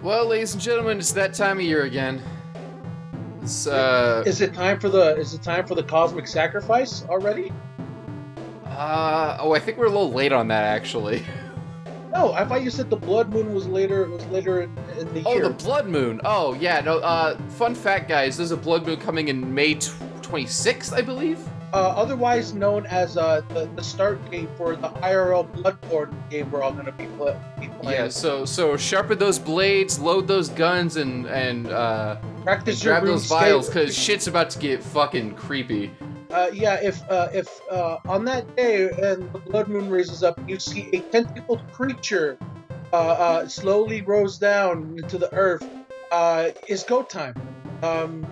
Well, ladies and gentlemen, it's that time of year again. It's Is it time for the cosmic sacrifice already? I think we're a little late on that actually. No, I thought you said the blood moon was later. It was later in the Oh, the year. blood moon. Oh, yeah, no, fun fact, guys, there's a blood moon coming in May 26th, I believe? Otherwise known as the start date for the IRL Bloodborne game we're all gonna be Yeah, playing. so sharpen those blades, load those guns, and Practice your grab those RuneScape. vials, cause shit's about to get fucking creepy. Yeah, if on that day and the blood moon raises up, you see a tentacled creature slowly rose down into the earth. It's go time.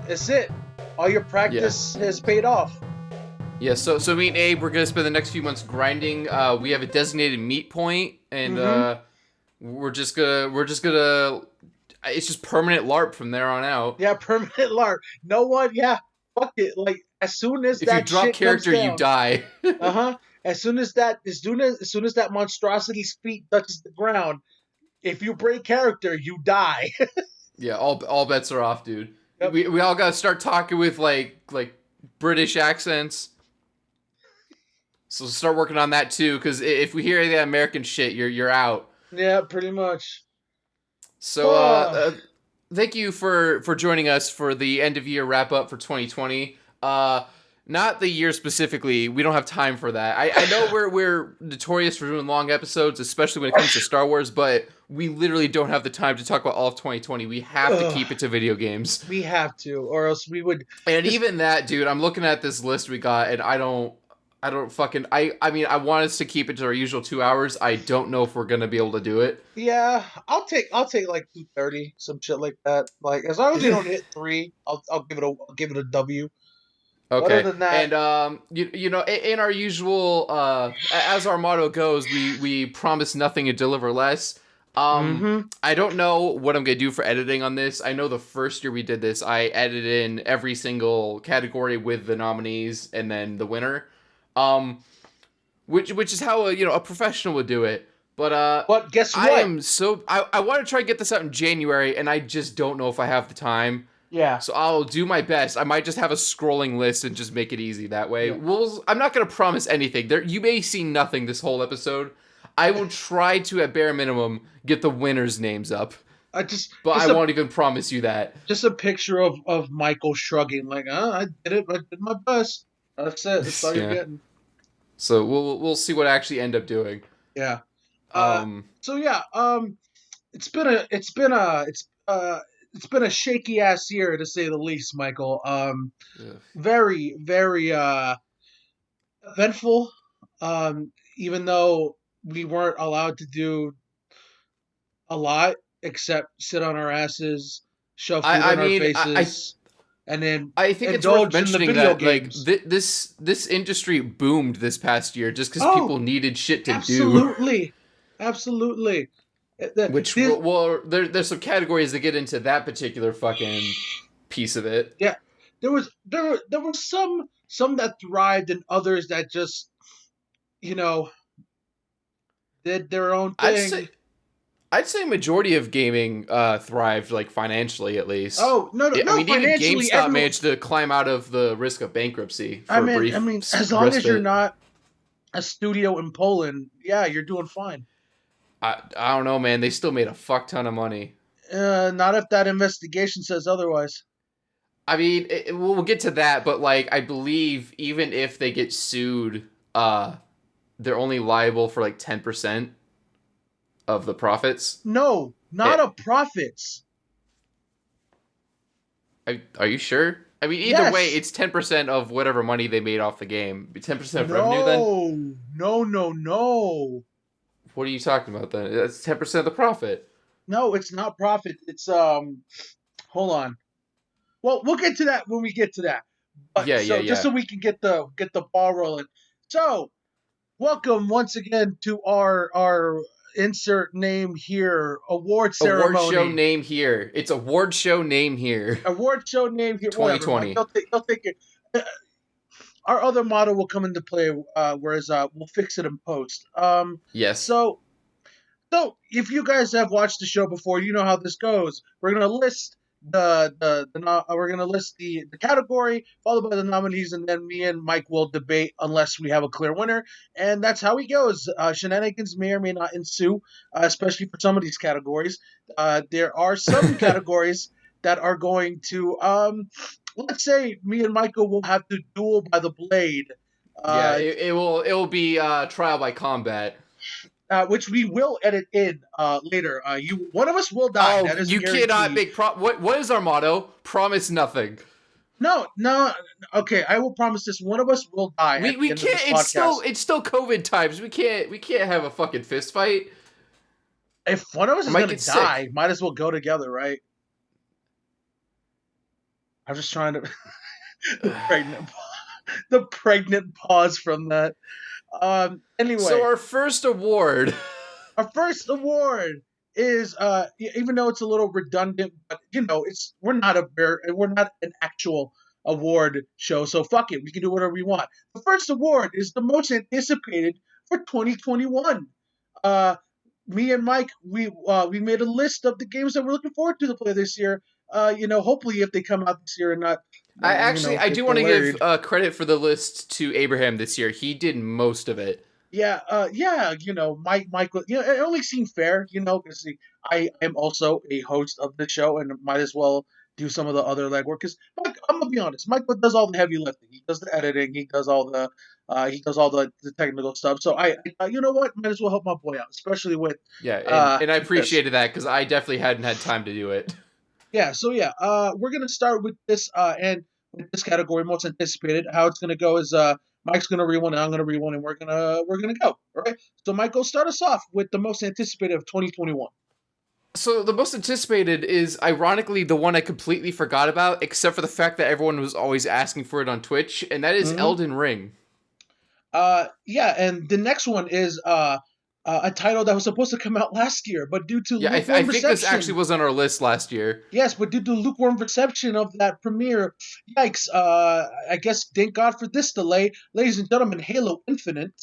It's it. All your Yeah. practice has paid off. Yeah, so me and Abe, we're gonna spend the next few months grinding. We have a designated meet point, and Mm-hmm. we're just gonna. It's just permanent LARP from there on out. Yeah, permanent LARP. No one. Yeah, fuck it. Like as soon as If you that drop shit comes character, you down. die. Uh-huh. As soon as that monstrosity's feet touches the ground, if you break character, you die. Yeah, all bets are off, dude. Yep. We all gotta start talking with like British accents. So start working on that too, because if we hear any of that American shit, you're out. Yeah, pretty much. So Oh, thank you for joining us for the end of year wrap up for 2020. Not the year specifically. We don't have time for that. I know we're notorious for doing long episodes, especially when it comes to Star Wars, but we literally don't have the time to talk about all of 2020. We have to keep it to video games. we have to, or else we would. And 'Cause, even that, dude, I'm looking at this list we got, and I don't fucking I mean I want us to keep it to our usual 2 hours. I don't know if we're gonna be able to do it. yeah, I'll take like 2:30, some shit like that. Like as long as we don't hit three, I'll give it a W. But Okay, other than that, and you know, in our usual, as our motto goes, we promise nothing and deliver less. mm-hmm. I don't know what I'm gonna do for editing on this. I know the first year we did this, I edited in every single category with the nominees and then the winner, um, which is how a professional would do it. But But guess I what? am I want to try to get this out in January, and I just don't know if I have the time. Yeah, So I'll do my best. I might just have a scrolling list and just make it easy that way. yeah. I'm not gonna promise anything. You may see nothing this whole episode. I will try to, at bare minimum, get the winners' names up, I just but I just a won't even promise you that. just a picture of Michael shrugging, like, I did it. I did my best. That's it. That's all you're Yeah. getting. So we'll see what I actually end up doing. Yeah. Uh. Um. So yeah. It's been a shaky ass year to say the least, Michael. Ugh. Very very eventful. Even though we weren't allowed to do a lot except sit on our asses, shove food I in our mean faces, and then I think it's worth indulge in the mentioning video that like games. this industry boomed this past year just because Oh, people needed shit to do. absolutely, absolutely. Which This, well, there's some categories that get into that particular fucking piece of it. yeah, there were some that thrived and others that just you know did their own I'd say thing. I'd say majority of gaming thrived, like financially at least. Oh no, no, Yeah, I no! mean even Financially, GameStop everyone. managed to climb out of the risk of bankruptcy I for a mean, I brief mean, as long as you're respite. not a studio in Poland, yeah, you're doing fine. I don't know, man. They still made a fuck ton of money. Not if that investigation says otherwise. I mean, we'll get to that, but like I believe even if they get sued, they're only liable for like 10% of the profits. No, not It, of profits. are you sure? I mean, either way, Yes. it's 10% of whatever money they made off the game. 10% of revenue, then? No, no, no, no. What are you talking about, then? That's 10% of the profit. No, it's not profit. It's hold on. Well, we'll get to that when we get to that. But Yeah, yeah, so just yeah. so we can get the ball rolling. So, welcome once again to our insert name here award Award show ceremony. name here. It's award show name here. Award show name here. Whatever, Mike. 2020. You'll take it. Our other motto will come into play, whereas we'll fix it in post. Yes. So So, if you guys have watched the show before, you know how this goes. We're gonna list we're gonna list the category, followed by the nominees, and then me and Mike will debate unless we have a clear winner. And that's how it goes. Shenanigans may or may not ensue, especially for some of these categories. There are some categories that are going to, let's say, me and Michael will have to duel by the blade. Yeah, Uh, it will be trial by combat. which we will edit in later. One of us will die. Oh, That is a you cannot guarantee. make what is our motto? Promise nothing. No, no. Okay, I will promise this. One of us will die at We the end of can't. this podcast. It's still COVID times. We can't have a fucking fist fight. If one of us is might gonna get sick. die, might as well go together, right? I'm just trying to the pregnant pause from that. Anyway, So our first award. our first award is even though it's a little redundant, but we're not an actual award show, so fuck it, we can do whatever we want. The first award is the most anticipated for 2021. Me and Mike, we made a list of the games that we're looking forward to play this year. Hopefully if they come out this year and not. I get do want to delayed. give credit for the list to Abraham this year. He did most of it. Yeah, Mike, it only seemed fair, because I am also a host of the show and might as well do some of the other legwork. Because I'm gonna be honest, Michael does all the heavy lifting. He does the editing. He does all the technical stuff. So you know what, might as well help my boy out, especially with Yeah, and I this. appreciated that because I definitely hadn't had time to do it. Yeah, so we're gonna start with this and with this category, most anticipated. How it's gonna go is Mike's gonna read one, and I'm gonna read one, and we're gonna go. All right. So Michael, start us off with the most anticipated of 2021. So the most anticipated is ironically the one I completely forgot about, except for the fact that everyone was always asking for it on Twitch, and that is Mm-hmm. Elden Ring. Yeah, and the next one is a title that was supposed to come out last year, but due to Yeah, I lukewarm think reception. this actually was on our list last year. Yes, but due to lukewarm reception of that premiere, yikes! I guess thank God for this delay, ladies and gentlemen. Halo Infinite.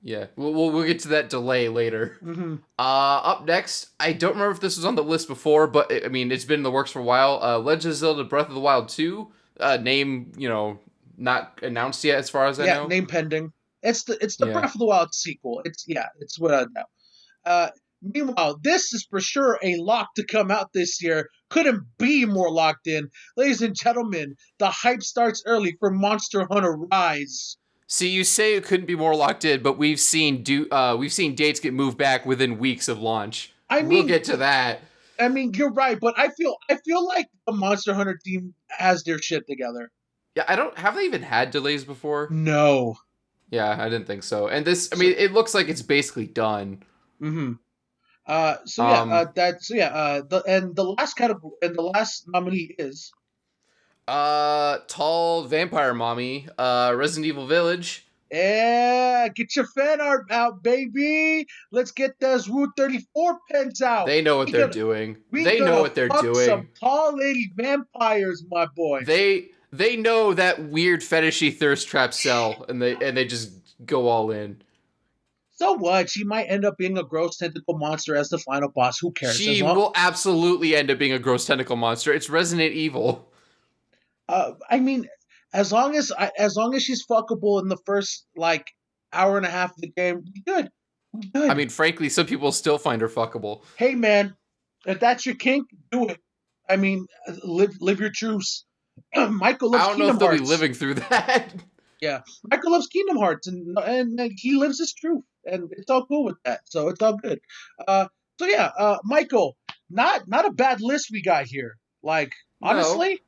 Yeah, we'll get to that delay later. Mm-hmm. Up next, I don't remember if this was on the list before, but I mean it's been in the works for a while. Legend of Zelda: Breath of the Wild 2. Name not announced yet as far as I know. Yeah, name pending. It's the Yeah. Breath of the Wild sequel. It's what I know. Meanwhile, this is for sure a lock to come out this year. Couldn't be more locked in. Ladies and gentlemen, the hype starts early for Monster Hunter Rise. See, you say it couldn't be more locked in, but we've seen dates get moved back within weeks of launch. We'll get to that. I mean, you're right, but I feel like the Monster Hunter team has their shit together. Yeah, have they even had delays before? No. Yeah, I didn't think so. And this, I mean, it looks like it's basically done. Mm-hmm. The last category and the last nominee is Tall Vampire Mommy, Resident Evil Village. Yeah, get your fan art out, baby. Let's get those Route 34 pens out. They know what they're doing. They know what they're doing. Some tall lady vampires, my boy. They know that weird fetishy thirst trap sell, and they just go all in. So what? She might end up being a gross tentacle monster as the final boss. Who cares? She will absolutely end up being a gross tentacle monster. It's Resident Evil. I mean, as long as she's fuckable in the first hour and a half of the game, we're good. I mean, frankly, some people still find her fuckable. Hey man, if that's your kink, do it. I mean, live your truths. Michael loves Kingdom Hearts. I don't know if they'll be living through that. Yeah, Michael loves Kingdom Hearts, and he lives his truth, and it's all cool with that. So it's all good. Michael, not a bad list we got here. Honestly,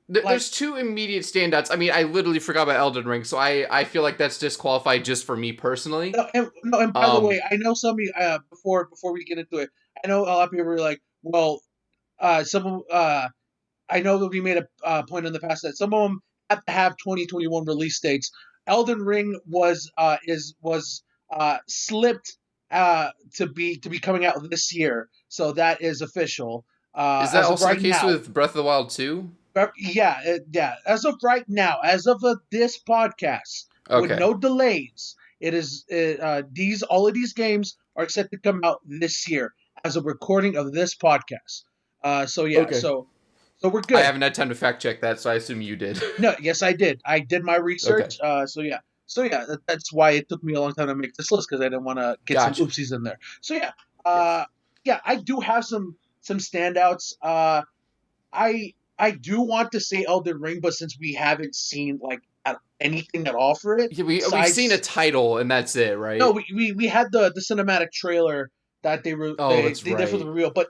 there's two immediate standouts. I mean, I literally forgot about Elden Ring, so I feel like that's disqualified just for me personally. And by the way, I know some of you, before we get into it, I know a lot of people were like, well, I know that we made a point in the past that some of them have to have 2021 release dates. Elden Ring was slipped to be coming out this year, so that is official. Is that also the case with Breath of the Wild 2? Yeah. As of right now, as of this podcast, with no delays, it is all of these games are set to come out this year as a recording of this podcast. So yeah, Okay. so we're I good. haven't had time to fact check that, so I assume you did. No, yes, I did. I did my Okay. research. So yeah, that's why it took me a long time to make this list because I didn't want to get some Gotcha. oopsies in there. So yeah, Yes. yeah, I do have some standouts. I do want to say Elden Ring, but since we haven't seen like anything at all for it, Yeah, we've seen a besides title and that's it, no, right? we had the cinematic trailer that Oh, that's they did for the right. reveal, but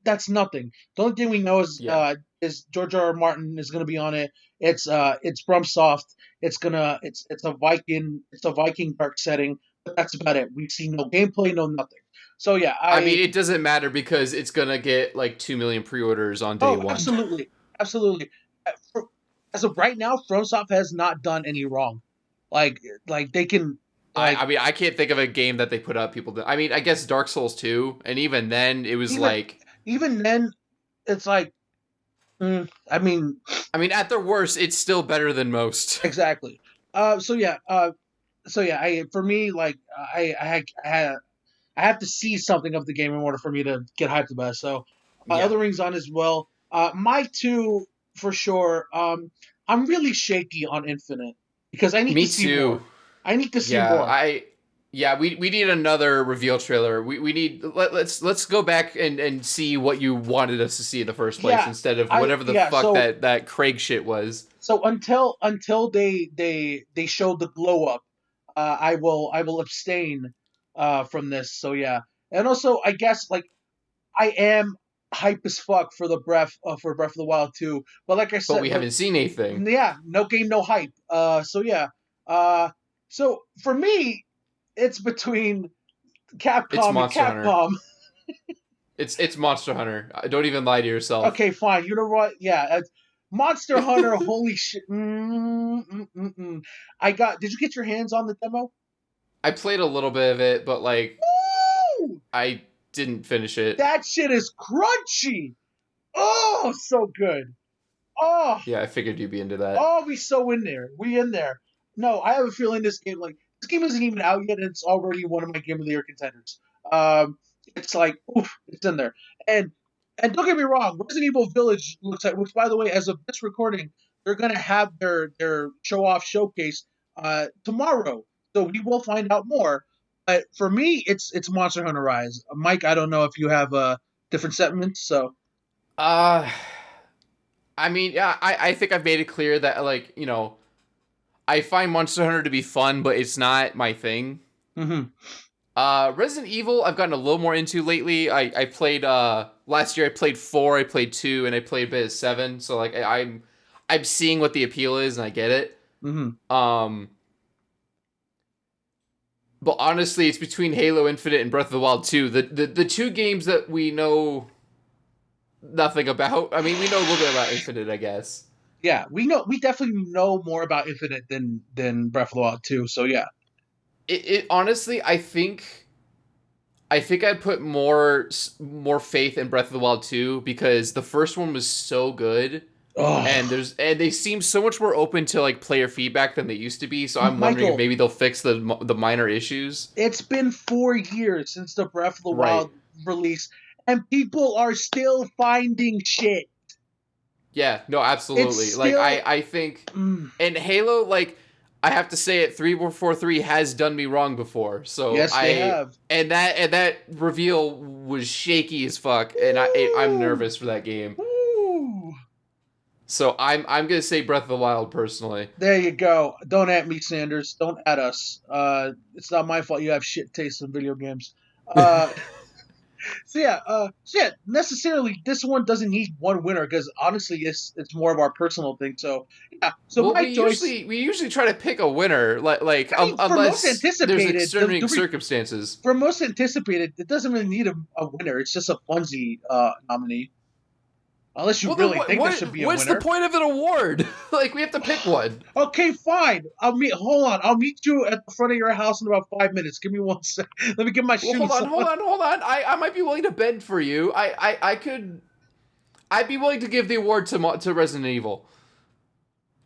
that's nothing. The only thing we know Yeah. is George R. R. Martin is going to be on it. It's FromSoft. It's a Viking dark setting, but that's about it. We've seen no gameplay, no nothing. So yeah, I mean, it doesn't matter because it's gonna get like 2 million pre-orders on day oh one. absolutely. As of right now, FromSoft has not done any wrong. Like they can I like mean, I can't think of a game that they put out people. I mean, I guess Dark Souls 2, and even then, it was even like, even then it's like I mean I mean, at their worst, it's still better than most. exactly. So yeah, I for me like I have to see something of the game in order for me to get hyped about it. So Yeah, Elden Ring's on as well. My two for sure. I'm really shaky on Infinite because I need to me see too. more. I need to see Yeah, more. yeah, we need another reveal trailer. We need let's go back and see what you wanted us to see in the first place Yeah, instead of whatever the fuck So that Craig shit was. until they show the glow up, I will abstain from this. So yeah, and also I guess like I am hype as fuck for the Breath of the Wild 2. But like I But said, we but haven't seen anything. yeah, no game, no hype. So yeah. Uh, so for me, it's between It's Capcom and Monster Hunter. Capcom. It's Monster Hunter. Don't even lie to yourself. Okay, fine. You know what? Yeah, Monster Hunter. Holy shit! I got. Did you get your hands on the demo? I played a little bit of it, but like Woo! I didn't finish it. That shit is crunchy. Oh, so good. Oh, Yeah, I figured you'd be into that. oh, we so in there. We in there. No, I have a feeling this game isn't even out yet, and it's already one of my game of the year contenders. It's like, oof, it's in there. And don't get me wrong, Resident Evil Village looks like, which by the way, as of this recording, they're gonna have their show off showcase tomorrow, so we will find out more. But for me, it's Monster Hunter Rise. Mike, I don't know if you have different sentiments. So, Uh I mean, yeah, I think I've made it clear that like, I find Monster Hunter to be fun, but it's not my thing. hmm Resident Evil I've gotten a little more into lately. I played last year I played 4, I played 2, and I played a bit of 7. So like I'm seeing what the appeal is and I get it. hmm Um but honestly, it's between Halo Infinite and Breath of the Wild 2. The two games that we know nothing about. I mean, we know a little bit about Infinite, I guess. yeah, we definitely know more about Infinite than Breath of the Wild 2. So yeah. It honestly, I think I'd put more faith in Breath of the Wild 2 because the first one was so good, and Oh, they seem so much more open to like player feedback than they used to be. So I'm wondering if Michael, maybe they'll fix the minor issues. it's been 4 years since the Breath of the Right. Wild release, and people are still finding shit. Yeah. No. It's Absolutely. Like still, I think, mm, and Halo, like I have to say it, 343 has done me wrong before. So yes, they have. that reveal was shaky as fuck, and I'm Woo, nervous for that game. woo. So I'm gonna say Breath of the Wild personally. There you go. Don't at me, Sanders. Don't at us. It's not my fault you have shit taste in video games. Uh, necessarily this one doesn't need one winner because honestly, it's more of our personal thing. So yeah, so Well, my choice. we usually try to pick a winner, like I mean, for most unless there's anticipated, extenuating circumstances. for most anticipated, it doesn't really need a winner. It's just a funsy nominee, unless you Well, then really think there should be a what's the winner. point of an award? Like we have to pick one. Okay, fine. Hold on. I'll meet you at the front of your house in about 5 minutes. Give me 1 sec. Let me get my Well, shoes on. hold on. I might be willing to bend for you. I could. I'd be willing to give the award to Resident Evil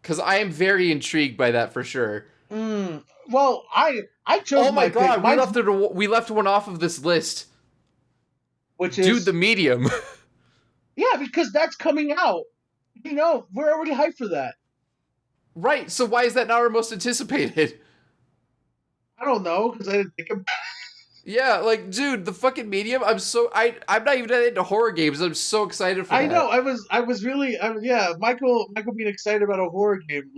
because I am very intrigued by that for sure. Well, I chose Oh my my pick. god, Mine's we left one off of this list. which Dude, the is Medium. yeah, because that's coming out. We're already hyped for that. Right, so why is that not our most anticipated? I don't know because I didn't think about. Yeah, like, dude, the fucking Medium. I'm not even that into horror games. I'm so excited for I know. that. I was really. Yeah, Michael being excited about a horror game,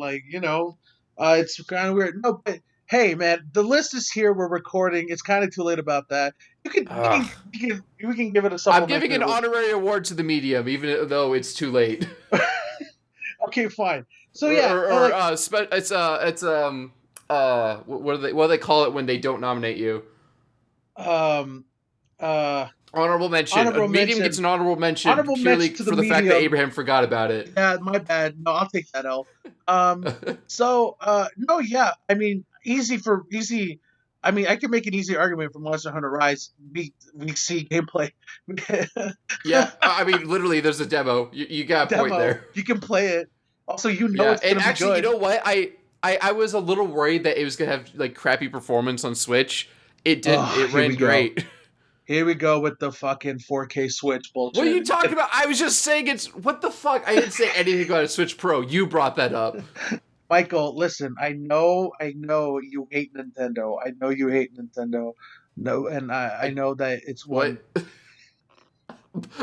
it's kind of weird. No, but hey, man, the list is here. We're recording. It's kind of too late about that. You can we Ugh. can we can give it a I'm giving supplementary. an honorary award to the Medium, even though it's too late. Okay, fine. So or, yeah, or, I or like what do they call it when they don't nominate you? um uh Honorable mention. A honorable Medium gets mention. an honorable mention Honorable mention purely to the for the fact that medium. Abraham forgot about it. Yeah, my bad. No, I'll take that L. So no, yeah. I mean, easy. I mean, I can make an easy argument for Monster Hunter Rise. We see gameplay Yeah, I mean, literally, there's a demo. You got a point demo. there. You can play it. Also, Yeah, it's and gonna be actually, you good. know what? I was a little worried that it was gonna have like crappy performance on Switch. It didn't. Oh, It here we ran go. great. Here we go with the fucking 4K Switch What are bullshit. you talking about? I was just saying it's what the fuck. I didn't say anything about a Switch Pro. You brought that up. Michael, listen, I know you hate Nintendo. I know you hate Nintendo. No, and I I know that it's one. what?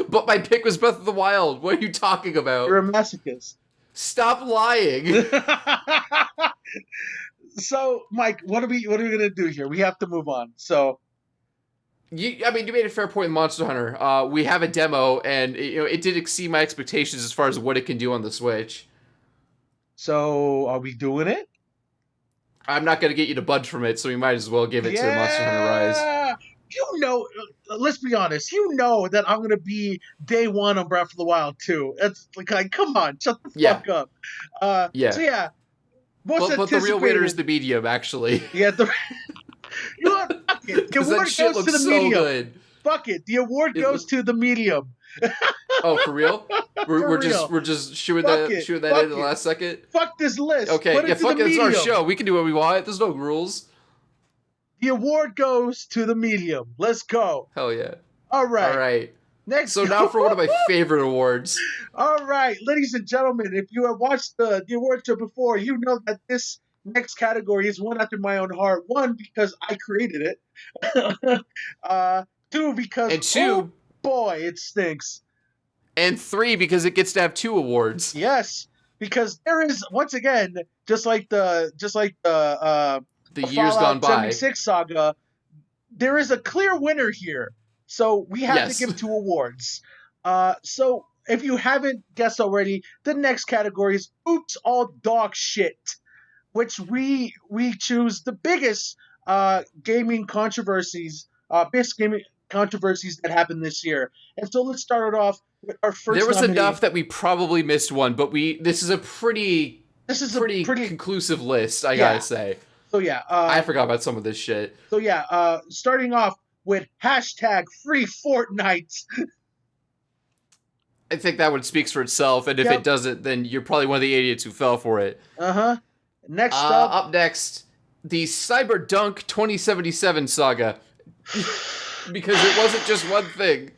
But my pick was Breath of the Wild. What are you talking You're about? a masochist. Stop lying. So, Mike, what are we gonna do here? We have to move on. So, I mean, you made a fair point in Monster Hunter. We have a demo, and it did exceed my expectations as far as what it can do on the Switch. are we doing it? I'm not gonna get you to budge from it, so we might as well give it to Monster Hunter Rise. Yeah. Let's be honest. You know that I'm gonna be day one on Breath of the Wild too. It's like come on, shut the Yeah, fuck up. So yeah. yeah, most But the real winner is anticipated. the Medium, actually, Yeah, you know what? Fuck it. The because that award shit goes to looks the so medium. good. Fuck it. The award It goes look. to the medium. Oh, for real? For We're real. just shooing Fuck it. that in Fuck the it. last second. Fuck this list. Okay, Put yeah, it to the fuck it. It's our medium. show. We can do what we want. There's no rules. The award goes to the medium. Let's go. Hell yeah. All All right. right. Next. So now for one of my favorite awards. All right, ladies and gentlemen, if you have watched the award show before, you know that this next category is one after my own heart. One, because I created it. Two, because And oh two, boy, it stinks. and three, because it gets to have two awards. Yes, because there is once again, just like the The years gone Fallout by. 76 saga, there is a clear winner here. So we have to Yes. give two awards. So if you haven't guessed already, the next category is Oops All Dog Shit, which we choose the biggest biggest gaming controversies that happened this year. And so let's start it off with our first There was nominee. enough that we probably missed one, but this is a pretty pretty conclusive list, I Yeah. gotta say. So yeah, I forgot about some of this shit. starting off with hashtag Free Fortnite. I think that one speaks for itself, and if Yep. it doesn't, then you're probably one of the idiots who fell for it. Next up, Up next, the Cyberdunk 2077 saga. Because it wasn't just one thing.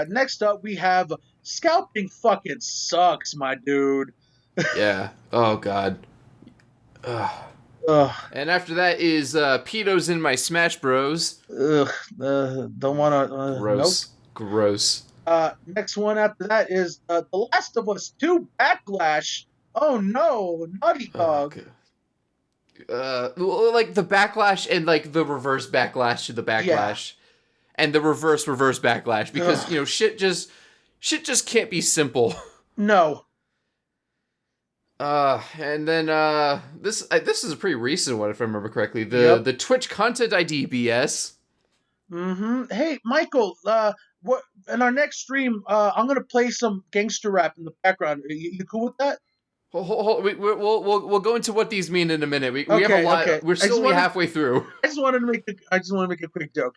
next up we have scalping fucking sucks, my dude. Yeah. Oh, God. Ugh. Ugh, And after that is Pedos in my Smash Bros. don't want to. Gross. Gross. Next one after that is The Last of Us 2 Backlash. Oh no, Naughty Dog. Like the backlash and like the reverse backlash to the backlash, and the reverse backlash because Ugh. shit just can't be simple. No. And then this is a pretty recent one if I remember correctly. Yep. The Twitch Content ID BS. Hey, Michael. What in our next stream? I'm gonna play some gangster rap in the background. You cool with that? Hold, we'll go into what these mean in a minute. We have Okay, a lot. okay. We're still only halfway through. I just want to make a quick joke.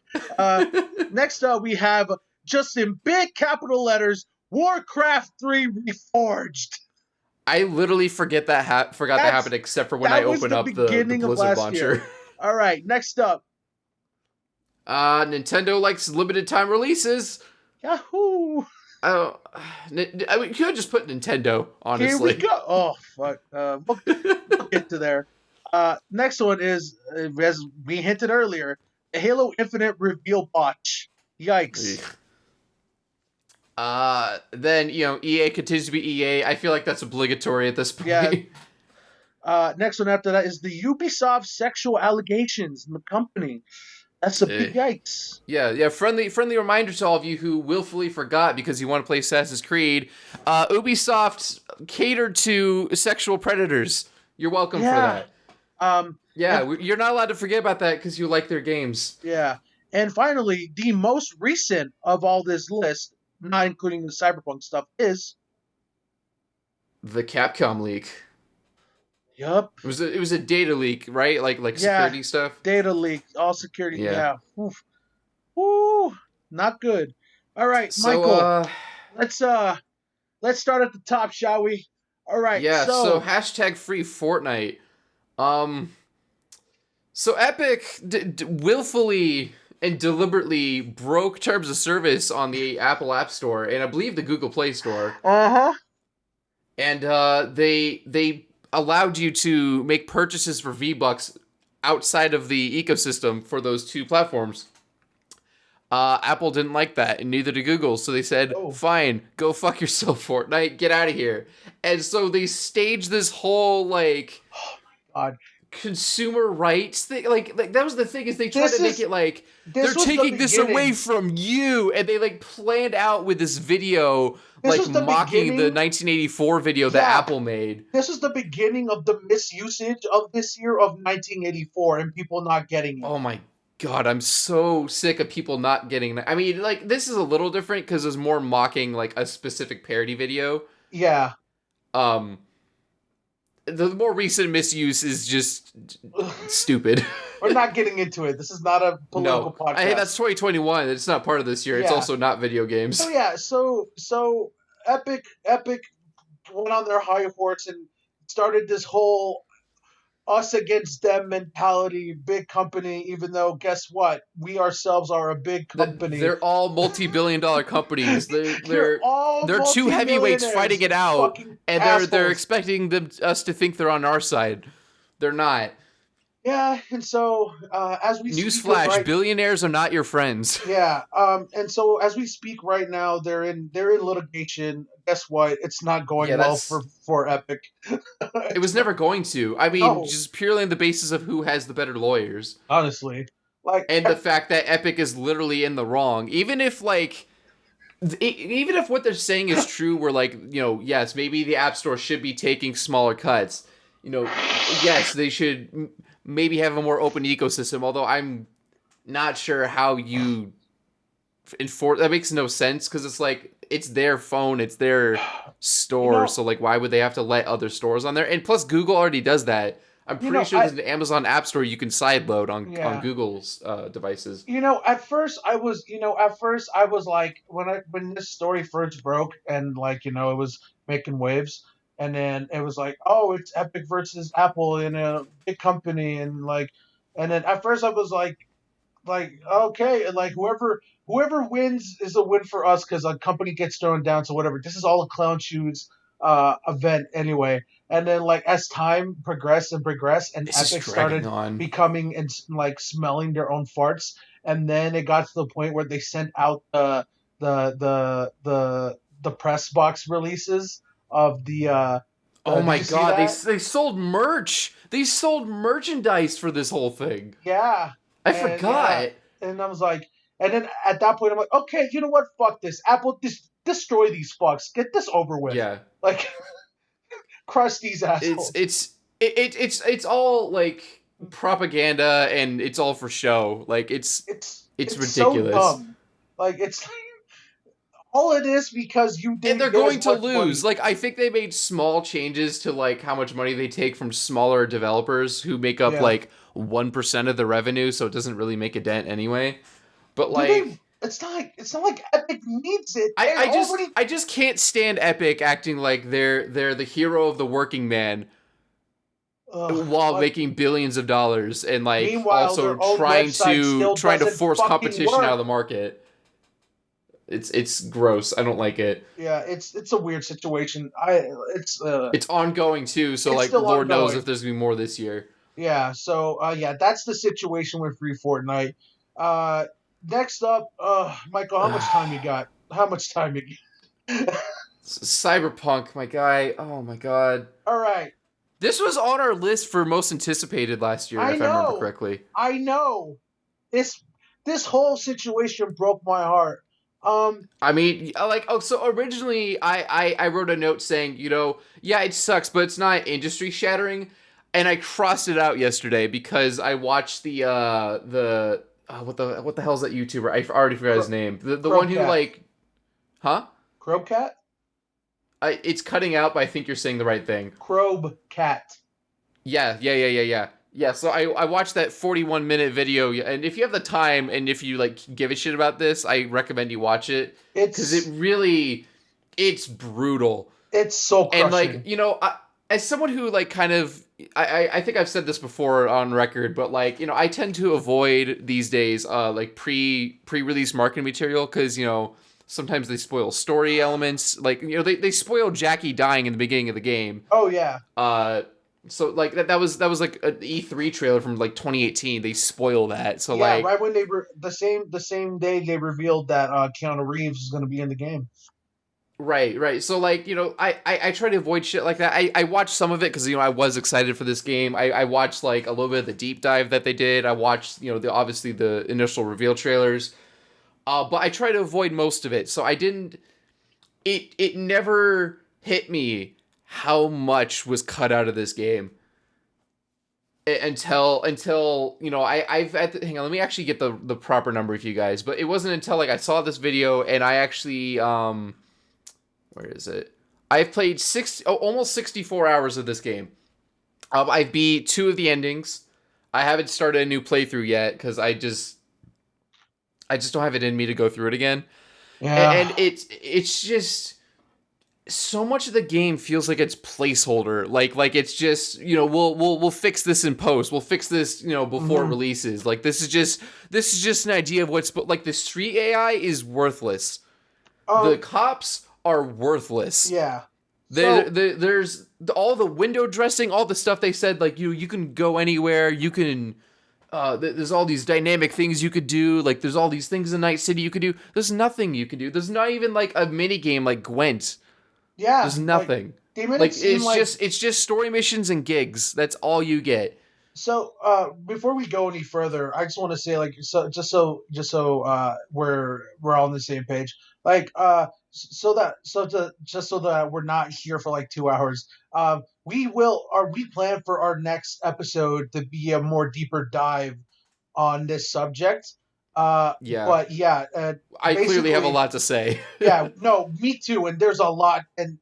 Next up, we have just in big capital letters, Warcraft 3 Reforged. I literally forgot that That's happened, except for when I that was open the up the beginning of Blizzard last year. launcher. All right, next up, Nintendo likes limited time releases. Yahoo! Oh, I mean, you could just put Nintendo, Here we honestly. go. Oh fuck. We'll get to there. Next one is as we hinted earlier, the Halo Infinite reveal botch. Yikes. Then EA continues to be EA. I feel like that's obligatory at this Yeah. point. Next one after that is the Ubisoft sexual allegations in the company. That's a big Eh. yikes. Yeah. Friendly reminder to all of you who willfully forgot because you want to play Assassin's Creed. Ubisoft catered to sexual predators. You're welcome for Yeah. that. And Yeah, you're not allowed to forget about that because you like their games. yeah. And finally, the most recent of all this list, not including the cyberpunk stuff, is The Capcom leak. yup. It was a data leak, right? Like Yeah. security stuff. Data leak, all security. Yeah. Yeah. Oof. Woo. Not good. All right, So Michael. Let's uh let's start at the top, shall we? All right. yeah. So So hashtag free Fortnite. Um. So Epic willfully and deliberately broke terms of service on the Apple App Store and I believe the Google Play Store, uh-huh. and they allowed you to make purchases for V-Bucks outside of the ecosystem for those two platforms. Apple didn't like that, and neither did Google. So they said, Oh "Fine, go fuck yourself, Fortnite. Get out of here." And so they staged this whole God. consumer rights thing. Like that was the thing is they tried This to make is it like they're this was the taking this away beginning. from you, and they planned out with this video This was the mocking the beginning. 1984 video that Yeah. Apple made. This is the beginning of the misusage of this year of 1984 and people not getting it. Oh my god, I'm so sick of people not getting that. I mean, this is a little different because it's more mocking a specific parody video. Yeah. Um, the more recent misuse is just stupid. We're not getting into it. This is not a political No, podcast. hey, that's 2021. It's not part of this year. It's Yeah. also not video games. So yeah, so Epic went on their high horse and started this whole us against them mentality, big company, even though guess what? We ourselves are a big company. They're all multi-billion-dollar companies. You're They're all they're two heavyweights fighting it out, fucking and they're assholes. expecting us to think they're on our side. They're not. Yeah, and so as we speak Newsflash: right, billionaires are not your friends. yeah, and so as we speak right now, they're in litigation. Guess what? It's not going Yeah, well that's. for Epic. It was never going to. I mean, No, just purely on the basis of who has the better lawyers, honestly, like and the fact that Epic is literally in the wrong. Even if even if what they're saying is true, where yes, maybe the App Store should be taking smaller cuts. Yes, they should maybe have a more open ecosystem. Although I'm not sure how you enforce that. Makes no sense because it's their phone, it's their store. So why would they have to let other stores on there? And plus, Google already does that. I'm pretty sure there's an Amazon App Store you can sideload on Google's devices. at first I was like when this story first broke and it was making waves and then it was like, oh, it's Epic versus Apple in a big company and then at first I was like okay, and whoever wins is a win for us because a company gets thrown down, so whatever, this is all a clown shoes event anyway. And then as time progressed and progressed and This is Epic dragging started on. becoming and smelling their own farts, and then it got to the point where they sent out the press box releases of Oh did my you see god, they that? they sold merch. They sold merchandise for this whole thing. Yeah. I And yeah, forgot. and I was like, and then at that point, I'm like, okay, you know what? Fuck this. Apple, destroy these fucks. Get this over with. Yeah. Like, crush these It's assholes. it's it, it it's all propaganda and it's all for show. It's It's so ridiculous. dumb. It's all it is because you And didn't they're get as going to much money. lose. I think they made small changes to how much money they take from smaller developers who make up Yeah. 1% of the revenue, so it doesn't really make a dent anyway. But Do they? it's not like Epic needs it. They already. I just can't stand Epic acting like they're the hero of the working man while But making billions of dollars and like meanwhile, also their own website still trying to doesn't force fucking competition out of work. the market. It's gross. I don't like it. Yeah, it's a weird situation. It's ongoing too, so It's like still Lord knows if ongoing. there's gonna be more this year. Yeah, so yeah, that's the situation with Free Fortnite. Uh, Next up, Michael, how much time you got? How much time you got? Cyberpunk, my guy. Oh my god. All right, This was on our list for most anticipated last year, I if I remember know, correctly. I know. This this whole situation broke my heart. Um, I mean, like, oh, so originally I wrote a note saying, yeah, it sucks, but it's not industry shattering, and I crossed it out yesterday because I watched the what the hell's that YouTuber? I already forgot his Cro- name. The one who Crowcat, like, huh? Crowcat, It's cutting out, but I think you're saying the right thing. Crowcat. Yeah. So I watched that 41-minute video, and if you have the time and if you like give a shit about this, I recommend you watch it because It's it's brutal. it's so And like crushing. as someone who like kind of I think I've said this before on record, but like I tend to avoid these days like pre-release marketing material because sometimes they spoil story elements, like they spoil Jackie dying in the beginning of the game. Oh yeah, uh so like that was like an E3 trailer from like 2018. They spoil that. So yeah. like Right when the same day they revealed that Keanu Reeves is going to be in the game. right. So like I try to avoid shit like that. I watched some of it because I was excited for this game. I watched like a little bit of the deep dive that they did. I watched the obviously the initial reveal trailers. But I try to avoid most of it. So I didn't. It never hit me how much was cut out of this game until hang on, let me actually get the proper number for you guys. But it wasn't until like I saw this video and I actually where is it? I've played almost 64 hours of this game. I beat 2 of the endings. I haven't started a new playthrough yet because I just don't have it in me to go through it again. Yeah. And it's just so much of the game feels like it's placeholder. Like it's just we'll fix this in post. We'll fix this before it Hmm. releases. Like this is just an idea of what's like the street AI is worthless. The Um. cops are worthless. Yeah. So There's all the window dressing, all the stuff they said like you can go anywhere. You can there's all these dynamic things you could do. Like there's all these things in Night City you could do. There's nothing you can do. There's not even like a mini game like Gwent. yeah, There's like nothing. they made it Like seem like. it's just story missions and gigs. That's all you get. So before we go any further, I just want to say like so we're all on the same page. Like so that so to just so that we're not here for like 2 hours. We plan for our next episode to be a more deeper dive on this subject. Uh, Yeah. but yeah, I clearly have a basically, lot to say. yeah, no, me too. And there's a lot, and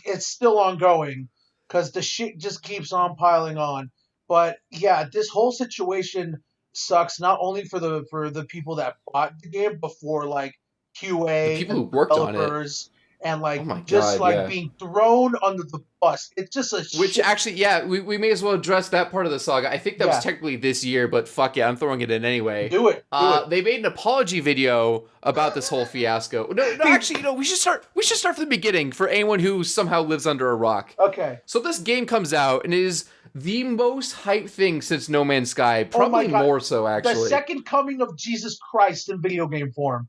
it's still ongoing because the shit just keeps on piling on. But yeah, this whole situation sucks not only for the people that bought the game before like The QA people and who worked on it. developers and Oh like my just god, like yeah. being thrown under the bus. It's just a Which shit. actually, yeah, we may as well address that part of the saga. I think that was Yeah, technically this year, but fuck yeah, I'm throwing it in anyway. do it. They made an apology video about this whole fiasco. No, actually, we should start from the beginning for anyone who somehow lives under a rock. Okay. So this game comes out and it is the most hyped thing since No Man's Sky, Oh my probably god, more so the actually. second coming of Jesus Christ in video game form.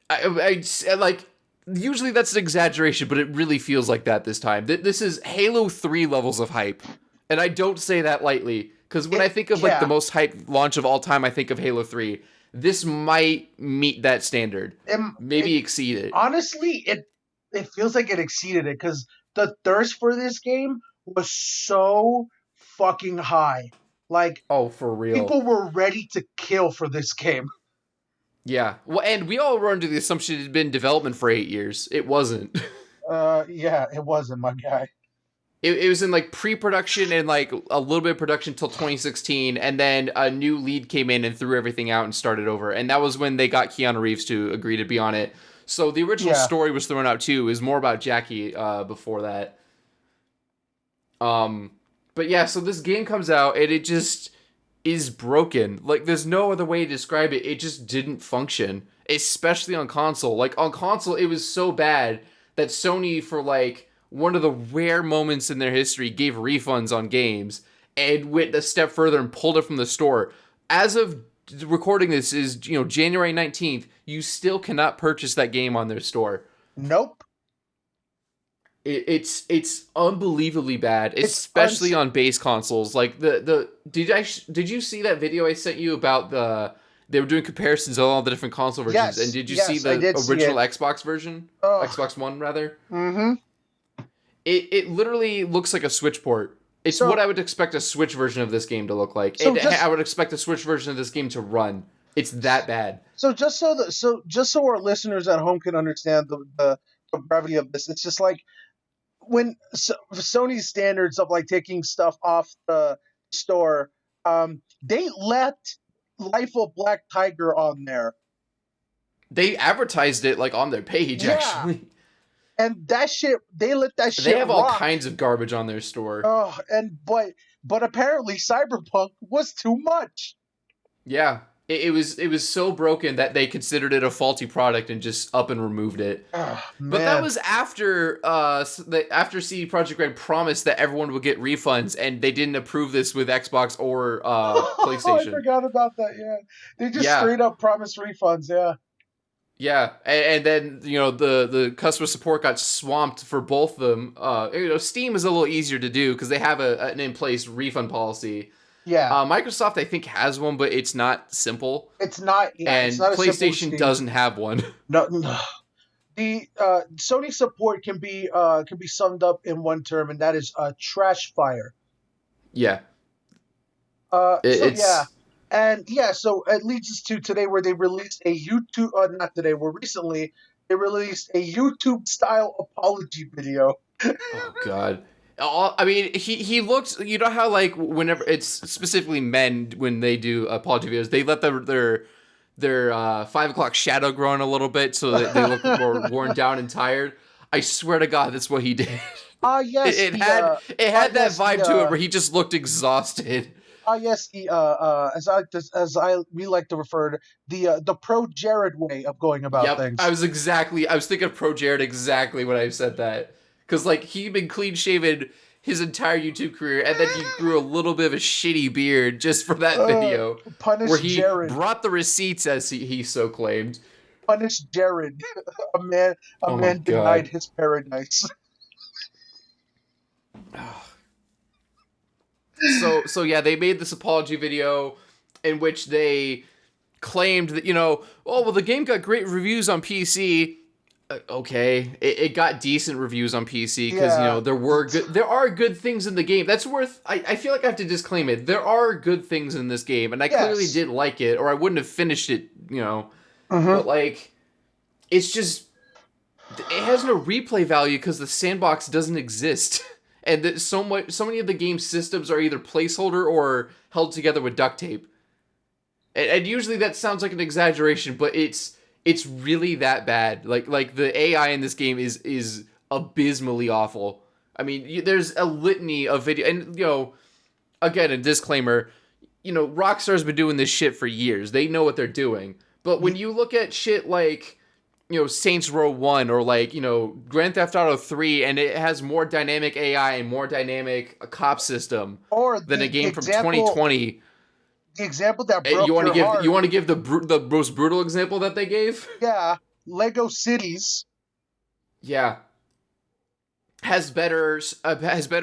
Like usually that's an exaggeration, but it really feels like that this time. This is Halo 3 levels of hype, and I don't say that lightly because when I think of like the Yeah. most hyped launch of all time, I think of Halo 3. This might meet that standard, maybe It, exceed it. honestly, it feels like it exceeded it because the thirst for this game was so fucking high. Like Oh, for real. people were ready to kill for this game. Yeah. Well, and we all were under the assumption it had been in development for 8 years. It wasn't. Yeah, it wasn't my guy. it was in like pre-production and like a little bit of production till 2016, and then a new lead came in and threw everything out and started over. And that was when they got Keanu Reeves to agree to be on it. So the original Yeah. story was thrown out too. It was more about Jackie before that. But yeah, so this game comes out and it just is broken. Like, there's no other way to describe it. It just didn't function, especially on console. Like, on console, it was so bad that Sony, for like one of the rare moments in their history, gave refunds on games and went a step further and pulled it from the store. As of recording this is, January 19th, you still cannot purchase that game on their store. Nope. It's unbelievably bad, especially on base consoles. Like did you see that video I sent you about they were doing comparisons of all the different console versions? Yes, And did you yes, see the original Xbox version? Ugh. Xbox One, rather? Mm-hmm. It literally looks like a Switch port. It's what I would expect a Switch version of this game to look like. I would expect a Switch version of this game to run. It's that bad. So just so our listeners at home can understand the brevity of this, it's just like when Sony's standards of like taking stuff off the store, they let Life of Black Tiger on there. They advertised it like on their page, actually. And that shit, they let that shit. They have all rock. kinds of garbage on their store. Oh, but apparently Cyberpunk was too much. Yeah, it was so broken that they considered it a faulty product and just up and removed it. Oh, but that was after after CD Projekt Red promised that everyone would get refunds, and they didn't approve this with Xbox or PlayStation. I forgot about that. Yeah, they just straight up promised refunds. Yeah. Yeah, and then the customer support got swamped for both of them. Steam is a little easier to do because they have an in place refund policy. Yeah, Microsoft I think has one, but it's not simple. It's not. Yeah, and it's not PlayStation doesn't have one. No. The Sony support can be summed up in one term, and that is trash fire. Yeah. So it leads us to today, where they released a YouTube. Not today. Where recently they released a YouTube style apology video. Oh God. I mean, he looks. You know how like whenever it's specifically men when they do apology videos, they let their 5 o'clock shadow grow in a little bit so that they look more worn down and tired. I swear to God, that's what he did. Yes. It had that vibe to it where he just looked exhausted. Yes, we like to refer to the pro Jared way of going about things. I was thinking of pro Jared exactly when I said that. Because like he'd been clean shaven his entire YouTube career, and then he grew a little bit of a shitty beard just for that video. Where he brought the receipts, as he so claimed. Punish Jared. A man denied his paradise. So yeah, they made this apology video in which they claimed that, the game got great reviews on PC. Okay, it got decent reviews on PC because there are good things in the game. That's worth. I feel like I have to disclaim it. There are good things in this game, and I clearly did like it, or I wouldn't have finished it. But like, it's just it has no replay value because the sandbox doesn't exist. And so many of the game's systems are either placeholder or held together with duct tape. And usually that sounds like an exaggeration, but it's really that bad. Like the AI in this game is abysmally awful. I mean, there's a litany of video, and again, a disclaimer. Rockstar's been doing this shit for years. They know what they're doing. But when you look at shit like Saints Row 1 or like, Grand Theft Auto 3, and it has more dynamic AI and more dynamic cop system than a game from 2020. The example that broke you want to heart. You want to give the most brutal example that they gave? Yeah, Lego Cities. Yeah. Has better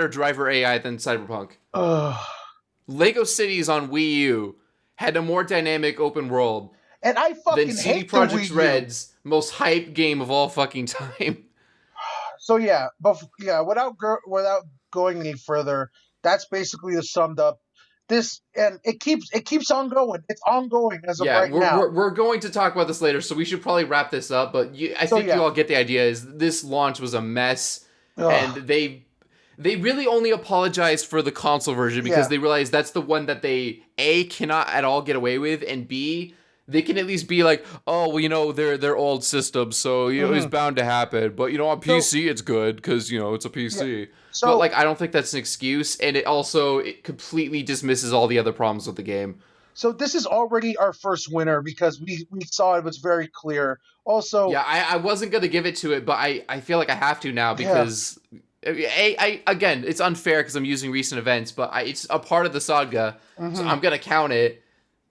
driver AI than Cyberpunk. Lego Cities on Wii U had a more dynamic open world. And I fucking than CD hate Projekt the Wii U. Red's most hype game of all fucking time. So without going any further, that's basically the summed up. This, and it keeps on going. It's ongoing as of right now. We're going to talk about this later, so we should probably wrap this up. But I think you all get the idea. Is this launch was a mess, and They really only apologized for the console version because Yeah. they realized that's the one that they A, cannot at all get away with, and B, they can at least be like, oh, well, they're old systems, so it's Hmm. bound to happen. But on So PC it's good because it's a yeah. PC. But So like, I don't think that's an excuse, and it completely dismisses all the other problems with the game. so this is already our first winner because we saw it was very clear. Also, Yeah, I wasn't gonna give it to it, but I feel like I have to now yeah. because again, it's unfair because I'm using recent events, but it's a part of the saga, so Hmm. I'm gonna count it.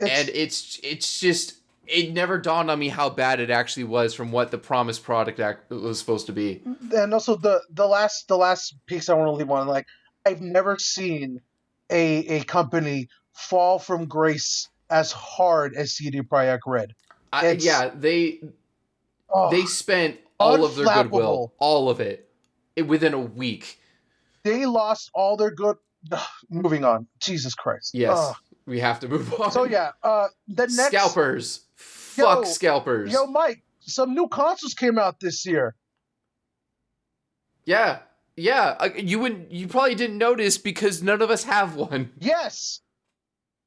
And It's it's just, it never dawned on me how bad it actually was from what the promised product was supposed to be. and also the last piece I want to leave on. Like, I've never seen a company fall from grace as hard as CD Projekt Red. It's Yeah, they oh spent all of their goodwill, unflappable. all of it, within a week. They lost all their good. Moving on. Jesus Christ. Yes, we have to move So on. yeah, the next Scalpers, fuck yo scalpers. Mike, some new consoles came out this year. Yeah, yeah. You probably didn't notice because none of us have one. Yes.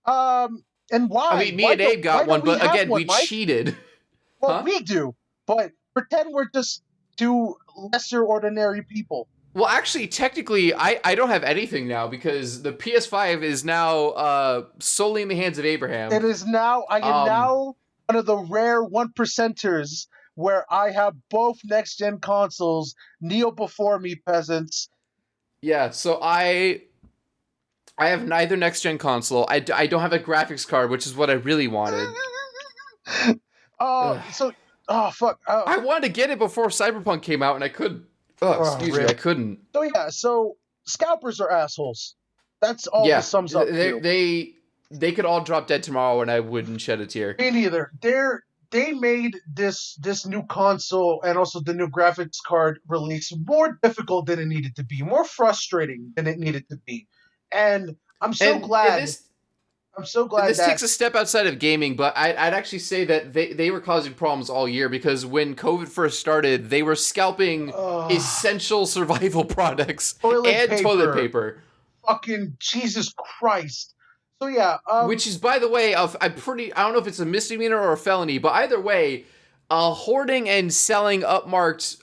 And I why? mean, me and Abe Why got don't one, we but have again, one, we Mike? cheated. Well, Huh? we do, but pretend we're just two lesser ordinary people. Well, actually, technically, I don't have anything now because the PS5 is now solely in the hands of Abraham. It is now. I am Um, now one of the rare one percenters where I have both next gen consoles. Kneel before me, peasants. yeah. So I have neither next gen console. I don't have a graphics card, which is what I really wanted. Ugh. So, oh fuck. I wanted to get it before Cyberpunk came out, and I couldn't. Oh, Oh, excuse me, I rip. couldn't. So yeah, so scalpers are assholes. That's all this Yeah, sums up they to. they they could all drop dead tomorrow, and I wouldn't shed a tear. Me neither. They made this new console and also the new graphics card release more difficult than it needed to be, more frustrating than it needed to be. And I'm so And glad. this I'm so glad this that takes a step outside of gaming, but I'd actually say that they were causing problems all year because when COVID first started, they were scalping essential survival products toilet and toilet paper, paper. fucking Jesus Christ. So yeah, Which is, by the way, I don't know if it's a misdemeanor or a felony, but either way, hoarding and selling upmarked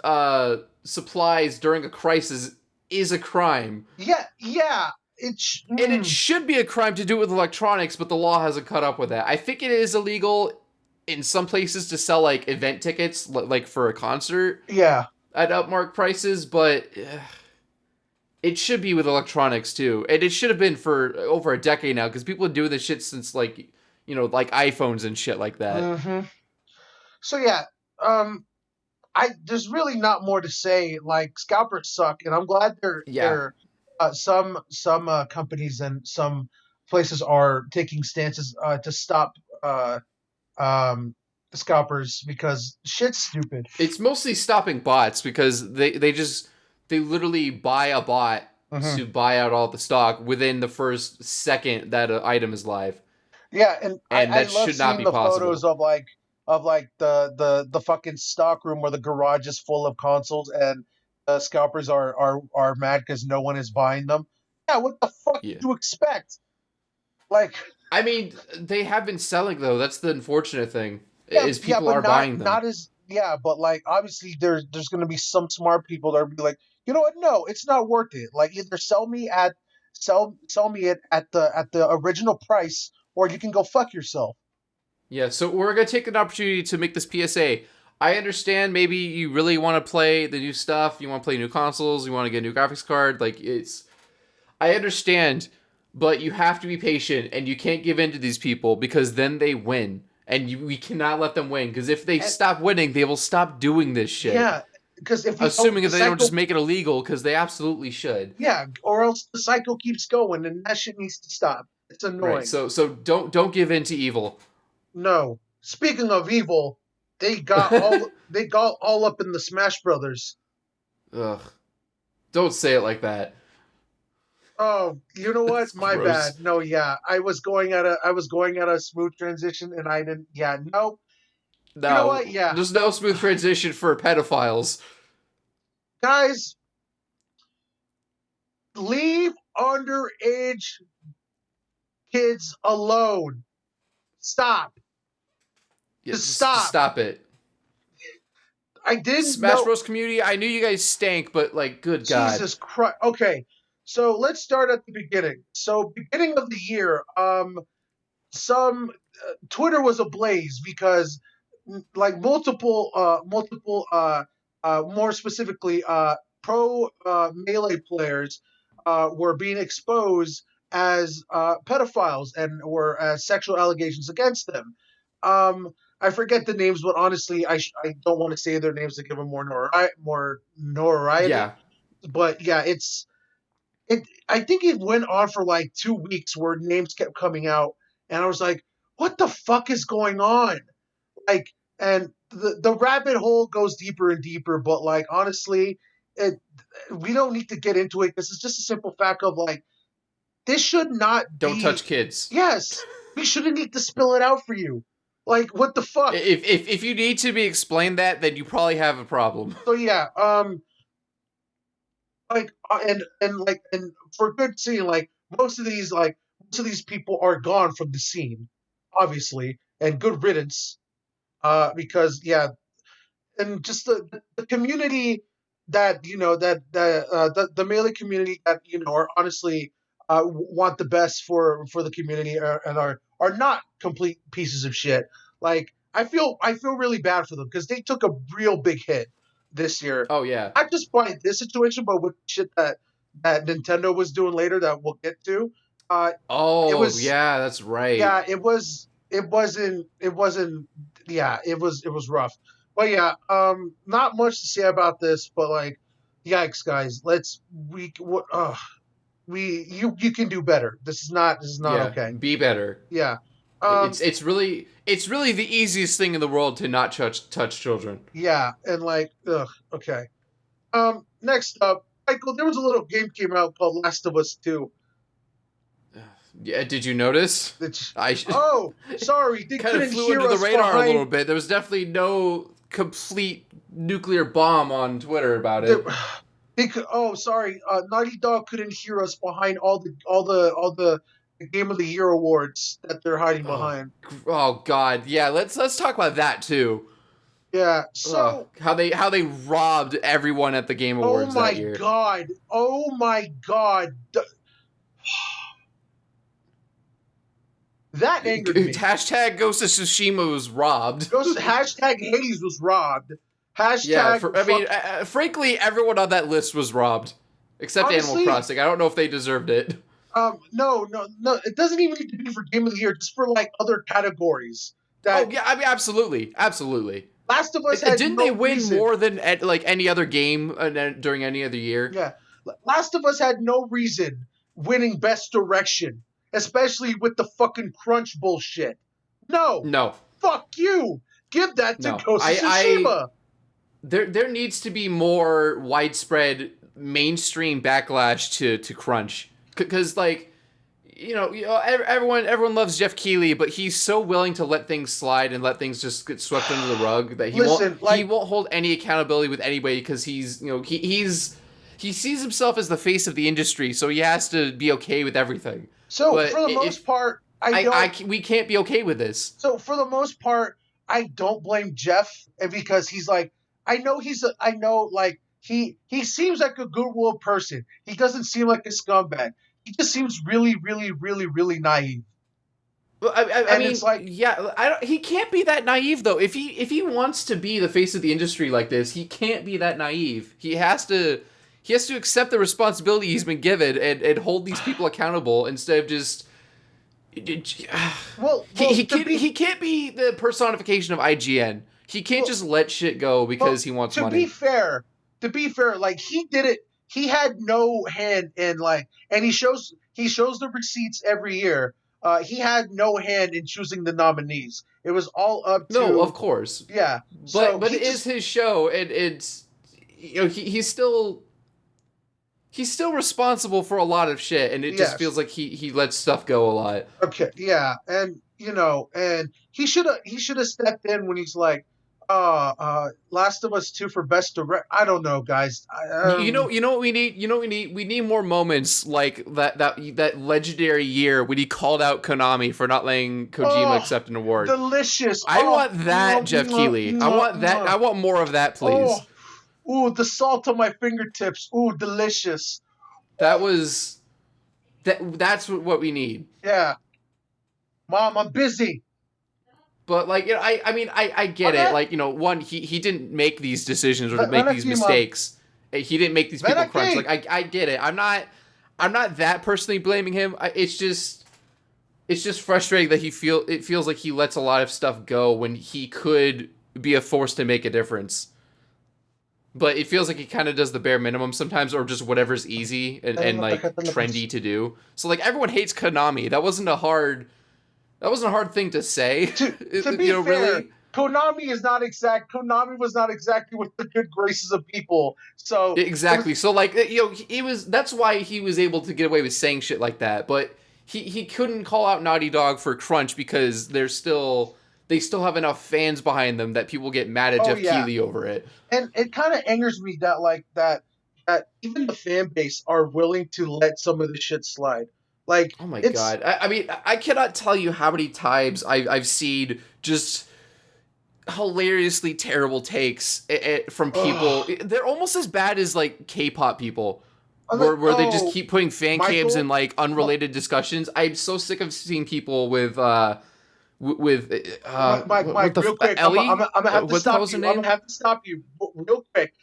supplies during a crisis is a crime. yeah, And it should be a crime to do it with electronics, but the law hasn't caught up with that. I think it is illegal in some places to sell like event tickets, like for a concert, yeah. at upmarked prices, but it should be with electronics too. And it should have been for over a decade now because people have been doing this shit since like like iPhones and shit like that. Hmm. So yeah, um, I there's really not more to say. Like, scalpers suck, and I'm glad Yeah, they're some companies and some places are taking stances to stop uh, um, scalpers because shit's stupid. it's mostly stopping bots because they literally buy a bot Hmm. to buy out all the stock within the first second that an item is live, Yeah, and and I that love should not seeing be the photos possible. of the fucking stock room where the garage is full of consoles and the scalpers are mad because no one is buying them. Yeah, what the fuck did Yeah. you expect? Like, I mean, they have been selling though. That's the unfortunate thing yeah, is yeah, people but are not buying them. not as yeah, but like obviously there's gonna be some smart people that are be like, you know what? No, it's not worth it. Like, either sell me it at the original price, or you can go fuck yourself. Yeah, so we're gonna take an opportunity to make this PSA. I understand maybe you really want to play the new stuff, you want to play new consoles, you want to get a new graphics card. Like I understand, but you have to be patient and you can't give in to these people because then they win, and we cannot let them win because if they And stop winning, they will stop doing this shit. yeah, because if we don't, Assuming the that they don't just cycle, make it illegal because they absolutely should. yeah, or else the cycle keeps going, and that shit needs to stop. It's Right. annoying. So don't give in to evil. No. Speaking of evil, they got all up in the Smash Brothers. Ugh. Don't say it like that. Oh, you know what? That's My gross. bad. No, yeah, I was going at a smooth transition, and I didn't. Yeah, no. You know what? No, Yeah, there's no no, smooth transition for pedophiles. guys. Leave underage kids alone. Stop. Yeah, Just just stop. stop it. I didn't Smash know. Bros community, I knew you guys stank, but like, good God. Jesus Christ. Okay, so let's start at the beginning. So beginning of the year, some Twitter was ablaze because like more specifically, pro melee players were being exposed as pedophiles and were sexual allegations against them. I forget the names, but honestly, I don't want to say their names to give them more notoriety. Yeah. But yeah, it. I think it went on for like 2 weeks where names kept coming out, and I was like, "What the fuck is going on?" Like, and the rabbit hole goes deeper and deeper. But like, honestly, it we don't need to get into it. This is just a simple fact of like, this should not Don't be. touch kids. Yes, we shouldn't need to spill it out for you. Like, what the fuck? If you need to be explained that, then you probably have a problem. So yeah, like and for good scene, like most of these people are gone from the scene, obviously, and good riddance. Because yeah, and just the community that the melee community that are honestly want the best for the community and are not complete pieces of shit. Like I feel really bad for them because they took a real big hit this year, Oh yeah. not just by this situation, but with shit that Nintendo was doing later that we'll get to. Uh, it Oh was yeah, that's right. yeah, it wasn't yeah, it was rough. But yeah, not much to say about this, but like, yikes, guys, you can do better. This is not Yeah, okay. be better. Yeah. It's Um it's really it's really the easiest thing in the world to not touch children. yeah, and like, okay. Next up, Michael, there was a little game came out called Last of Us 2. Yeah, did you notice? Which I Oh, sorry, they kind of couldn't flew hear under the us radar a behind little bit. There was definitely no complete nuclear bomb on Twitter about the it. oh, sorry. Naughty Dog couldn't hear us behind all the Game of the Year awards that they're hiding Oh, behind. oh God, yeah. Let's talk about that too. Yeah. Ugh, So, how they robbed everyone at the Game oh Awards that my year. god, oh my god, that angered me. Hashtag Ghost of Tsushima was robbed. Hashtag Hades was robbed. Yeah, Hashtag I mean, fuck. frankly, everyone on that list was robbed, except Animal Honestly, Crossing. I don't know if they deserved it. no, no, no. It doesn't even need to be for Game of the Year. Just for like other categories. Oh That yeah, I mean, absolutely, absolutely. Last of Us had Didn't they no win reason. more than like any other game during any other year? Yeah. Last of Us had no reason winning best direction, especially with the fucking crunch bullshit. No. No, Fuck you. Give that to no. Ghost of Tsushima. There needs to be more widespread mainstream backlash to crunch because like everyone loves Jeff Keighley, but he's so willing to let things slide and let things just get swept under the rug that Listen, he like, won't hold any accountability with anybody because he sees himself as the face of the industry, so he has to be okay with everything. so But for the most if part, I don't. we can't be okay with this. So for the most part, I don't blame Jeff because he's like, I know, like, he seems like a goodwill person. He doesn't seem like a scumbag. He just seems really, really, really, really naive. Well, I And it's mean, like, yeah, he can't be that naive though. If he wants to be the face of the industry like this, he can't be that naive. He has to accept the responsibility he's been given and hold these people accountable instead of just. well, He can't be the personification of IGN. He can't well, just let shit go well, because he wants to be money. fair, like, he did it. He had no hand in, like, and he shows the receipts every year. He had no hand in choosing the nominees. It was all up No, of to, course, yeah. but So but he it is just his show, and it's he's still responsible for a lot of shit, and it just yes. feels like he lets stuff go a lot. Okay, yeah, and and he should have stepped in when he's like, Last of Us 2 for best direct. I don't know, guys. You know what we need. You know what we need. We need more moments like that legendary year when he called out Konami for not letting Kojima Oh, accept an award. delicious. I Oh, want that, Jeff mwah, Keighley. I mwah, want that. mwah. I want more of that, Oh, please. ooh, the salt on my fingertips. Ooh, delicious. That was That's what we need. Yeah, Mom, I'm busy. But like, you know, I mean, I get it. Okay, Like, you know, one, he didn't make these decisions or to ven make these aquí, Mom. mistakes. He didn't make these Ven people crunch. aquí. Like, I get it. I'm not that personally blaming him. It's just frustrating that it feels like he lets a lot of stuff go when he could be a force to make a difference. But it feels like he kind of does the bare minimum sometimes, or just whatever's easy and Tenemos like tarjeta en la trendy to do. So like everyone hates Konami. That wasn't a hard thing to say. To be You know, fair, really. Konami was not exactly with the good graces of people. So it Exactly. was, So like, you know, he was. That's why he was able to get away with saying shit like that. But he couldn't call out Naughty Dog for crunch because they still have enough fans behind them that people get mad at oh Jeff yeah, Keighley over it. and it kind of angers me that that even the fan base are willing to let some of the shit slide. Like Oh my it's god. I mean, I cannot tell you how many times I've seen just hilariously terrible takes from people. ugh. They're almost as bad as like K-pop people, I'm like, where they just keep putting fan cams in Michael, like unrelated discussions. I'm so sick of seeing people with Mike, what the real quick, Ellie? I'm gonna have to What the hell stop was her you. I'm name? gonna have to stop you real quick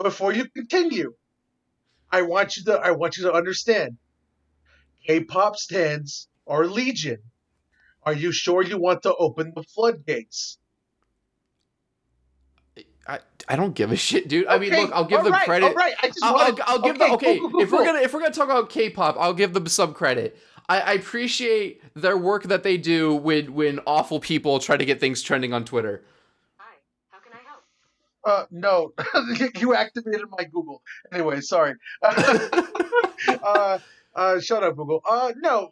before you continue. I want you to understand. K-pop stands are legion. Are you sure you want to open the floodgates? I, I don't give a shit, dude. I mean, look, Okay, I'll give them all credit. right. I just wanted. I'll give them Okay, okay. cool. If we're gonna talk about K-pop, I'll give them some credit. I appreciate their work that they do when awful people try to get things trending on Twitter. Hi, how can I help? No, you activated my Google. Anyway, sorry. Shut up, Google. No.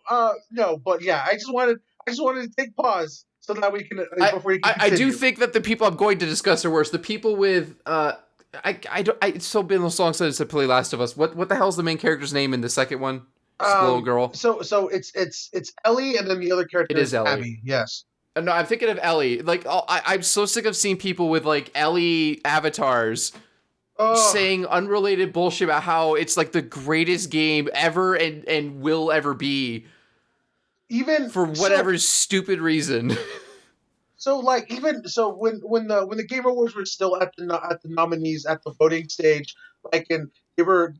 But yeah, I just wanted to take pause so that we can before you can I do continue. think that the people I'm going to discuss are worse. The people with it's so been so long since I played Last of Us. What the hell's the main character's name in the second one? Just the little girl. So it's Ellie, and then the other It character is is Ellie. Abby. Yes. No, I'm thinking of Ellie. Like, I'm so sick of seeing people with like Ellie avatars Oh, saying unrelated bullshit about how it's like the greatest game ever and will ever be even for so. whatever stupid reason. So like even so when the Game Awards were still at at the nominees at the voting stage, like and they were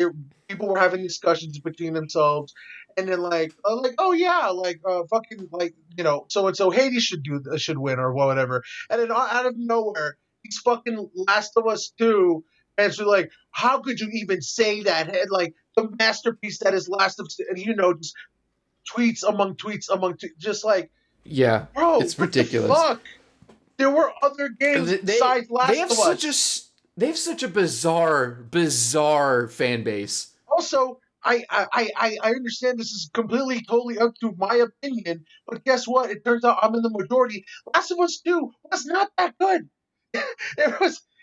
people were having discussions between themselves, and then like oh yeah like fucking like so and so Hades should win or whatever, and then out of nowhere these fucking Last of Us 2 fans were like, how could you even say that? And like the masterpiece that is Last of Us, and just tweets among just like, Yeah, bro, it's what the ridiculous. fuck? There were other games besides They Last have of Us. they have such a bizarre fan base. Also, I understand this is completely totally up to my opinion, but guess what? It turns out I'm in the majority. Last of Us 2 was not that good.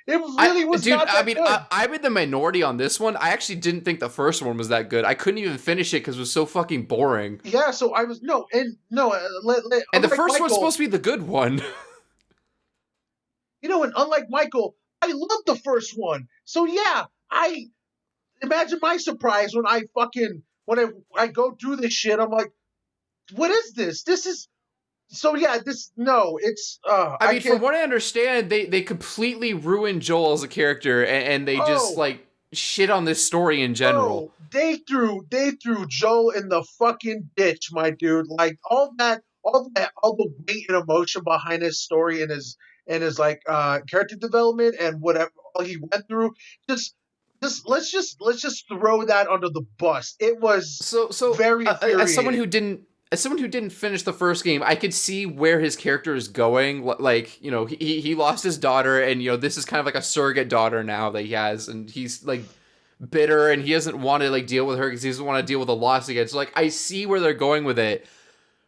It really was Dude, not I that mean, good. I'm in the minority on this one. I actually didn't think the first one was that good. I couldn't even finish it because it was so fucking boring. Yeah, so I was no, and no, And the unlike first one's Michael, supposed to be the good one. and unlike Michael, I love the first one. So yeah, I imagine my surprise when I go through this shit. I'm like, what is this? This is so yeah. This no, it's I I mean, from can't. what I understand, they completely ruined Joel as a character, and they just Oh like shit on this story in general. oh, they threw Joel in the fucking ditch, my dude. Like all the weight and emotion behind his story and his like character development and whatever all he went through. Just let's just throw that under the bus. It was So very infuriating. as someone who didn't finish the first game, I could see where his character is going. Like, you know, he lost his daughter, and you know this is kind of like a surrogate daughter now that he has, and he's like bitter, and he doesn't want to like deal with her because he doesn't want to deal with the loss again. So like, I see where they're going with it.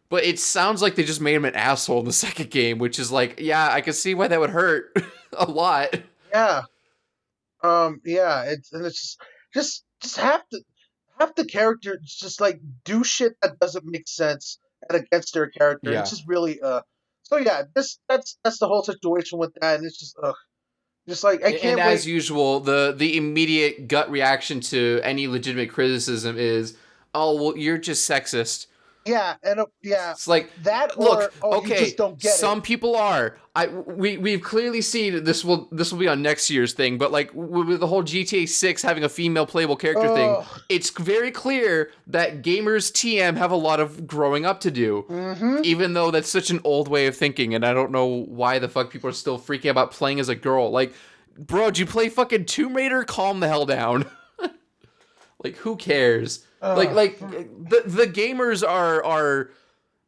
But it sounds like they just made him an asshole in the second game, which is like, yeah, I can see why that would hurt. a lot. Yeah. Yeah. It's just have the character just like do shit that doesn't make sense and against their character. It's Yeah. just really So yeah, that's the whole situation with that, and it's just like I And can't as wait. usual, the immediate gut reaction to any legitimate criticism is, "Oh, well, you're just sexist." Yeah, and yeah, It's like, that look, or oh, you just okay, don't get it. some people are. We've clearly seen this will be on next year's thing, but like with the whole GTA 6 having a female playable character thing, Oh, it's very clear that gamers TM have a lot of growing up to do. mm-hmm. Even though that's such an old way of thinking, and I don't know why the fuck people are still freaking about playing as a girl. Like, bro, did you play fucking Tomb Raider? Calm the hell down. Like, who cares? Like the gamers are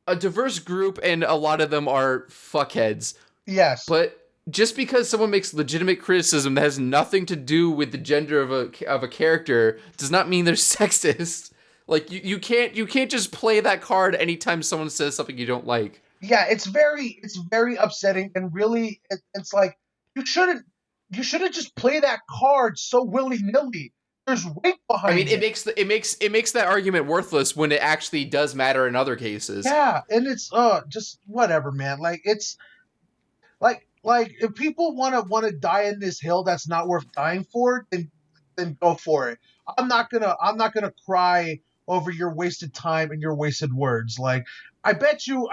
a diverse group, and a lot of them are fuckheads. Yes. But just because someone makes legitimate criticism that has nothing to do with the gender of a character does not mean they're sexist. Like you can't just play that card anytime someone says something you don't like. Yeah, it's very upsetting, and really it's like you shouldn't just play that card so willy-nilly. There's weight I mean, behind it. it makes that argument worthless when it actually does matter in other cases. Yeah, and it's just whatever, man. Like it's like if people want to die in this hill that's not worth dying for, then go for it. I'm not gonna cry over your wasted time and your wasted words. Like I bet you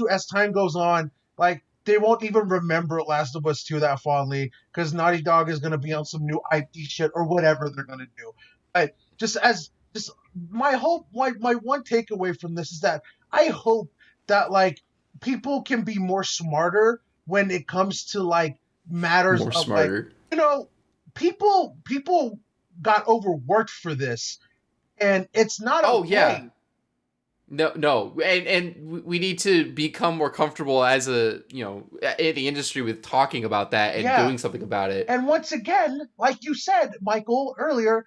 as time goes on, like they won't even remember Last of Us 2 that fondly because Naughty Dog is gonna be on some new IP shit or whatever they're gonna do. But just my one takeaway from this is that I hope that like people can be more smarter when it comes to like matters More of like smarter. you know people got overworked for this, and it's not Oh yeah. okay. No, and we need to become more comfortable as in the industry with talking about that and Yeah, doing something about it. and once again, like you said, Michael, earlier,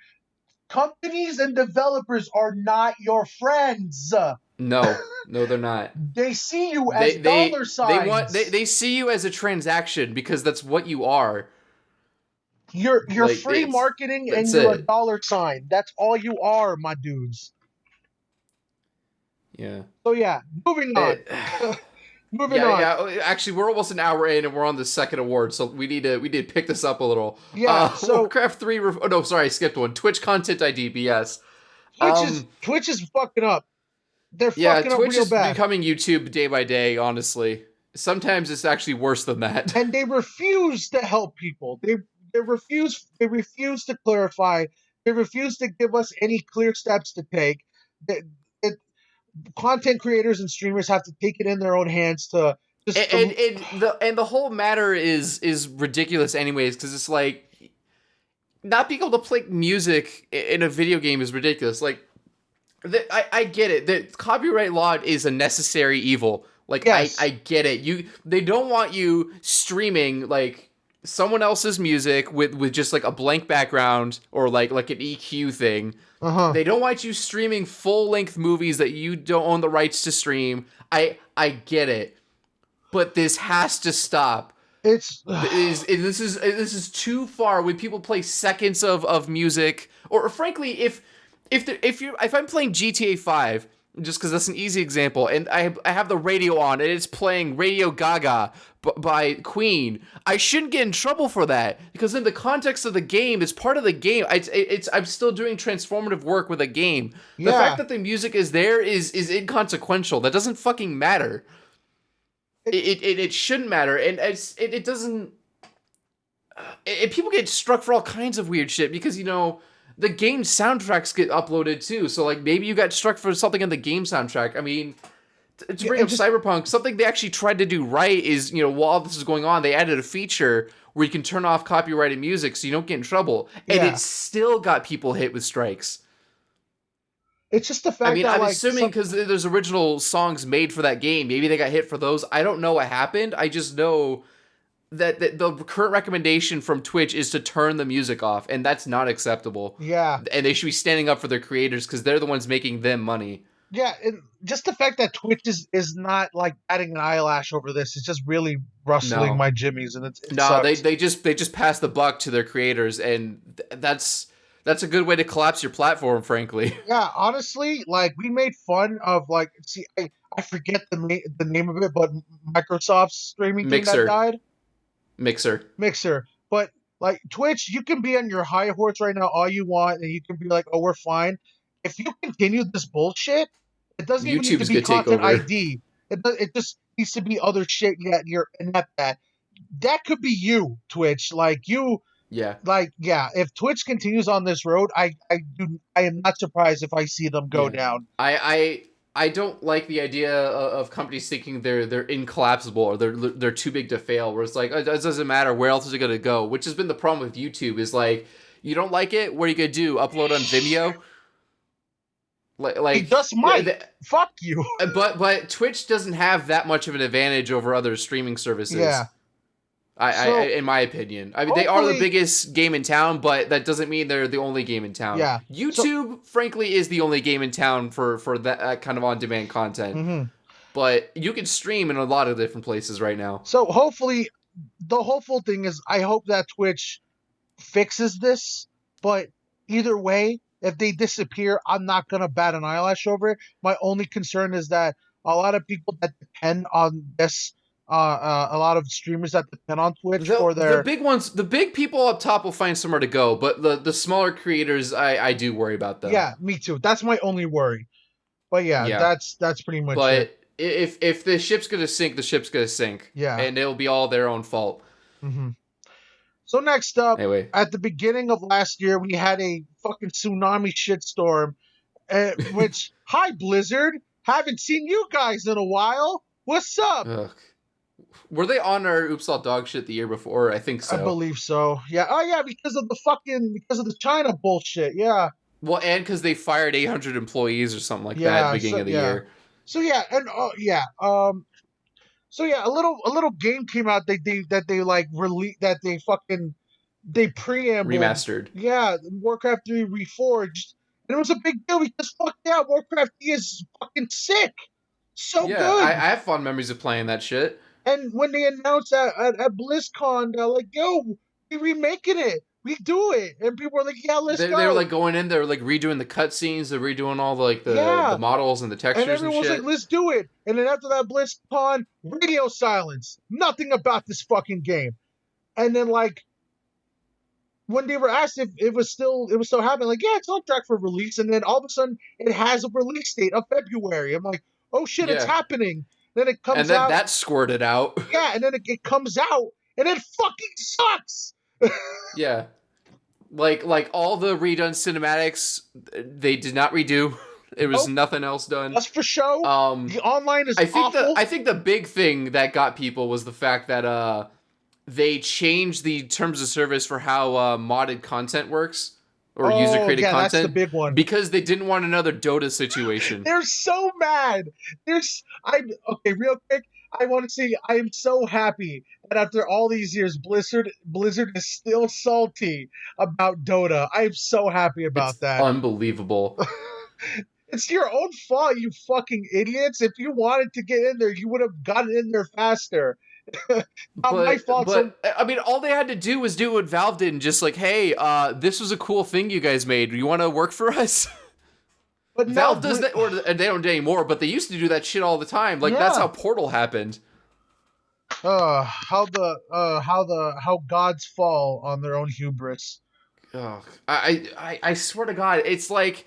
companies and developers are not your friends. No, they're not. They see you as They dollar they they want signs. they see you as a transaction because that's what you are. You're Like free marketing and that's you're a it. dollar sign. That's all you are, my dudes. Yeah. So yeah, moving on. It, Moving yeah, on. yeah. Actually, we're almost an hour in, and we're on the second award, so we need to pick this up a little. Yeah, so Warcraft 3. Oh no, sorry, I skipped one. Twitch content ID BS. Twitch is fucking up. They're Yeah, fucking up Twitch real is bad. becoming YouTube day by day. Honestly, sometimes it's actually worse than that. And they refuse to help people. They refuse to clarify. They refuse to give us any clear steps to take. They, it, content creators and streamers have to take it in their own hands to just And the whole matter is ridiculous, anyways, because it's like not being able to play music in a video game is ridiculous. Like, I get it. The copyright law is a necessary evil. Like, yes. I get it. They don't want you streaming like someone else's music with just like a blank background or like an EQ thing. Uh-huh. They don't want you streaming full length movies that you don't own the rights to stream. I get it, but this has to stop. It's This is too far when people play seconds of music, or frankly, if I'm playing GTA 5, just because that's an easy example, and I have the radio on and it's playing Radio Gaga by Queen, I shouldn't get in trouble for that because in the context of the game, it's part of the game. I'm still doing transformative work with a game. The Yeah. fact that the music is there is inconsequential. That doesn't fucking matter. It shouldn't matter, and it doesn't. People get struck for all kinds of weird shit because the game soundtracks get uploaded too. So like maybe you got struck for something in the game soundtrack. I mean, to bring up Cyberpunk, something they actually tried to do right is while this is going on, they added a feature where you can turn off copyrighted music so you don't get in trouble, and Yeah. it still got people hit with strikes. It's just the fact I mean, that I'm like assuming because there's original songs made for that game, maybe they got hit for those. I don't know what happened. I just know that the current recommendation from Twitch is to turn the music off, and that's not acceptable. yeah. And they should be standing up for their creators because they're the ones making them money. Yeah, and just the fact that Twitch is not like batting an eyelash over this is just really rustling No. my jimmies, and it No, sucks. they just pass the buck to their creators, and that's a good way to collapse your platform, frankly. Yeah, honestly, like we made fun of like see I forget the name of it, but Microsoft's streaming thing that Mixer, died, Mixer. Mixer. But like Twitch, you can be on your high horse right now all you want, and you can be like, oh, we're fine. If you continue this bullshit, it doesn't even need to YouTube's be gonna take content over. ID. It just needs to be other shit. Yeah, you're inept at. That could be you, Twitch. Like you, Yeah, like yeah. If Twitch continues on this road, I am not surprised if I see them go yeah. down. I don't like the idea of companies thinking they're incollapsible or they're too big to fail. Where it's like it doesn't matter where else is it gonna go. Which has been the problem with YouTube is like you don't like it, what are you gonna do? Upload on Vimeo? They Like just might. Fuck you. but Twitch doesn't have that much of an advantage over other streaming services. Yeah. I So in my opinion, I mean they are the hopefully, biggest game in town, but that doesn't mean they're the only game in town. yeah. So YouTube, frankly, is the only game in town for that kind of on demand content. mhm. But you can stream in a lot of different places right now. So hopefully, the hopeful thing is I hope that Twitch fixes this. But either way, if they disappear, I'm not gonna bat an eyelash over it. My only concern is that a lot of people that depend on this, a lot of streamers that depend on Twitch for The their big ones, the big people up top will find somewhere to go, but the smaller creators, I do worry about them. yeah, me too. That's my only worry. But yeah, Yeah, that's pretty much it. but if the ship's gonna sink, the ship's gonna sink, Yeah. and it'll be all their own fault. hmm So next up, Anyway, at the beginning of last year, we had a fucking tsunami shitstorm. Which, hi Blizzard, haven't seen you guys in a while. What's up? ugh. Were they on our Oops All Dog shit the year before? I think I so. believe so. Yeah. Oh yeah, because of the China bullshit. Yeah. Well, and because they fired 800 employees or something like that at Yeah. the beginning So of the yeah. year. So yeah, and yeah. So yeah, a little game came out. They like release that they fucking they preambled. Remastered. Yeah, Warcraft 3 Reforged, and it was a big deal because fuck yeah, Warcraft 3 is fucking sick, so Yeah, I good. have fond memories of playing that shit. And when they announced at BlizzCon, they're like, "Yo, we remaking it, we do it," and people were like, "Yeah, let's They were go." like going in there, like redoing the cutscenes, they're redoing all the like the Yeah, models and the and textures and everyone was like, shit. "Let's do it." And then after that BlizzCon, radio silence, nothing about this fucking game. And then like when they were asked if it was still happening, like, yeah, it's on track for release, and then all of a sudden it has a release date of February. I'm like, oh shit, it's Yeah, happening. Then it and comes then out, that squirted out. yeah, and then it comes out, and it fucking sucks. Yeah, like all the redone cinematics, they did not redo. It was Nope, nothing else done. just for show. Um, The online is I think awful. the big thing that got people was the fact that they changed the terms of service for how modded content works or user Oh created yeah, that's the content big one. because they didn't want another Dota situation. They're so mad. I okay, real quick. I want to say I am so happy that after all these years, Blizzard is still salty about Dota. I am so happy about It's that. unbelievable. It's your own fault, you fucking idiots. If you wanted to get in there, you would have gotten in there faster. Not my fault. So, But I mean, all they had to do was do what Valve did and just like, hey, this was a cool thing you guys made. You want to work for us? but no, Valve does that, or they don't do anymore. But they used to do that shit all the time. Like that's yeah. how Portal happened. How gods fall on their own hubris. Ugh. I swear to God, it's like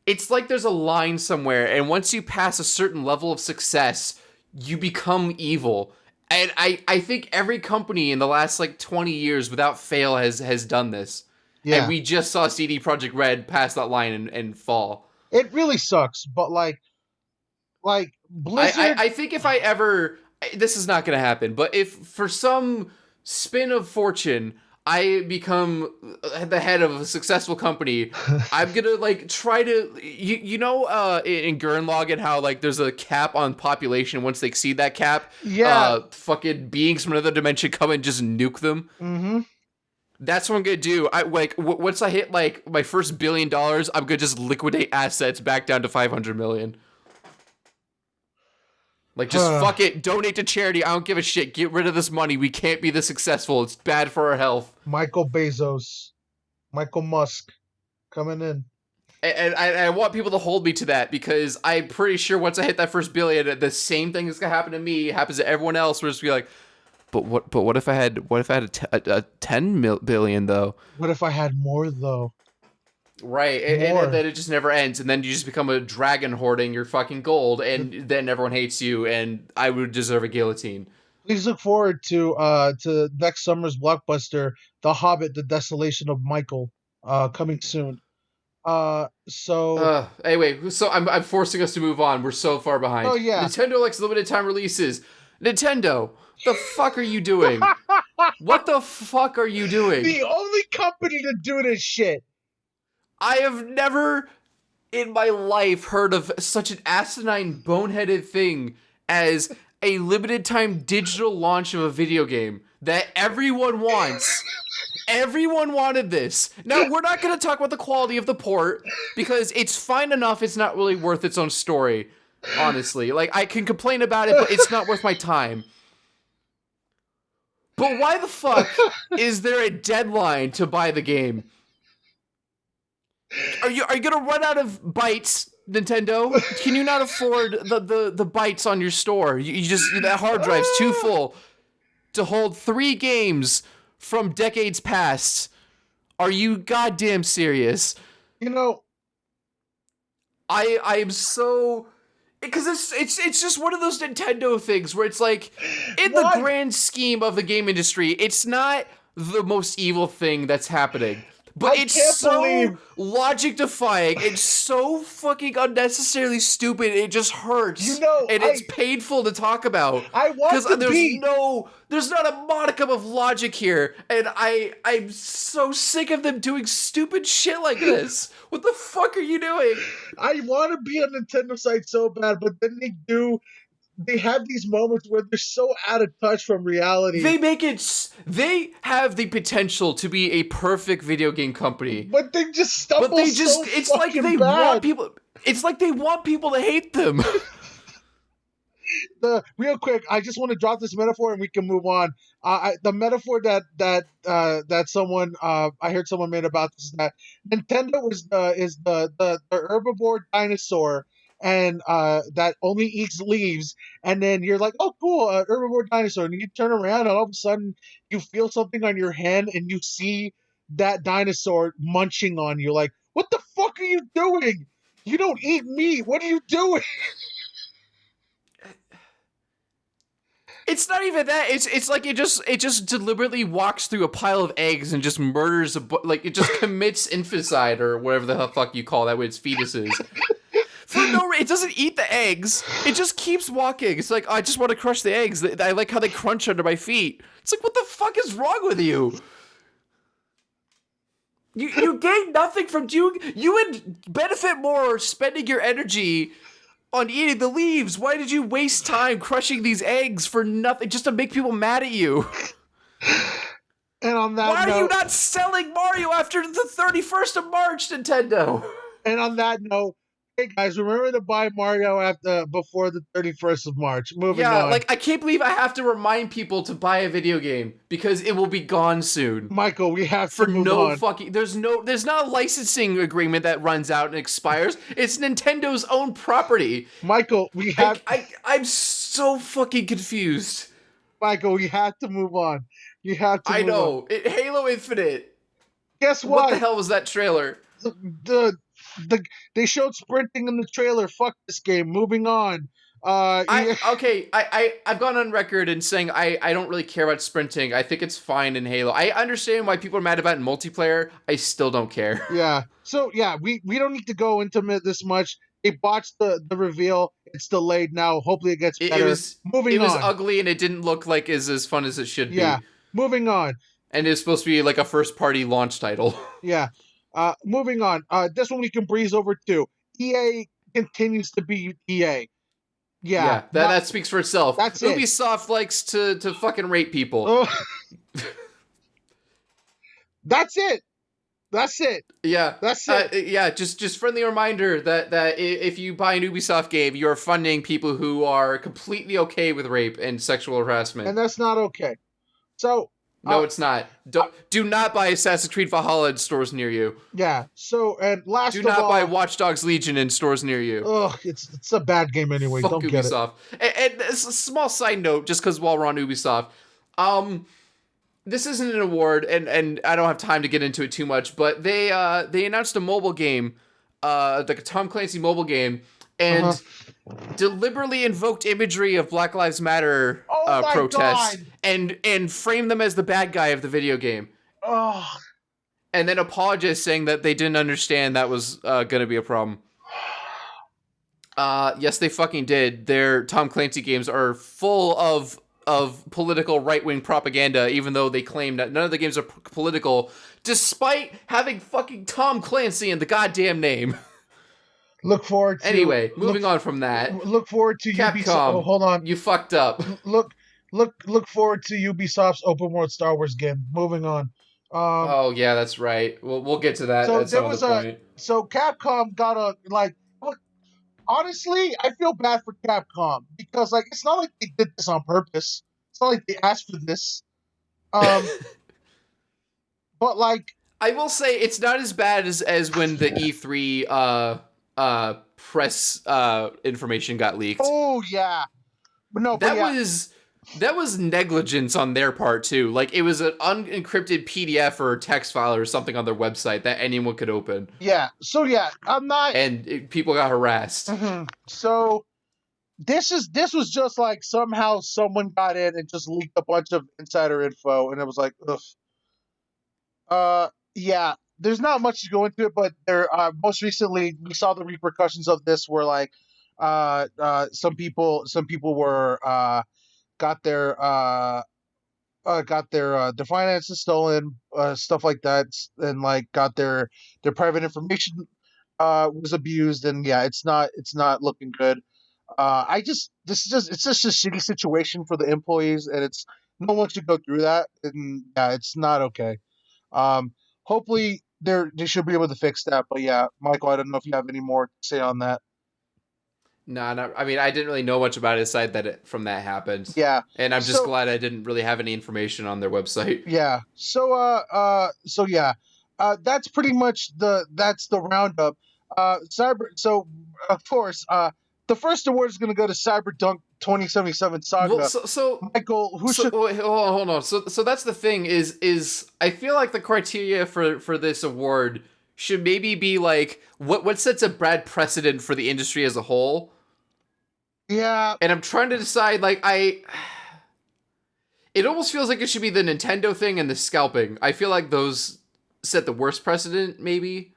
there's a line somewhere, and once you pass a certain level of success, you become evil. And I think every company in the last like 20 years without fail has done this. Yeah, And we just saw CD Projekt Red pass that line and fall. it really sucks. But like Blizzard. I think if I ever, this is not going to happen, but if for some spin of fortune, I become the head of a successful company, I'm gonna like try to you know in Gurren Lagann how like there's a cap on population. Once they exceed that cap, Yeah. fucking beings from another dimension come and just nuke them. Mm-hmm. That's what I'm gonna do. Once I hit like my first $1 billion, I'm gonna just liquidate assets back down to 500 million. Like, just fuck it. Donate to charity. I don't give a shit. Get rid of this money. We can't be this successful. It's bad for our health. Michael Bezos, Michael Musk, coming in. And I want people to hold me to that, because I'm pretty sure once I hit that first $1 billion, the same thing that's gonna happen to me happens to everyone else. We're just be like, but what if I had a 10 billion though? What if I had more though? Right, and then it just never ends, and then you just become a dragon hoarding your fucking gold, and then everyone hates you, and I would deserve a guillotine. Please look forward to next summer's blockbuster, The Hobbit: The Desolation of Michael, coming soon. Anyway, so I'm forcing us to move on. We're so far behind. Oh yeah, Nintendo likes limited time releases. Nintendo, the fuck are you doing? What the fuck are you doing? the only company to do this shit. I have never in my life heard of such an asinine, boneheaded thing as a limited time digital launch of a video game that everyone wants. Everyone wanted this. Now, we're not going to talk about the quality of the port, because it's fine enough. It's not really worth its own story, honestly. Like, I can complain about it, but it's not worth my time. But why the fuck is there a deadline to buy the game? Are you gonna run out of bytes, Nintendo? Can you not afford the bytes on your store? You just, that hard drive's too full to hold 3 games from decades past. Are you goddamn serious? You know, I am so, because it's just one of those Nintendo things where it's like, in the grand scheme of the game industry, it's not the most evil thing that's happening. But it's so logic defying. It's so fucking unnecessarily stupid. It just hurts. You know, and it's painful to talk about. I want to be. There's not a modicum of logic here, and I'm so sick of them doing stupid shit like this. What the fuck are you doing? I want to be on Nintendo side so bad, but then they do. They have these moments where they're so out of touch from reality. They have the potential to be a perfect video game company, but they just stumble. But they just, so it's like they bad. want people. It's like they want people to hate them. Real quick, I just want to drop this metaphor and we can move on. The metaphor that someone I heard someone made about this is that Nintendo is the herbivore dinosaur, and that only eats leaves, and then you're like, oh cool, herbivore dinosaur, and you turn around and all of a sudden you feel something on your hand and you see that dinosaur munching on you. Like, what the fuck are you doing? You don't eat meat. What are you doing? It's not even that. It's like it just deliberately walks through a pile of eggs and just murders like it just commits infanticide or whatever the fuck you call that with its fetuses. For no reason. It doesn't eat the eggs. It just keeps walking. It's like, oh, I just want to crush the eggs. I like how they crunch under my feet. It's like, what the fuck is wrong with you? You gain nothing from doing. You would benefit more spending your energy on eating the leaves. Why did you waste time crushing these eggs for nothing, just to make people mad at you? And on that Why note, are you not selling Mario after the 31st of March, Nintendo? And on that note, hey guys, remember to buy Mario before the 31st of March. Moving on. Yeah, like, I can't believe I have to remind people to buy a video game because it will be gone soon. Michael, we have to move on. There's not a licensing agreement that runs out and expires. It's Nintendo's own property. Michael, we have. I'm so fucking confused. Michael, we have to move on. You have to. I know. Halo Infinite. Guess what? What the hell was that trailer? They showed sprinting in the trailer. Fuck this game. Moving on. I've gone on record in saying I don't really care about sprinting. I think it's fine in Halo. I understand why people are mad about it in multiplayer. I still don't care. Yeah. So yeah, we don't need to go into this much. They botched the reveal. It's delayed now. Hopefully it gets better. It was ugly and it didn't look like as fun as it should be. Yeah. Moving on. And it's supposed to be like a first party launch title. Yeah. Moving on. This one we can breeze over to. EA continues to be EA. Yeah. That speaks for itself. That's Ubisoft likes to fucking rape people. Oh. That's it. That's it. Yeah, That's it. yeah. Just friendly reminder that if you buy an Ubisoft game, you're funding people who are completely okay with rape and sexual harassment. And that's not okay. So, No, it's not. Do not buy Assassin's Creed Valhalla in stores near you. yeah. So, and last Do of not all, buy Watch Dogs Legion in stores near you. ugh, it's a bad game anyway. Fuck Don't get it. Ubisoft. And a small side note, just because while we're on Ubisoft, this isn't an award, and I don't have time to get into it too much, but they announced a mobile game, like a Tom Clancy mobile game, and deliberately invoked imagery of Black Lives Matter Oh my protests God. and framed them as the bad guy of the video game. Oh, And then apologized, saying that they didn't understand that was going to be a problem. Yes, they fucking did. Their Tom Clancy games are full of political right-wing propaganda, even though they claim that none of the games are political, despite having fucking Tom Clancy in the goddamn name. look forward to. Anyway, moving on from that. Look forward to Capcom, Ubisoft. Oh, hold on. you fucked up. Look forward to Ubisoft's open world Star Wars game. Moving on. Oh yeah, that's right. We'll get to that So at some there was other point. So Capcom got a like. Look, honestly, I feel bad for Capcom because like it's not like they did this on purpose. It's not like they asked for this. But like I will say it's not as bad as when the E3 press information got leaked. oh yeah, but no, but That yeah. was negligence on their part too. Like it was an unencrypted PDF or text file or something on their website that anyone could open, Yeah. So yeah, I'm not. and people got harassed. Mhm. So this was just like somehow someone got in and just leaked a bunch of insider info, and it was like, ugh. Yeah. There's not much to go into it, but there. Most recently, we saw the repercussions of this, where like, some people were got their finances stolen, stuff like that, and like got their private information was abused, and yeah, it's not looking good. I just this is just it's just a shitty situation for the employees, and it's no one should go through that, and yeah, it's not okay. Um, Hopefully they should be able to fix that, but yeah, Michael, I don't know if you have any more to say on that. No, I mean, I didn't really know much about it aside from that happened. Yeah, And I'm just so glad I didn't really have any information on their website. yeah, so yeah, that's pretty much that's the roundup. Cyber. So of course, the first award is going to go to Cyberdunk 2077 Saga. Well, so Michael, who so should? wait, hold on. So that's the thing is I feel like the criteria for this award should maybe be like what sets a bad precedent for the industry as a whole. Yeah, And I'm trying to decide it almost feels like it should be the Nintendo thing and the scalping. I feel like those set the worst precedent maybe.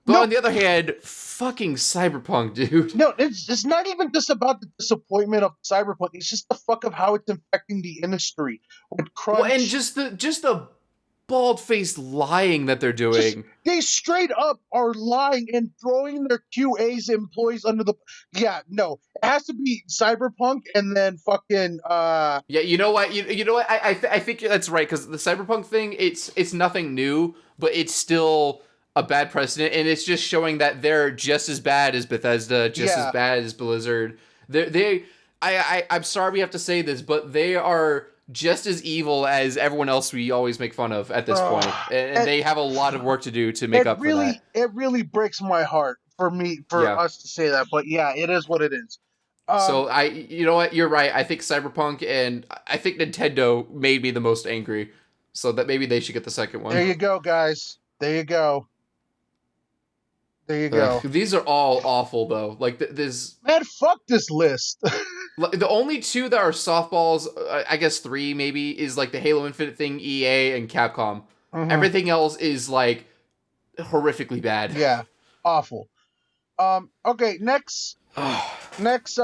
But no, on the other hand, fucking Cyberpunk, dude. no, it's not even just about the disappointment of Cyberpunk. It's just the fuck of how it's infecting the industry with crunch. Well, and just the bald-faced lying that they're doing. They straight up are lying and throwing their QA's employees under the. Yeah, no, it has to be Cyberpunk and then fucking. Yeah, you know what? You know what? I think that's right, because the Cyberpunk thing, it's nothing new, but it's still a bad precedent, and it's just showing that they're just as bad as Bethesda, just Yeah. as bad as Blizzard. I'm sorry we have to say this, but they are just as evil as everyone else we always make fun of at this point, and they have a lot of work to do to make up for that. It really breaks my heart for us to say that, but yeah, it is what it is. So you know what? You're right. I think Cyberpunk and I think Nintendo made me the most angry. So that maybe they should get the second one. There you go, guys. There you go. There you go. These are all awful though. Like this. Man, fuck this list. The only two that are softballs, I guess three maybe, is like the Halo Infinite thing, EA and Capcom. Mhm. Everything else is like horrifically bad. Yeah, awful. Okay, next, let's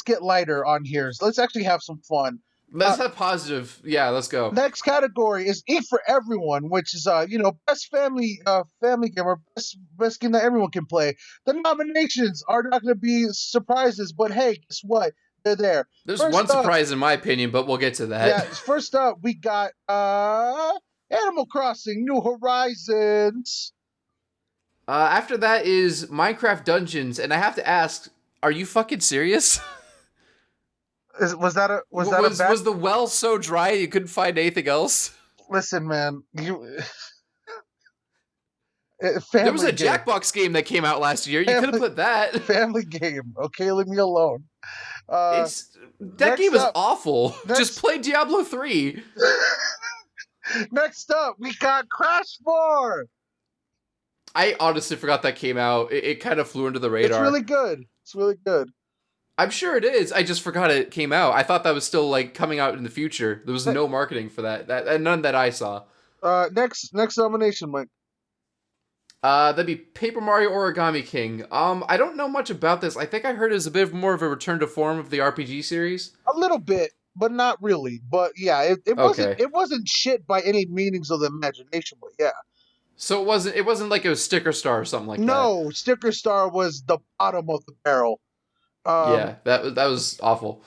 get lighter on here. Let's actually have some fun. Let's have positive. Yeah, let's go. Next category is Eat for Everyone, which is best family game or best game that everyone can play. The nominations are not going to be surprises, but hey, guess what? they're there. There's First one up, surprise in my opinion, but we'll get to that. yeah, first up, we got Animal Crossing New Horizons. After that is Minecraft Dungeons, and I have to ask, are you fucking serious? Was that a bad... Was the well so dry you couldn't find anything else? Listen, man, you There was a game. Jackbox game that came out last year. You could have put that. Family game. Okay, leave me alone. That game is awful. Just play Diablo 3. Next up, we got Crash 4. I honestly forgot that came out. It kind of flew under the radar. It's really good. It's really good. I'm sure it is. I just forgot it came out. I thought that was still like coming out in the future. There was no marketing for that. None that I saw. Next nomination, Mike. That'd be Paper Mario Origami King. I don't know much about this. I think I heard it was a bit more of a return to form of the RPG series. A little bit, but not really. But yeah, it wasn't shit by any meanings of the imagination. But yeah. So it wasn't like it was Sticker Star or something like that. No, Sticker Star was the bottom of the barrel. Yeah, that was awful.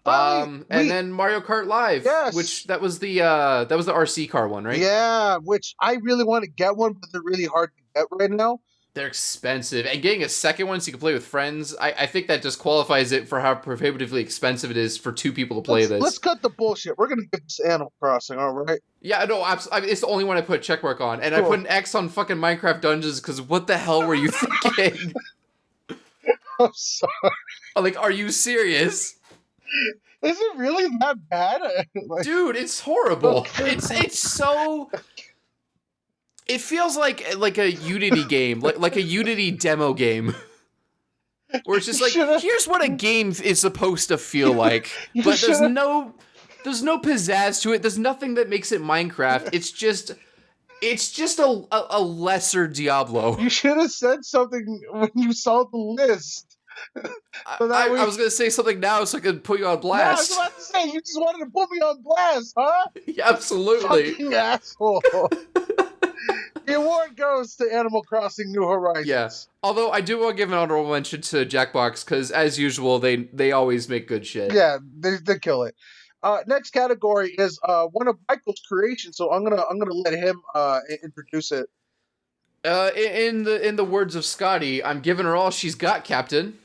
And then Mario Kart Live, yes, which that was the RC car one, right? Yeah, which I really want to get one, but they're really hard to get right now. They're expensive, and getting a second one so you can play with friends, I think that just qualifies it for how prohibitively expensive it is for two people to play this. Let's cut the bullshit. We're gonna give this Animal Crossing, all right? Yeah, no, absolutely. It's the only one I put a checkmark on, and cool. I put an X on fucking Minecraft Dungeons because what the hell were you thinking? I'm sorry. Like, are you serious? Is it really that bad? Dude, it's horrible. It's so. It feels like a Unity game, like a Unity demo game, where it's just like, here's what a game is supposed to feel like, but there's no pizzazz to it. There's nothing that makes it Minecraft. It's just a lesser Diablo. You should have said something when you saw the list. I was gonna say something now so I could put you on blast. No, I was about to say, you just wanted to put me on blast, huh? Yeah, absolutely. Fucking asshole. The award goes to Animal Crossing New Horizons. Yeah. Although I do want to give an honorable mention to Jackbox because, as usual, they always make good shit. Yeah, they kill it. Next category is one of Michael's creations, so I'm gonna let him introduce it. In the words of Scotty, I'm giving her all she's got, Captain.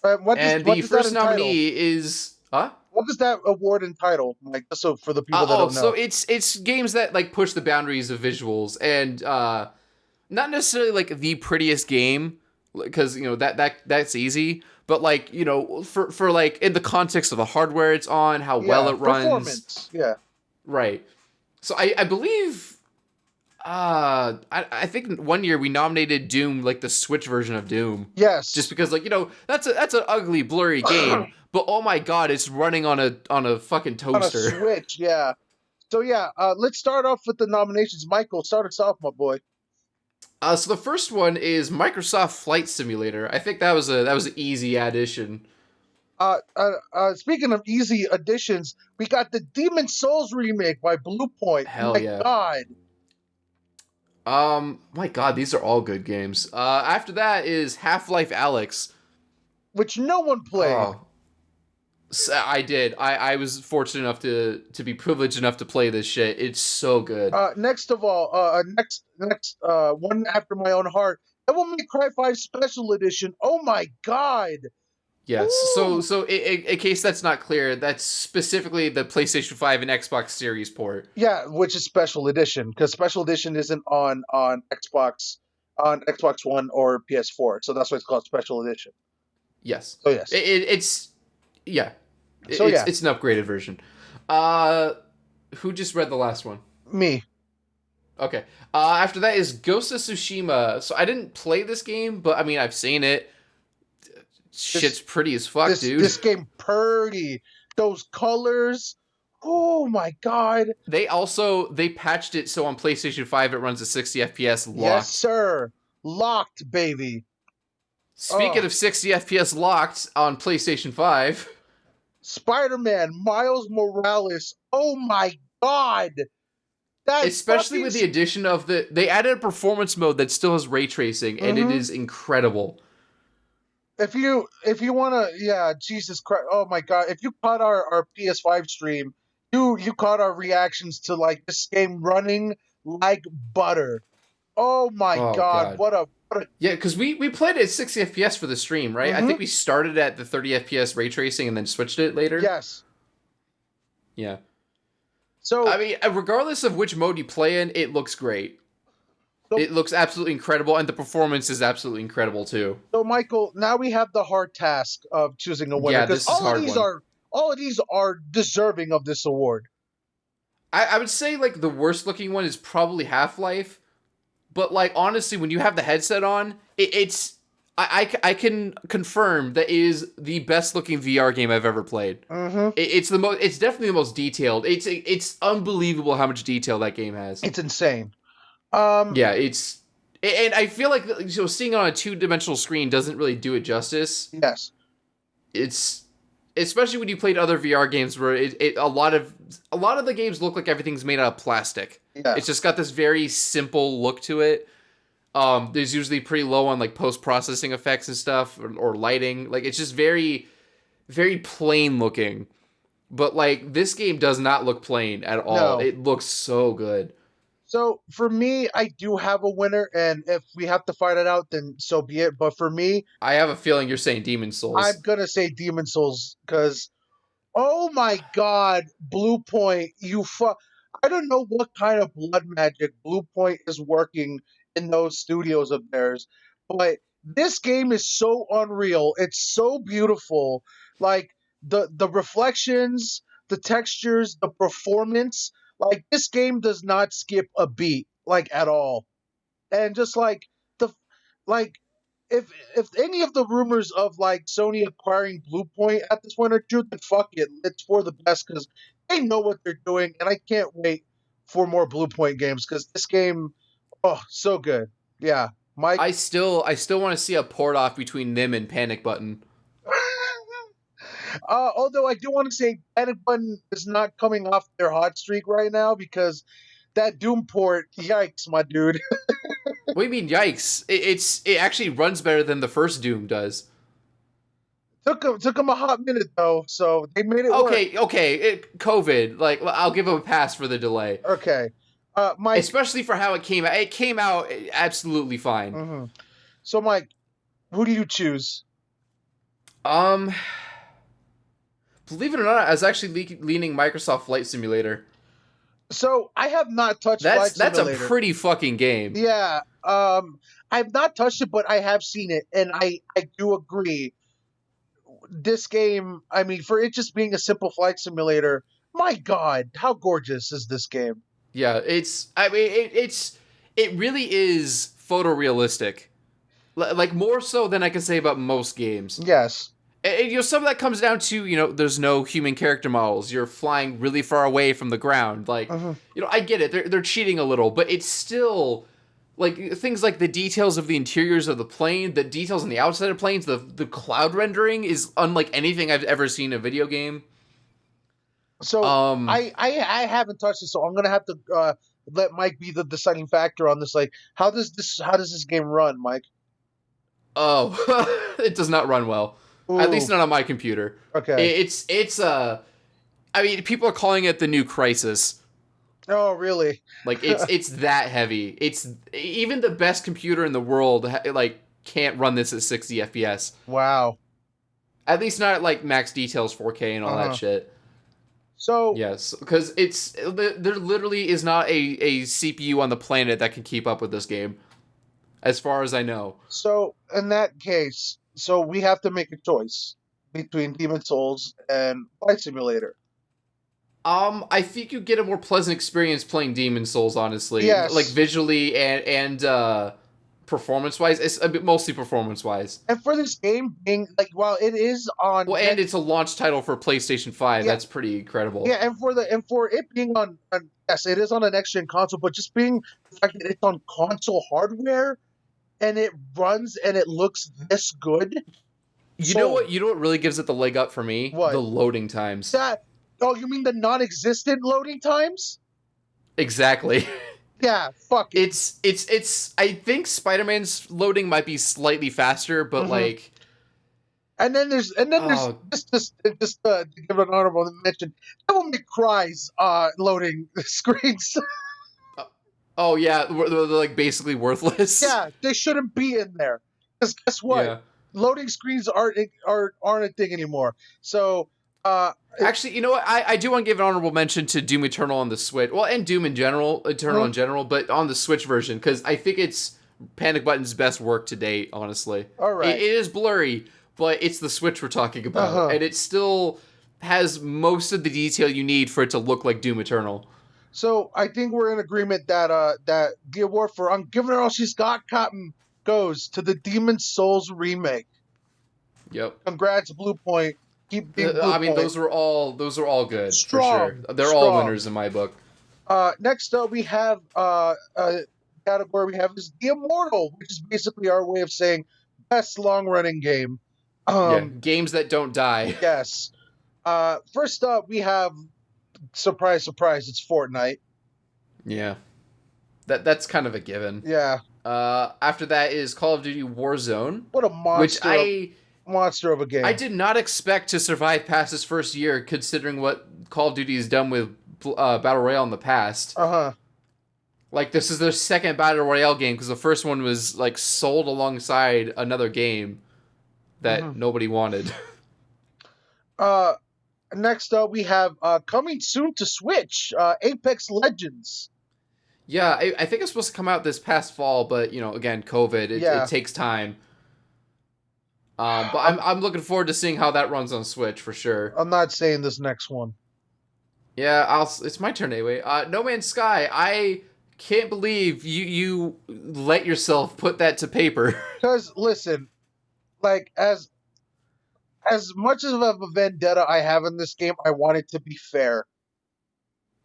The first nominee is What does that award entitle? Like, so for the people that don't know. So it's games that like push the boundaries of visuals and not necessarily like the prettiest game because you know that's easy, but like you know for like in the context of the hardware it's on, how well it runs, performance. Yeah, right. So I believe. I think one year we nominated Doom, like the Switch version of Doom. Yes. Just because, like, you know, that's an ugly, blurry game, but oh my god, it's running on a fucking toaster. On a Switch, yeah. So yeah, let's start off with the nominations. Michael, start us off, my boy. So the first one is Microsoft Flight Simulator. I think that was an easy addition. Speaking of easy additions, we got the Demon Souls remake by Bluepoint. Hell yeah. God. My god, these are all good games. After that is Half-Life Alyx, which no one played. Oh. So I did. I was fortunate enough to be privileged enough to play this shit. It's so good. Next of all, next one after my own heart, Devil May Cry 5 Special Edition. Oh my god. Yes. So in case that's not clear, that's specifically the PlayStation 5 and Xbox Series port. Yeah, which is Special Edition because Special Edition isn't on Xbox One or PS4, so that's why it's called Special Edition. Yes. Oh yes. It's an upgraded version. Who just read the last one? Me. Okay. After that is Ghost of Tsushima. So I didn't play this game, but I mean I've seen it. Shit's pretty as fuck, dude. This game pretty. Those colors. Oh my god. They patched it so on PlayStation 5 it runs at 60 FPS locked. Yes, sir. Locked, baby. Speaking of 60 FPS locked on PlayStation 5. Spider-Man, Miles Morales. Oh my god. Especially with the addition of they added a performance mode that still has ray tracing, and it is incredible. if you wanna, yeah, Jesus Christ, oh my God, if you caught our PS5 stream, you caught our reactions to like this game running like butter. Oh my Oh God, god. what a Yeah, because we played it at 60 FPS for the stream, right? I mm-hmm. think we started at the 30 FPS ray tracing and then switched it later. Yes. Yeah. I So mean, regardless of which mode you play in, it looks great. so It looks absolutely incredible, and the performance is absolutely incredible too. so Michael, now we have the hard task of choosing a winner Yeah, because this is a hard one. all of these are deserving of this award. I would say like the worst looking one is probably Half-Life, but like honestly, when you have the headset on, it's I can confirm that it is the best looking VR game I've ever played. Mm-hmm. It's the most. It's definitely the most detailed. It's unbelievable how much detail that game has. It's insane. Yeah, and I feel like seeing it on a 2-dimensional screen doesn't really do it justice. Yes. It's especially when you played other VR games where a lot of the games look like everything's made out of plastic. Yeah. It's just got this very simple look to it. There's usually pretty low on like post-processing effects and stuff or lighting. Like it's just very, very plain looking. But like this game does not look plain at all. No. It looks so good. So for me, I do have a winner, and if we have to fight it out, then so be it. But for me, I have a feeling you're saying Demon Souls. I'm gonna say Demon Souls because, oh my God, Blue Point, I don't know what kind of blood magic Blue Point is working in those studios of theirs, but this game is so unreal. It's so beautiful. Like the reflections, the textures, the performance. Like this game does not skip a beat, like at all. And just like the like if any of the rumors of like Sony acquiring Bluepoint at this point are true, then fuck it. It's for the best because they know what they're doing, and I can't wait for more Bluepoint games because this game, oh, so good. Yeah, Mike. I still want to see a port off between them and Panic Button. Although I do want to say Panic Button is not coming off their hot streak right now because that Doom port, yikes, my dude. What do you mean, yikes? It actually runs better than the first Doom does. Took them a hot minute though, so they made it work. Okay. COVID, like I'll give them a pass for the delay. Okay, Mike. Especially for how it came out. It came out absolutely fine. Mm-hmm. So, Mike, who do you choose? Believe it or not, I was actually leaning Microsoft Flight Simulator. So I have not touched Flight Simulator. That's a pretty fucking game. Yeah. I've not touched it, but I have seen it, and I do agree. This game, I mean, for it just being a simple flight simulator, my God, how gorgeous is this game? Yeah, it really is photorealistic. Like more so than I can say about most games. Yes. And some of that comes down to, there's no human character models. You're flying really far away from the ground. Like, I get it. They're cheating a little, but it's still like things like the details of the interiors of the plane, the details on the outside of planes, the cloud rendering is unlike anything I've ever seen in a video game. So I haven't touched it, so I'm gonna have to let Mike be the deciding factor on this. Like, how does this game run, Mike? Oh, it does not run well. Ooh. At least not on my computer. Okay. I mean, people are calling it the new Crisis. Oh, really? Like it's that heavy. It's even the best computer in the world like can't run this at 60 FPS. Wow. At least not at like max details 4K and all that shit. So yes, because there literally is not a CPU on the planet that can keep up with this game, as far as I know. So in that case, so we have to make a choice between Demon Souls and Flight Simulator. I think you get a more pleasant experience playing Demon Souls, honestly. Yes. Like visually and performance-wise. It's a bit mostly performance-wise. And for this game being, like, while it is on... Well, and it's a launch title for PlayStation 5. Yeah. That's pretty incredible. Yeah, and for it being on... Yes, it is on a next-gen console, but just being the fact that it's on console hardware, and it runs and it looks this good... You know what really gives it the leg up for me? What? The loading times. Oh, you mean the non-existent loading times? Exactly. Yeah, fuck it. It's I think Spider-Man's loading might be slightly faster, but like And then there's Oh, just to give an honorable mention, Devil May Cry's loading screens. oh yeah, they're like basically worthless. Yeah, they shouldn't be in there. Because guess what? Yeah. Loading screens aren't a thing anymore. So Actually, you know what? I do want to give an honorable mention to Doom Eternal on the Switch. Well, and Doom in general, Eternal in general, but on the Switch version, because I think it's Panic Button's best work to date, honestly. All right. It is blurry, but it's the Switch we're talking about. Uh-huh. And it still has most of the detail you need for it to look like Doom Eternal. So I think we're in agreement that the award for "I'm Giving Her All She's Got" Cotton goes to the Demon's Souls remake. Yep. Congrats, Blue Point. Keep being Blue I mean, Point. those were all good, Strong, for sure. They're all strong. winners in my book. Next up, we have a category we have is the Immortal, which is basically our way of saying best long running game. Yeah, games that don't die. Yes. First up, we have surprise, surprise. It's Fortnite. Yeah. That's kind of a given. Yeah. After that is Call of Duty Warzone, What a which monster of a game. I did not expect to survive past its first year, considering what Call of Duty has done with Battle Royale in the past. Uh-huh. Like, this is their second Battle Royale game, because the first one was, like, sold alongside another game that nobody wanted. Next up, we have coming soon to Switch, Apex Legends. Yeah, I think it's supposed to come out this past fall, but, again, COVID, it takes time. But I'm looking forward to seeing how that runs on Switch, for sure. I'm not saying this next one. Yeah, it's my turn anyway. No Man's Sky, I can't believe you let yourself put that to paper. Because, listen, like, as much of a vendetta I have in this game, I want it to be fair.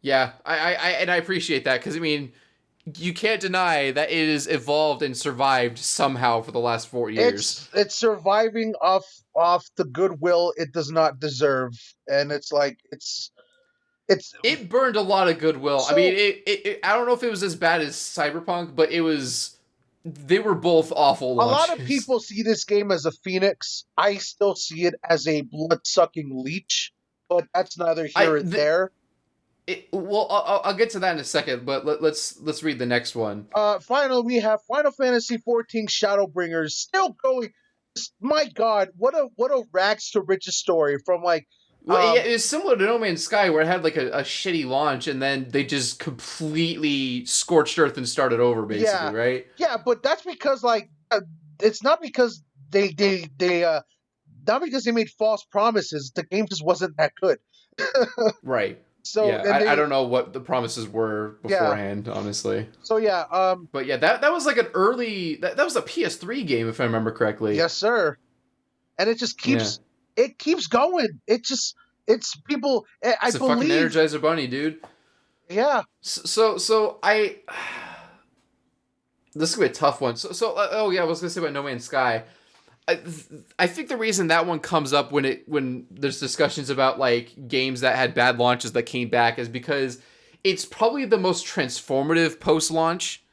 Yeah, I appreciate that, because, I mean, you can't deny that it has evolved and survived somehow for the last 4 years. It's surviving off the goodwill it does not deserve, and it's like It burned a lot of goodwill. So, I mean, I don't know if it was as bad as Cyberpunk, but they were both awful launches. A lot of people see this game as a phoenix. I still see it as a blood-sucking leech, but that's neither here or there. I'll get to that in a second, but let's read the next one. Finally, we have Final Fantasy XIV Shadowbringers still going. My God, what a rags to riches story from like. Well, it's similar to No Man's Sky, where it had like a shitty launch, and then they just completely scorched earth and started over, basically, right? Yeah, but that's because like it's not because they not because they made false promises. The game just wasn't that good. Right. So yeah, I don't know what the promises were beforehand, honestly. So yeah, but yeah, that was like an early that was a PS3 game, if I remember correctly. Yes, sir. And it just keeps it keeps going. It's people. It's a fucking Energizer Bunny, dude. Yeah. So I. This is gonna be a tough one. Oh yeah, I was gonna say about No Man's Sky. I think the reason that one comes up when there's discussions about like games that had bad launches that came back is because it's probably the most transformative post-launch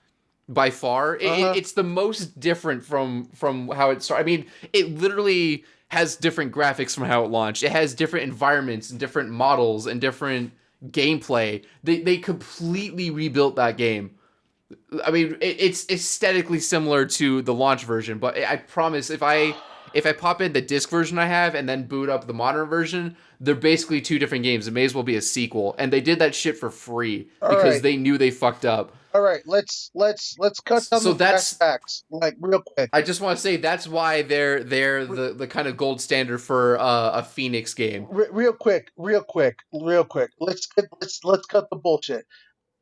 by far. It's the most different from how it started. I mean, it literally has different graphics from how it launched. It has different environments and different models and different gameplay. They completely rebuilt that game. I mean, it's aesthetically similar to the launch version, but I promise if I pop in the disc version I have and then boot up the modern version, they're basically two different games. It may as well be a sequel, and they did that shit for free because they knew they fucked up. All right, let's cut down the flashbacks like real quick. I just want to say that's why they're the kind of gold standard for a Phoenix game. Real quick. Let's cut the bullshit.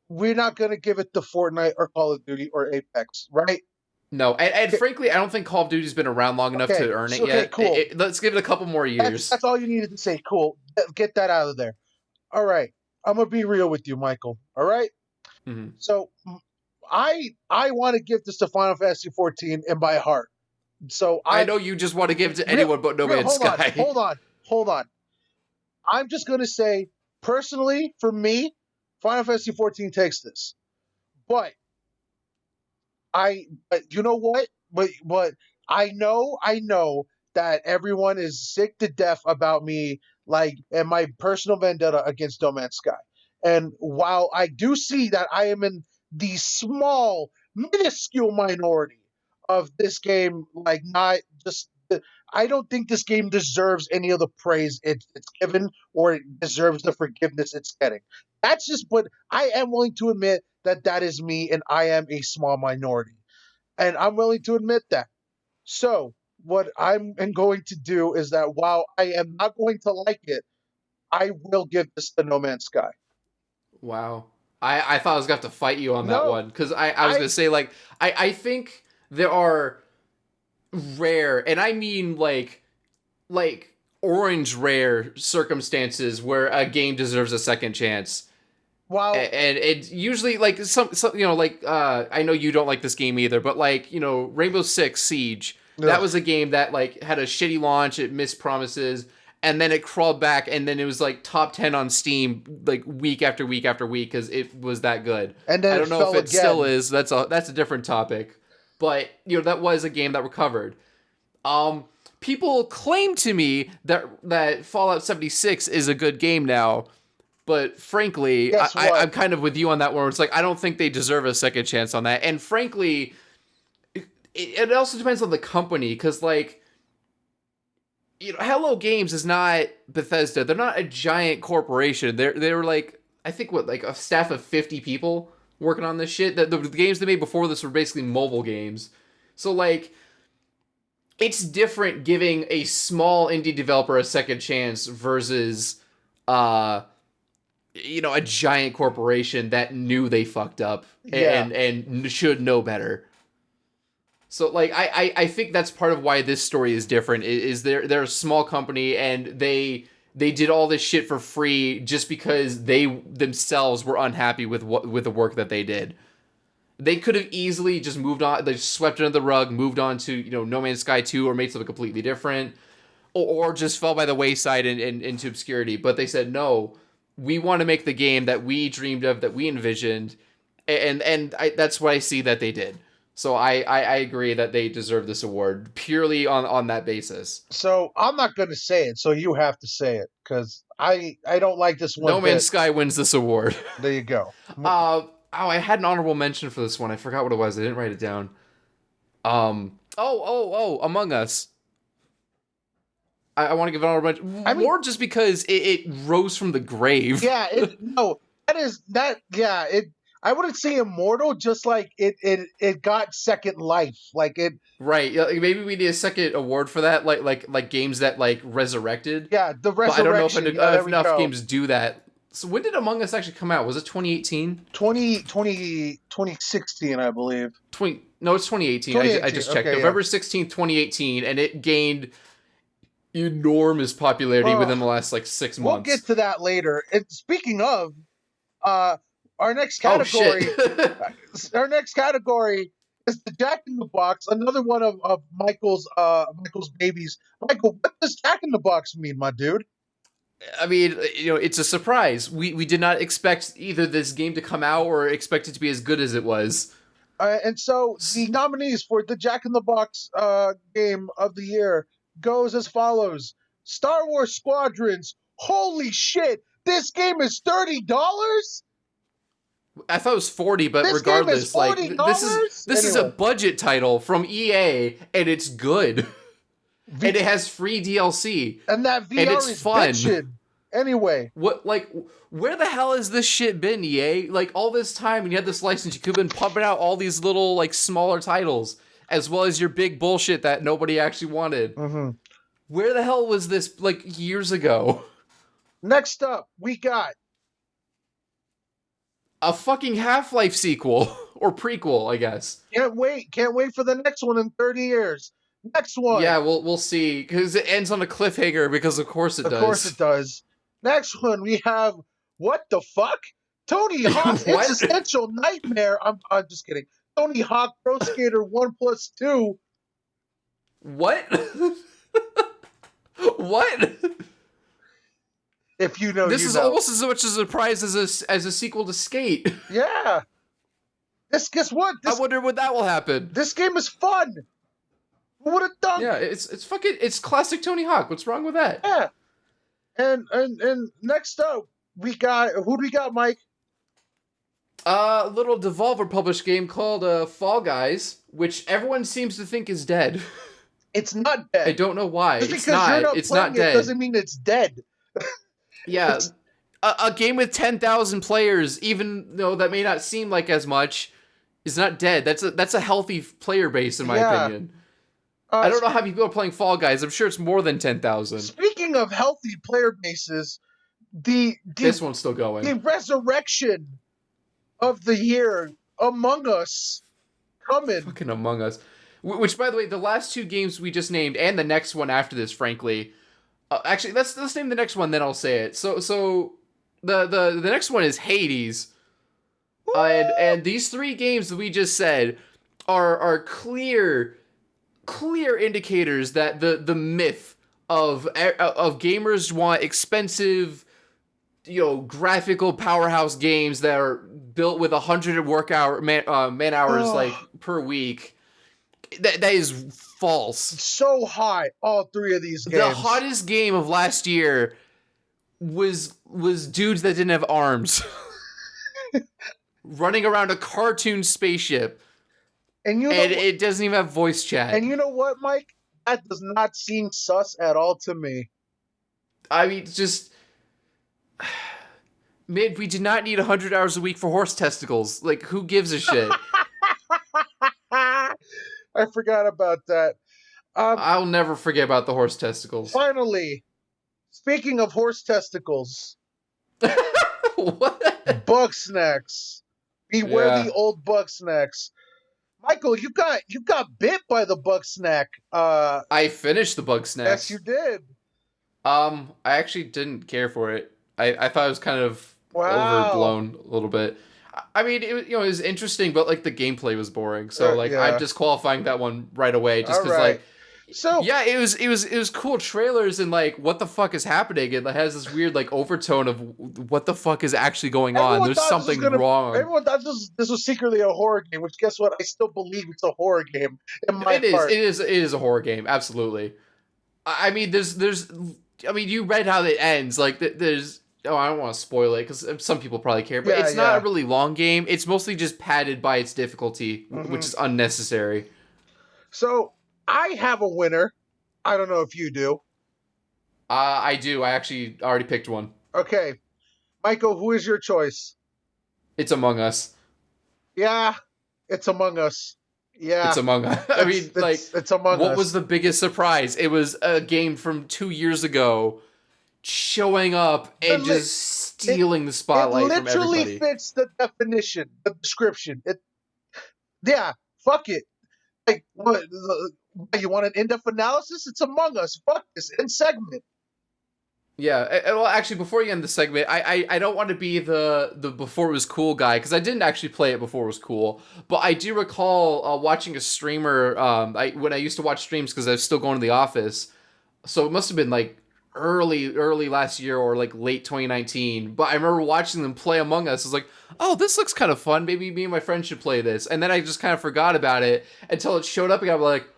We're not gonna give it to Fortnite or Call of Duty or Apex, right? No, and frankly, I don't think Call of Duty's been around long enough to earn it yet. Cool. Let's give it a couple more years. That's all you needed to say. Cool. Get that out of there. All right. I'm gonna be real with you, Michael. All right. Mm-hmm. So, I want to give this to Final Fantasy XIV in my heart. So I know you just want to give it to anyone but No Man's Sky. Hold on. I'm just gonna say personally, for me, Final Fantasy XIV takes this, but you know what? But I know that everyone is sick to death about me, like, and my personal vendetta against No Man's Sky. And while I do see that I am in the small, minuscule minority of this game, like, not just, I don't think this game deserves any of the praise it's given, or it deserves the forgiveness it's getting. That's just, but I am willing to admit that that is me, and I am a small minority. And I'm willing to admit that. So, what I'm going to do is that while I am not going to like it, I will give this to No Man's Sky. Wow. I thought I was going to have to fight you on that No, one. Because I was going to say, like, I think there are rare, and I mean, like orange rare circumstances where a game deserves a second chance. while And it usually, like, some you know, like, I know you don't like this game either, but, like, you know, Rainbow Six Siege, that was a game that, like, had a shitty launch, it missed promises, and then it crawled back, and then it was, like, top 10 on Steam, like, week after week after week, because it was that good. and then I it don't know fell if it again. still is, that's a different topic, but, you know, that was a game that recovered. People claim to me that Fallout 76 is a good game now, but frankly, Guess what? I'm kind of with you on that one. Where it's like, I don't think they deserve a second chance on that. And frankly, it also depends on the company, because, like, you know, Hello Games is not Bethesda. They're not a giant corporation. They were like, I think, what, like a staff of 50 people working on this shit. The games they made before this were basically mobile games. So, like, it's different giving a small indie developer a second chance versus, you know, a giant corporation that knew they fucked up and should know better. So, like, I think that's part of why this story is different. Is they're a small company, and they did all this shit for free just because they themselves were unhappy with the work that they did. They could have easily just moved on. They swept it under the rug, moved on to, you know, No Man's Sky 2, or made something completely different, or just fell by the wayside and into obscurity. But they said, no, we want to make the game that we dreamed of, that we envisioned, and that's what I see that they did. So I agree that they deserve this award purely on that basis. So I'm not going to say it, so you have to say it, because I don't like this one. No Man's Sky wins this award. There you go. I had an honorable mention for this one. I forgot what it was. I didn't write it down. Among Us. I want to give an honorable mention. I mean, more just because it rose from the grave. Yeah, I wouldn't say immortal, just like it got second life. Like it. Right. Yeah, like maybe we need a second award for that, like games that, like, resurrected. Yeah, the resurrection. But I don't know if enough go. games do that. So when did Among Us actually come out? Was it 2018? 2016, I believe. No, it's 2018. I just checked. Okay, November 16th, 2018, and it gained enormous popularity within the last, like, 6 months. We'll get to that later. And speaking of, our next category, our next category is the Jack in the Box, another one of Michael's babies. Michael, what does Jack in the Box mean, my dude? I mean, you know, it's a surprise. We did not expect either this game to come out or expect it to be as good as it was. And so the nominees for the Jack in the Box game of the year goes as follows: Star Wars Squadrons. Holy shit! This game is $30. I thought it was 40, but This regardless, game is like, $40? this is a Anyway. budget title from EA, and it's good. And it has free DLC. And that VR And it's is fun. bitchin'. Anyway, What, like, where the hell has this shit been, EA? Like, all this time when you had this license, you could have been pumping out all these little, like, smaller titles, as well as your big bullshit that nobody actually wanted. mm-hmm. Where the hell was this, like, years ago? Next up, we got A fucking Half-Life sequel. Or prequel, I guess. Can't wait for the next one in 30 years. Next one. Yeah, we'll see. Because it ends on a cliffhanger, because of course it does. Of course it does. Next one, we have What the Fuck? Tony Hawk's What? Existential Nightmare. I'm just kidding. Tony Hawk Pro Skater 1+2. What? What? If you know, This you is know. almost as much a surprise as a sequel to Skate. Yeah. Guess what? I wonder when that will happen. This game is fun. What a dunk! Yeah, it's classic Tony Hawk. What's wrong with that? Yeah. And next up, we got who do we got, Mike? A little Devolver published game called Fall Guys, which everyone seems to think is dead. It's not dead. I don't know why. Just It's because not. you're not It's playing not it dead. doesn't mean it's dead. Yeah, a game with 10,000 players, even though that may not seem like as much, is not dead. That's a healthy player base, in my opinion. I don't know how many people are playing Fall Guys. I'm sure it's more than 10,000. Speaking of healthy player bases, This one's still going. the resurrection of the year, Among Us, coming. Fucking Among Us. Which, by the way, the last two games we just named, and the next one after this, frankly. Actually, let's name the next one, then I'll say it. So the next one is Hades. And these three games that we just said are clear indicators that the myth of gamers want expensive, graphical powerhouse games that are built with 100 man hours like per week. That is false. So high, all three of these games. The hottest game of last year was dudes that didn't have arms running around a cartoon spaceship, and it doesn't even have voice chat. And you know what, Mike? That does not seem sus at all to me. I mean, just man, we did not need 100 hours a week for horse testicles. Like, who gives a shit? I forgot about that. I'll never forget about the horse testicles. Finally, speaking of horse testicles, What? bug snacks. Beware Yeah. the old bug snacks. Michael, you got bit by the bug snack. I finished the bug snacks. Yes, you did. I actually didn't care for it. I thought it was kind of Wow. overblown a little bit. I mean, it was interesting, but like the gameplay was boring. So like yeah. I'm disqualifying that one right away, just because Alright. like. So Yeah, it was cool trailers and like what the fuck is happening. It has this weird like overtone of what the fuck is actually going on. everyone There's thought this was something wrong. Everyone thought this was secretly a horror game, which guess what? I still believe it's a horror game in my heart. It is a horror game, absolutely. I mean, I mean, you read how it ends. Like there's. Oh, I don't want to spoil it because some people probably care, but Yeah, it's not yeah. a really long game. It's mostly just padded by its difficulty, which is unnecessary. So I have a winner. I don't know if you do. I do. I actually already picked one. Okay, Michael, who is your choice? It's Among Us. Yeah, it's Among Us. Yeah, It's Among Us. I mean, like, it's Among Us. what was the biggest surprise? It was a game from 2 years ago showing up and just stealing the spotlight from everybody. It literally fits the definition, the description. Yeah, fuck it. Like, what? You want an in-depth analysis? It's Among Us. Fuck this. End segment. Yeah, well, actually, before you end the segment, I don't want to be the before it was cool guy, because I didn't actually play it before it was cool, but I do recall watching a streamer when I used to watch streams because I was still going to the office, so it must have been like early last year or like late 2019, but I remember watching them play Among Us. I was like, oh, this looks kind of fun, maybe me and my friend should play this, and then I just kind of forgot about it until it showed up and I was like,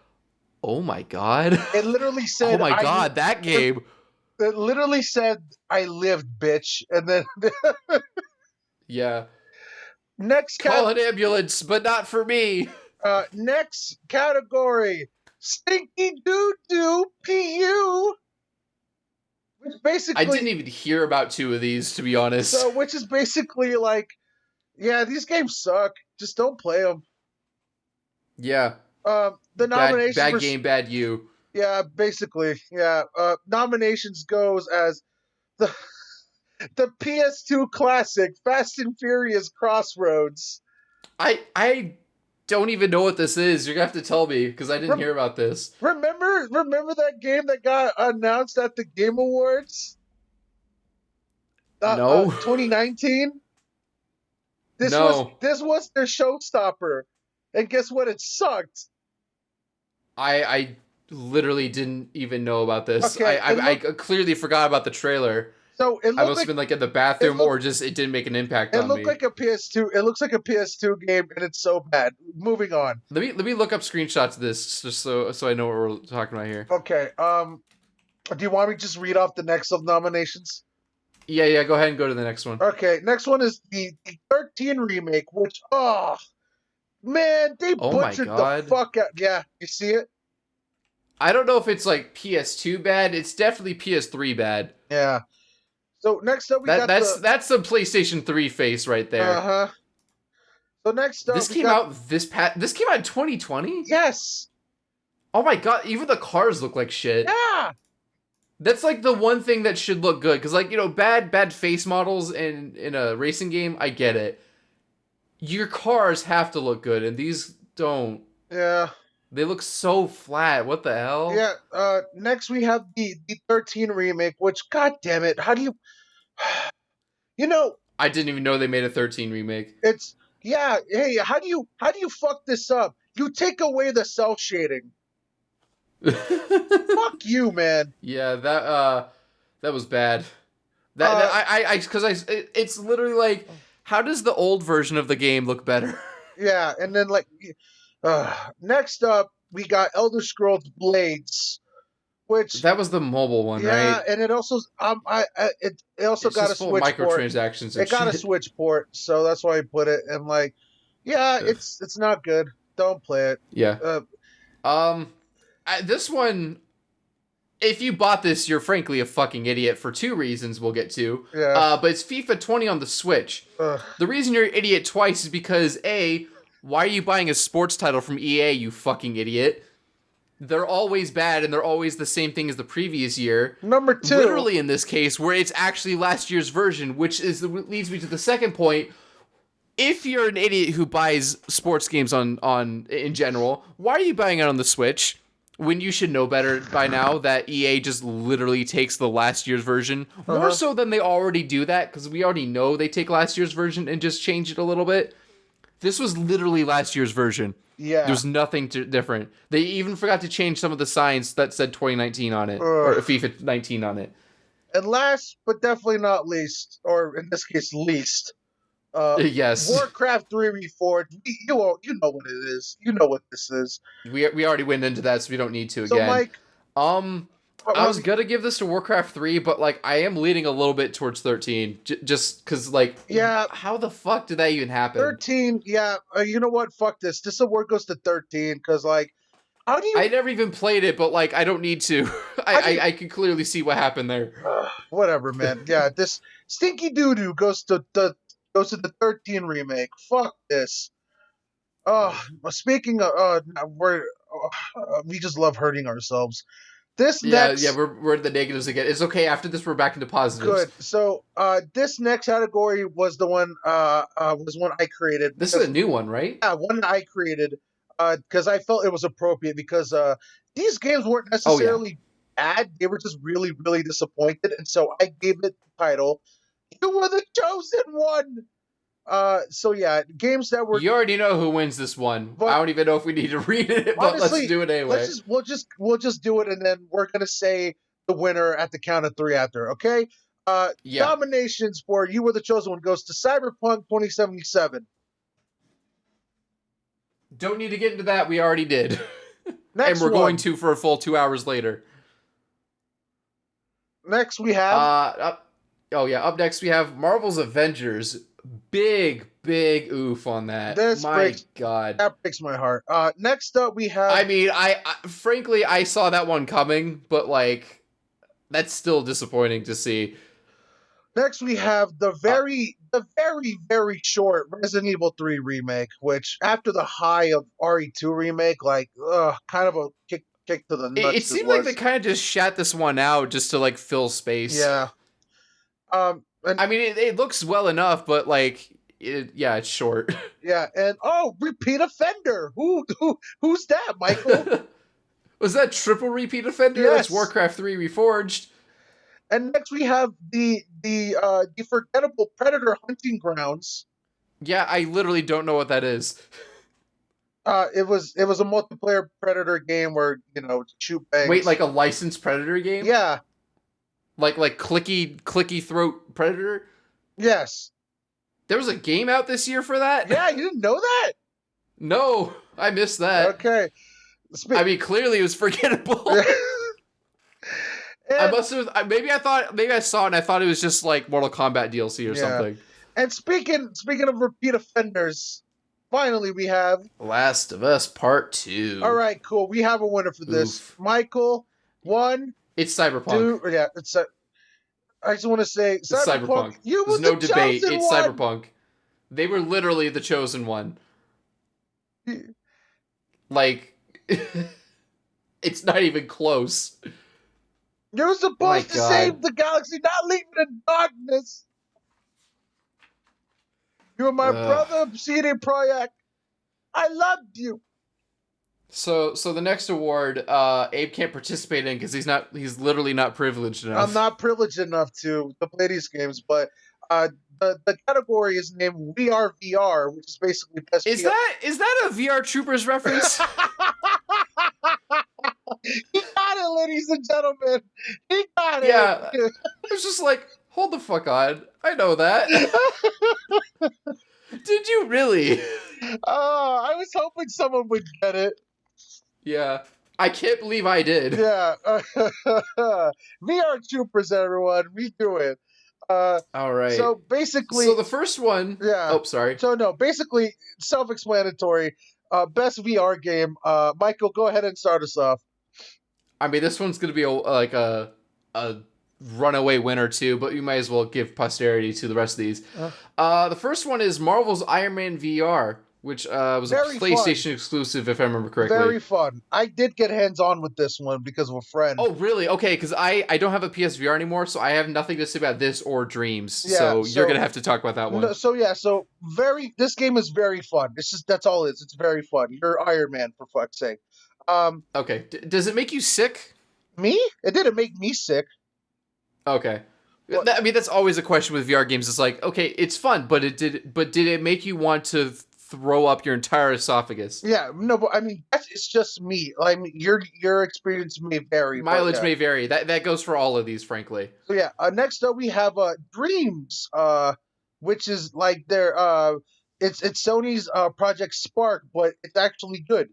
oh my god. It literally said, oh my god, that game. It literally said, I lived, bitch. And then Yeah. next Call an ambulance, but not for me. next category, Stinky Doo Doo PU. Which basically I didn't even hear about two of these, to be honest. So, which is basically like, yeah, these games suck. Just don't play them. Yeah. The nominations Bad were, game, bad you. Yeah, basically, yeah. Nominations goes as the PS2 classic Fast and Furious Crossroads. I don't even know what this is. You're gonna have to tell me because I didn't hear about this. Remember that game that got announced at the Game Awards? No. 2019. This was their showstopper, and guess what? It sucked. I literally didn't even know about this. Okay, I clearly forgot about the trailer. So it I looked must have like been like in the bathroom, looked- or just it didn't make an impact it on looked me. like a PS2. It looks like a PS2 game, and it's so bad. Moving on. Let me look up screenshots of this just so I know what we're talking about here. Okay. Do you want me to just read off the next of nominations? Yeah, go ahead and go to the next one. Okay. Next one is the 13 remake, which man, they Oh my butchered the God. fuck out. Yeah, you see it? I don't know if it's like PS2 bad. It's definitely PS3 bad. Yeah. So next up we got That's the PlayStation 3 face right there. uh-huh. So next up This we came got out this came out in 2020? yes. Oh my God, even the cars look like shit. Yeah. That's like the one thing that should look good, because like, you know, bad face models in a racing game, I get it. Your cars have to look good, and these don't. Yeah. They look so flat. What the hell? Yeah. Next we have the 13 remake, which god damn it, how do you you know, I didn't even know they made a 13 remake. it's yeah, hey, how do you fuck this up? You take away the cell shading. Fuck you, man. Yeah, that was bad. It's literally like, how does the old version of the game look better? Yeah, and then like next up we got Elder Scrolls Blades, which That was the mobile one, yeah, right? and it also it also It's got a just full of Switch port. microtransactions and It got a shit. Switch port, so that's why I put it. And like, yeah, Ugh. it's not good. Don't play it. Yeah. Uh, This one, if you bought this, you're frankly a fucking idiot for two reasons we'll get to. yeah. But it's FIFA 20 on the Switch. Ugh. The reason you're an idiot twice is because A, why are you buying a sports title from EA, you fucking idiot? They're always bad, and they're always the same thing as the previous year. Number two, Literally in this case, where it's actually last year's version, which leads me to the second point. If you're an idiot who buys sports games on in general, why are you buying it on the Switch when you should know better by now that EA just literally takes the last year's version? More so than they already do that, because we already know they take last year's version and just change it a little bit. This was literally last year's version. yeah. There's nothing different. They even forgot to change some of the signs that said 2019 on it, or FIFA 19 on it. And last but definitely not least, or in this case least, Yes. Warcraft 3 Reforged. You know what it is. You know what this is. We already went into that, so we don't need to So again. Mike, I was gonna give this to Warcraft 3, but like I am leaning a little bit towards 13, just because like, yeah, how the fuck did that even happen? 13. Yeah, you know what? Fuck this. This award goes to 13 because like, how do you? I never even played it, but like I don't need to. I can clearly see what happened there. Whatever, man. Yeah, this stinky doo doo goes to the 13 remake. Fuck this. Speaking of, we just love hurting ourselves. This next, Yeah, we're in the negatives again. It's okay. After this, we're back into positives. good. So, this next category was the one, was one I created. This is a new one, right? Yeah, one I created, because I felt it was appropriate because these games weren't necessarily bad; they were just really, really disappointed, and so I gave it the title. You were the chosen one. So yeah, games that were. You already know who wins this one. But- I don't even know if we need to read it, but Honestly, let's do it anyway. We'll just do it, and then we're gonna say the winner at the count of three after. Okay. Yeah. Nominations for You Were the Chosen One goes to Cyberpunk 2077. Don't need to get into that. We already did. Next and we're one. going to for a full 2 hours later. Next we have. Up next we have Marvel's Avengers. Big oof on that. My God. That breaks my heart. Next up we have. I mean, I frankly I saw that one coming, but like, that's still disappointing to see. Next we have the very very short Resident Evil 3 remake, which after the high of RE2 remake, like, kind of a kick to the nuts. It seemed like they kind of just shat this one out just to like fill space. Yeah. And, I mean, it looks well enough, but like, it's short. yeah, and repeat offender. Who's that, Michael? Was that triple repeat offender? Yes. That's Warcraft 3 Reforged. And next we have the forgettable Predator Hunting Grounds. Yeah, I literally don't know what that is. It was a multiplayer Predator game where shoot bangs. Wait, like a licensed Predator game? Yeah. Like clicky throat predator. Yes. There was a game out this year for that? Yeah, you didn't know that? No, I missed that. Okay. I mean, clearly it was forgettable. I And, must have. Maybe I saw it and I thought it was just like Mortal Kombat DLC or something. and speaking of repeat offenders, finally we have. Last of Us Part 2. All right, cool. We have a winner for this. Oof. Michael, 1, It's Cyberpunk. 2. Yeah, it's. I just want to say, It's Cyberpunk. You There's were no the debate. chosen It's one. Cyberpunk. They were literally the chosen one. Like, it's not even close. You're supposed to God. save the galaxy, not leave it in darkness. You were my brother, CD Projekt. I loved you. So the next award, Abe can't participate in because he's literally not privileged enough. I'm not privileged enough to play these games, but the category is named We Are VR, which is basically best. Is that a VR Troopers reference? He got it, ladies and gentlemen. He got it. Yeah. I was just like, hold the fuck on. I know that. Did you really? I was hoping someone would get it. Yeah. I can't believe I did. Yeah. VR Troopers, everyone. We do it. All right. So basically. So the first one. Yeah. Oh, sorry. So no, basically self-explanatory. Best VR game. Michael, go ahead and start us off. I mean, this one's gonna be a runaway winner too, but you might as well give posterity to the rest of these. The first one is Marvel's Iron Man VR, which was a PlayStation exclusive, if I remember correctly. Very fun. I did get hands-on with this one because of a friend. Oh, really? Okay, because I don't have a PSVR anymore, so I have nothing to say about this or Dreams. Yeah, so you're gonna have to talk about that one. This game is very fun. That's all it is. It's very fun. You're Iron Man, for fuck's sake. Okay. Does it make you sick? Me? It didn't make me sick. Okay. I mean, that's always a question with VR games. It's like, okay, it's fun, but did it make you want to throw up your entire esophagus? Yeah, no, but I mean, it's just me. I mean, your experience may vary. Mileage may vary. That goes for all of these, frankly. So yeah, next up we have Dreams, which is like their it's Sony's Project Spark, but it's actually good.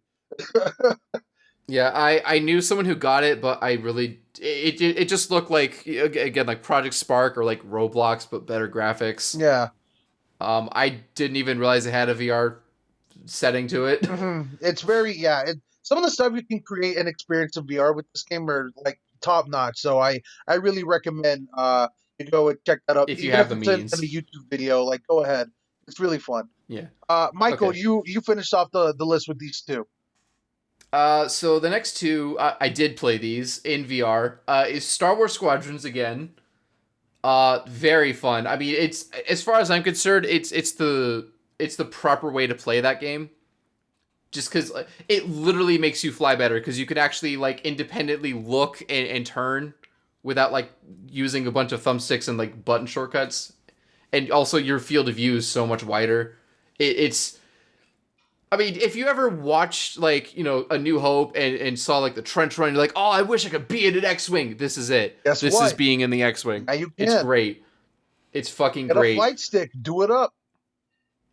Yeah, I knew someone who got it, but I really it just looked like, again, like Project Spark or like Roblox, but better graphics. Yeah. I didn't even realize it had a VR setting to it. Mm-hmm. It's very some of the stuff you can create and experience in VR with this game are like top notch. So I really recommend you go and check that out if you have the means. In a YouTube video, like go ahead. It's really fun. Yeah. Michael, okay. you finished off the list with these two. So the next two, I did play these in VR. Is Star Wars Squadrons again. Very fun. I mean, it's, as far as I'm concerned, it's the proper way to play that game. Just because it literally makes you fly better, because you can actually like independently look and turn without like using a bunch of thumbsticks and like button shortcuts. And also your field of view is so much wider. It's I mean, if you ever watched, like, you know, A New Hope and saw, like, the trench run, you're like, oh, I wish I could be in an X-Wing. This is it. Guess this what? is being in the X-Wing. Now you can. It's great. It's fucking Get great. a flight stick. Do it up.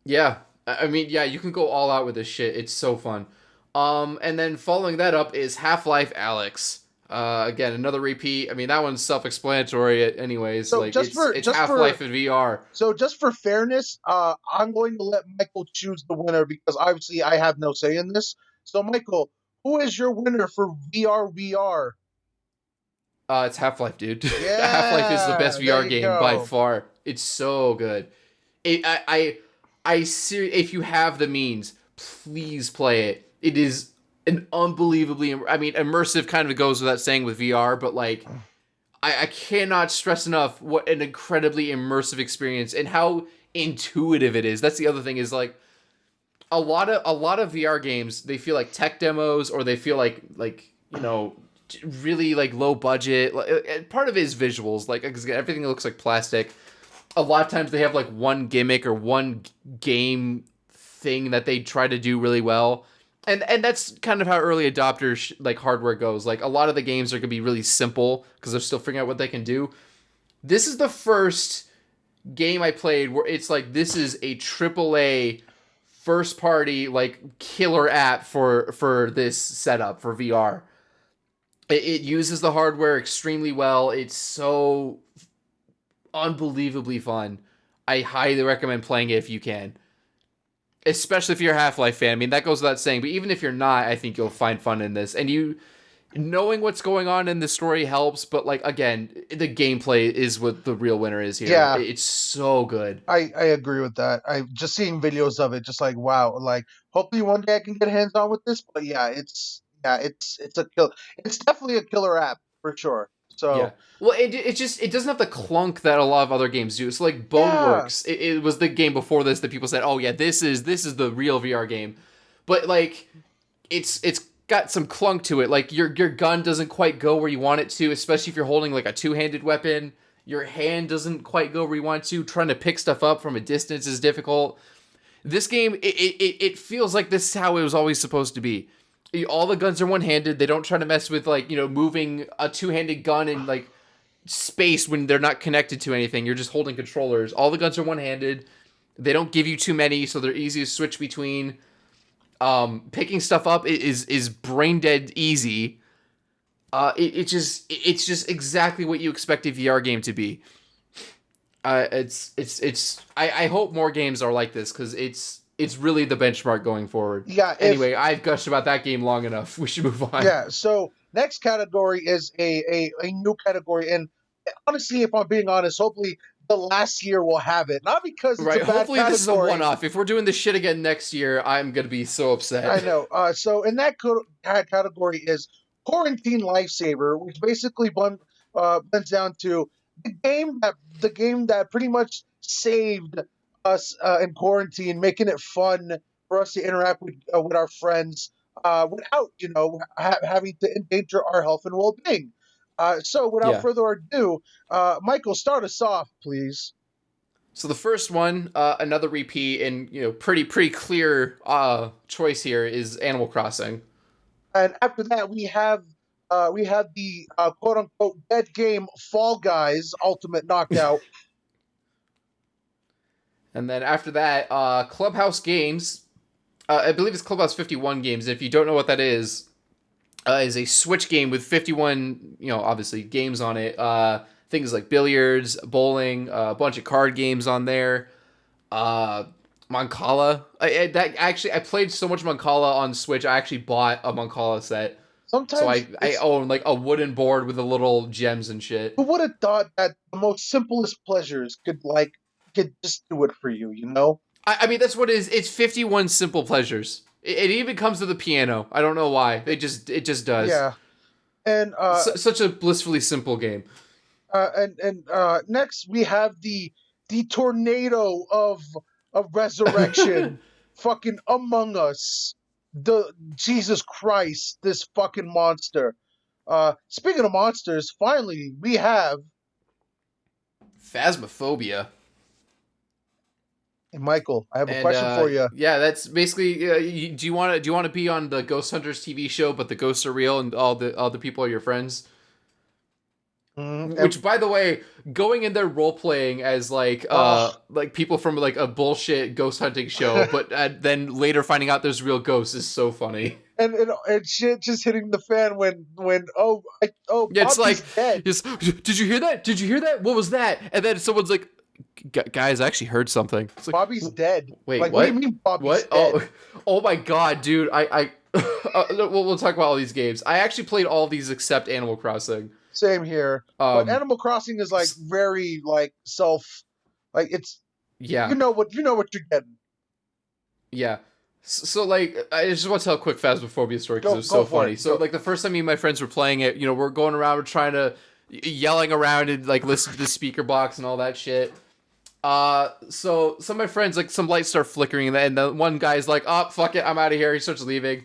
Yeah. I mean, yeah, you can go all out with this shit. It's so fun. And then following that up is Half-Life Alyx. Again, another repeat. I mean, that one's self-explanatory anyways. So like, it's Half-Life in VR. So just for fairness, I'm going to let Michael choose the winner because obviously I have no say in this. So, Michael, who is your winner for VR? It's Half-Life, dude. Yeah, Half-Life is the best VR game go. by far. It's so good. If you have the means, please play it. It is an unbelievably, immersive kind of goes without saying with VR, but like, I cannot stress enough what an incredibly immersive experience and how intuitive it is. That's the other thing is like, a lot of VR games, they feel like tech demos, or they feel like you know, really like low budget. Part of it is visuals, like everything looks like plastic. A lot of times they have like one gimmick or one game thing that they try to do really well, And that's kind of how early adopters like hardware goes. Like a lot of the games are gonna be really simple because they're still figuring out what they can do. This is the first game I played where it's like this is a AAA first party like killer app for this setup for VR. It uses the hardware extremely well. It's so unbelievably fun. I highly recommend playing it if you can. Especially if you're a Half-Life fan. I mean, that goes without saying, but even if you're not, I think you'll find fun in this. And you knowing what's going on in the story helps, but like again, the gameplay is what the real winner is here. Yeah. It's so good. I agree with that. I just seeing videos of it, just like wow. Like hopefully one day I can get hands on with this. But yeah, it's a kill. It's definitely a killer app for sure. So Yeah. Well, it just it doesn't have the clunk that a lot of other games do. So like yeah, Boneworks, it was the game before this that people said, "Oh yeah, this is the real VR game." But like it's got some clunk to it. Like your gun doesn't quite go where you want it to, especially if you're holding like a two-handed weapon. Your hand doesn't quite go where you want to. Trying to pick stuff up from a distance is difficult. This game, it feels like this is how it was always supposed to be. All the guns are one-handed. They don't try to mess with like, moving a two-handed gun in like space when they're not connected to anything. You're just holding controllers. All the guns are one-handed. They don't give you too many, so they're easy to switch between. Picking stuff up is brain dead easy. It's just exactly what you expect a VR game to be. I hope more games are like this because it's really the benchmark going forward. yeah. Anyway, I've gushed about that game long enough. We should move on. Yeah. So next category is a new category, and honestly, if I'm being honest, hopefully the last year will have it. Not because it's Right. a bad Hopefully this is a category. one-off. If we're doing this shit again next year, I'm gonna be so upset. I know. So in that category is quarantine lifesaver, which basically blends down to the game that pretty much saved us in quarantine, making it fun for us to interact with our friends without having to endanger our health and well being. So without Yeah. further ado, Michael, start us off, please. So the first one, another repeat, and pretty clear choice here is Animal Crossing. And after that, we have the quote unquote dead game Fall Guys Ultimate Knockout. And then after that, Clubhouse Games. I believe it's Clubhouse 51 Games. If you don't know what that is a Switch game with 51, obviously games on it. Things like billiards, bowling, a bunch of card games on there. Mancala. I played so much Mancala on Switch. I actually bought a Mancala set. Sometimes So I own like a wooden board with the little gems and shit. who would have thought that the most simplest pleasures could just do it for you, you know? I mean, that's what it is. It's 51 simple pleasures. It even comes to the piano. I don't know why. It just does. Yeah. And Such a blissfully simple game. next we have the tornado of resurrection, fucking Among Us. The Jesus Christ, this fucking monster. Speaking of monsters, finally we have Phasmophobia. hey, Michael. I have a And, question for you. Yeah, that's basically. Do you want to be on the Ghost Hunters TV show, but the ghosts are real and all the people are your friends? Which, by the way, going in there role playing as like people from like a bullshit ghost hunting show, but then later finding out there's real ghosts is so funny. And shit just hitting the fan when Yeah, it's Bobby's like, dead. did you hear that? Did you hear that? What was that? And then someone's like, guys, I actually heard something. It's like, Bobby's dead. wait, like, what? do you mean Bobby's What? dead? Oh my god, dude! I we'll talk about all these games. I actually played all these except Animal Crossing. Same here. But Animal Crossing is like very like it's Yeah, you know what you're getting. yeah. So like, I just want to tell a quick Phasmophobia story because it was so funny. So like, the first time me and my friends were playing it, we're going around, we're trying to yelling around and like listen to the speaker box and all that shit. So some of my friends, like, some lights start flickering, and the one guy's like, "Oh, fuck it, I'm out of here." He starts leaving,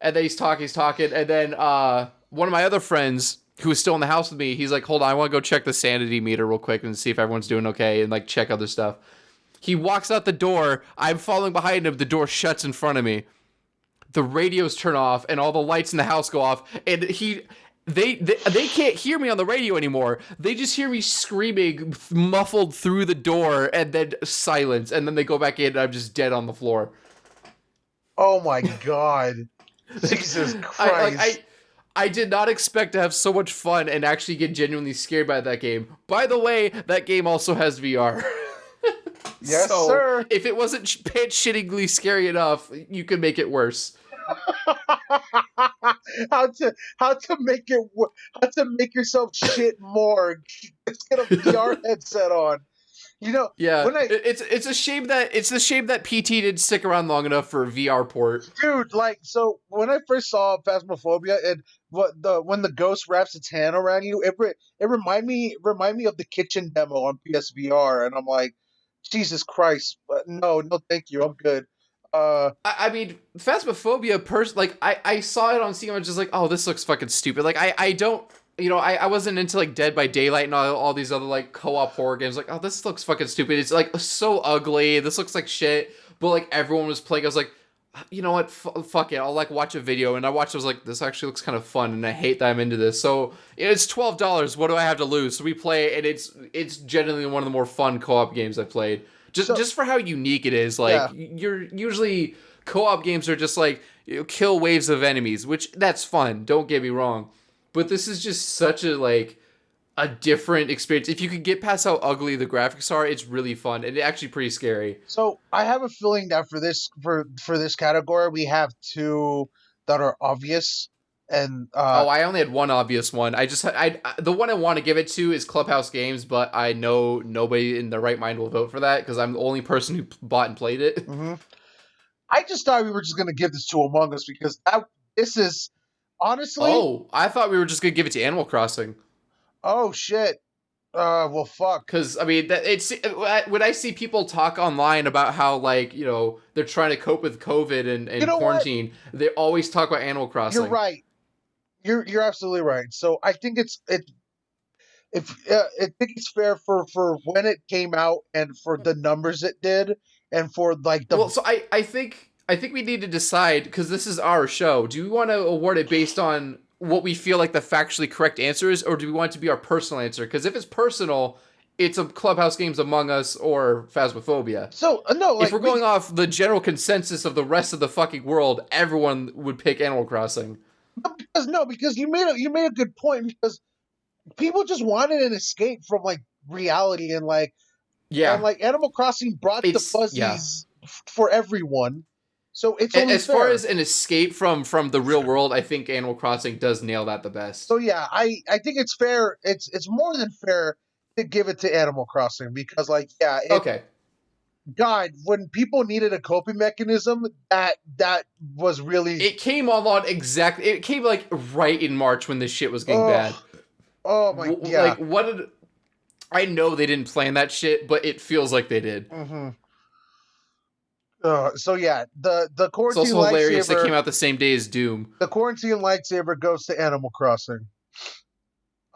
and then he's talking, and then one of my other friends who was still in the house with me, he's like, "Hold on, I want to go check the sanity meter real quick and see if everyone's doing okay and like check other stuff." He walks out the door. I'm following behind him. The door shuts in front of me. the radios turn off and all the lights in the house go off, and they can't hear me on the radio anymore. They just hear me screaming muffled through the door, and then silence, and then they go back in and I'm just dead on the floor. Oh my god. Jesus Christ. I did not expect to have so much fun and actually get genuinely scared by that game. By the way, that game also has VR. Yes, so sir. If it wasn't shittingly scary enough, you could make it worse. how to make yourself shit more. Let's get a VR headset on. You know, Yeah, when it's a shame that PT didn't stick around long enough for a VR port. dude, like, so when I first saw Phasmophobia and when the ghost wraps its hand around you, it remind me of the kitchen demo on PSVR, and I'm like, Jesus Christ, but no, thank you, I'm good. I mean, Phasmophobia, like, I saw it on Steam, I was just like, oh, this looks fucking stupid. Like, I don't, I wasn't into, like, Dead by Daylight and all these other, like, co-op horror games. Like, oh, this looks fucking stupid. It's, like, so ugly. This looks like shit. But, like, everyone was playing. I was like, you know what? Fuck it. I'll, like, watch a video. And I watched, I was like, this actually looks kind of fun, and I hate that I'm into this. So, it's $12. What do I have to lose? So we play, and it's genuinely one of the more fun co-op games I've played. Just for how unique it is. Like, you're usually co-op games are just like, kill waves of enemies, which that's fun. Don't get me wrong, but this is just such a different experience. If you could get past how ugly the graphics are, it's really fun and actually pretty scary. So I have a feeling that for this category, we have two that are obvious, and I only had one obvious one. The one I want to give it to is Clubhouse Games, but I know nobody in their right mind will vote for that because I'm the only person who bought and played it. Mm-hmm. I just thought we were just gonna give this to Among Us because this is honestly. Oh, I thought we were just gonna give it to Animal Crossing. Oh shit. Well, fuck. Because I mean, when I see people talk online about how, like, they're trying to cope with COVID and quarantine, they always talk about Animal Crossing. You're right. You're absolutely right. So I think I think it's fair for when it came out and for the numbers it did and for like the. Well, so I think we need to decide, because this is our show. Do we want to award it based on what we feel like the factually correct answer is, or do we want it to be our personal answer? Because if it's personal, it's a Clubhouse Games, Among Us, or Phasmophobia. So no, like, if we're going off the general consensus of the rest of the fucking world, everyone would pick Animal Crossing. Because you made a good point, because people just wanted an escape from like reality, and like Animal Crossing brought the fuzzies for everyone. So it's only as fair. far as an escape from the real world, I think Animal Crossing does nail that the best. So yeah, I think it's fair. It's more than fair to give it to Animal Crossing, because okay. God, when people needed a coping mechanism, that was really. It came on exactly. It came like right in March when this shit was getting bad. Oh my god! Like, what did? I know they didn't plan that shit, but it feels like they did. Mm-hmm. So yeah, the quarantine it's also hilarious. lightsaber. It came out the same day as Doom. The quarantine lightsaber goes to Animal Crossing.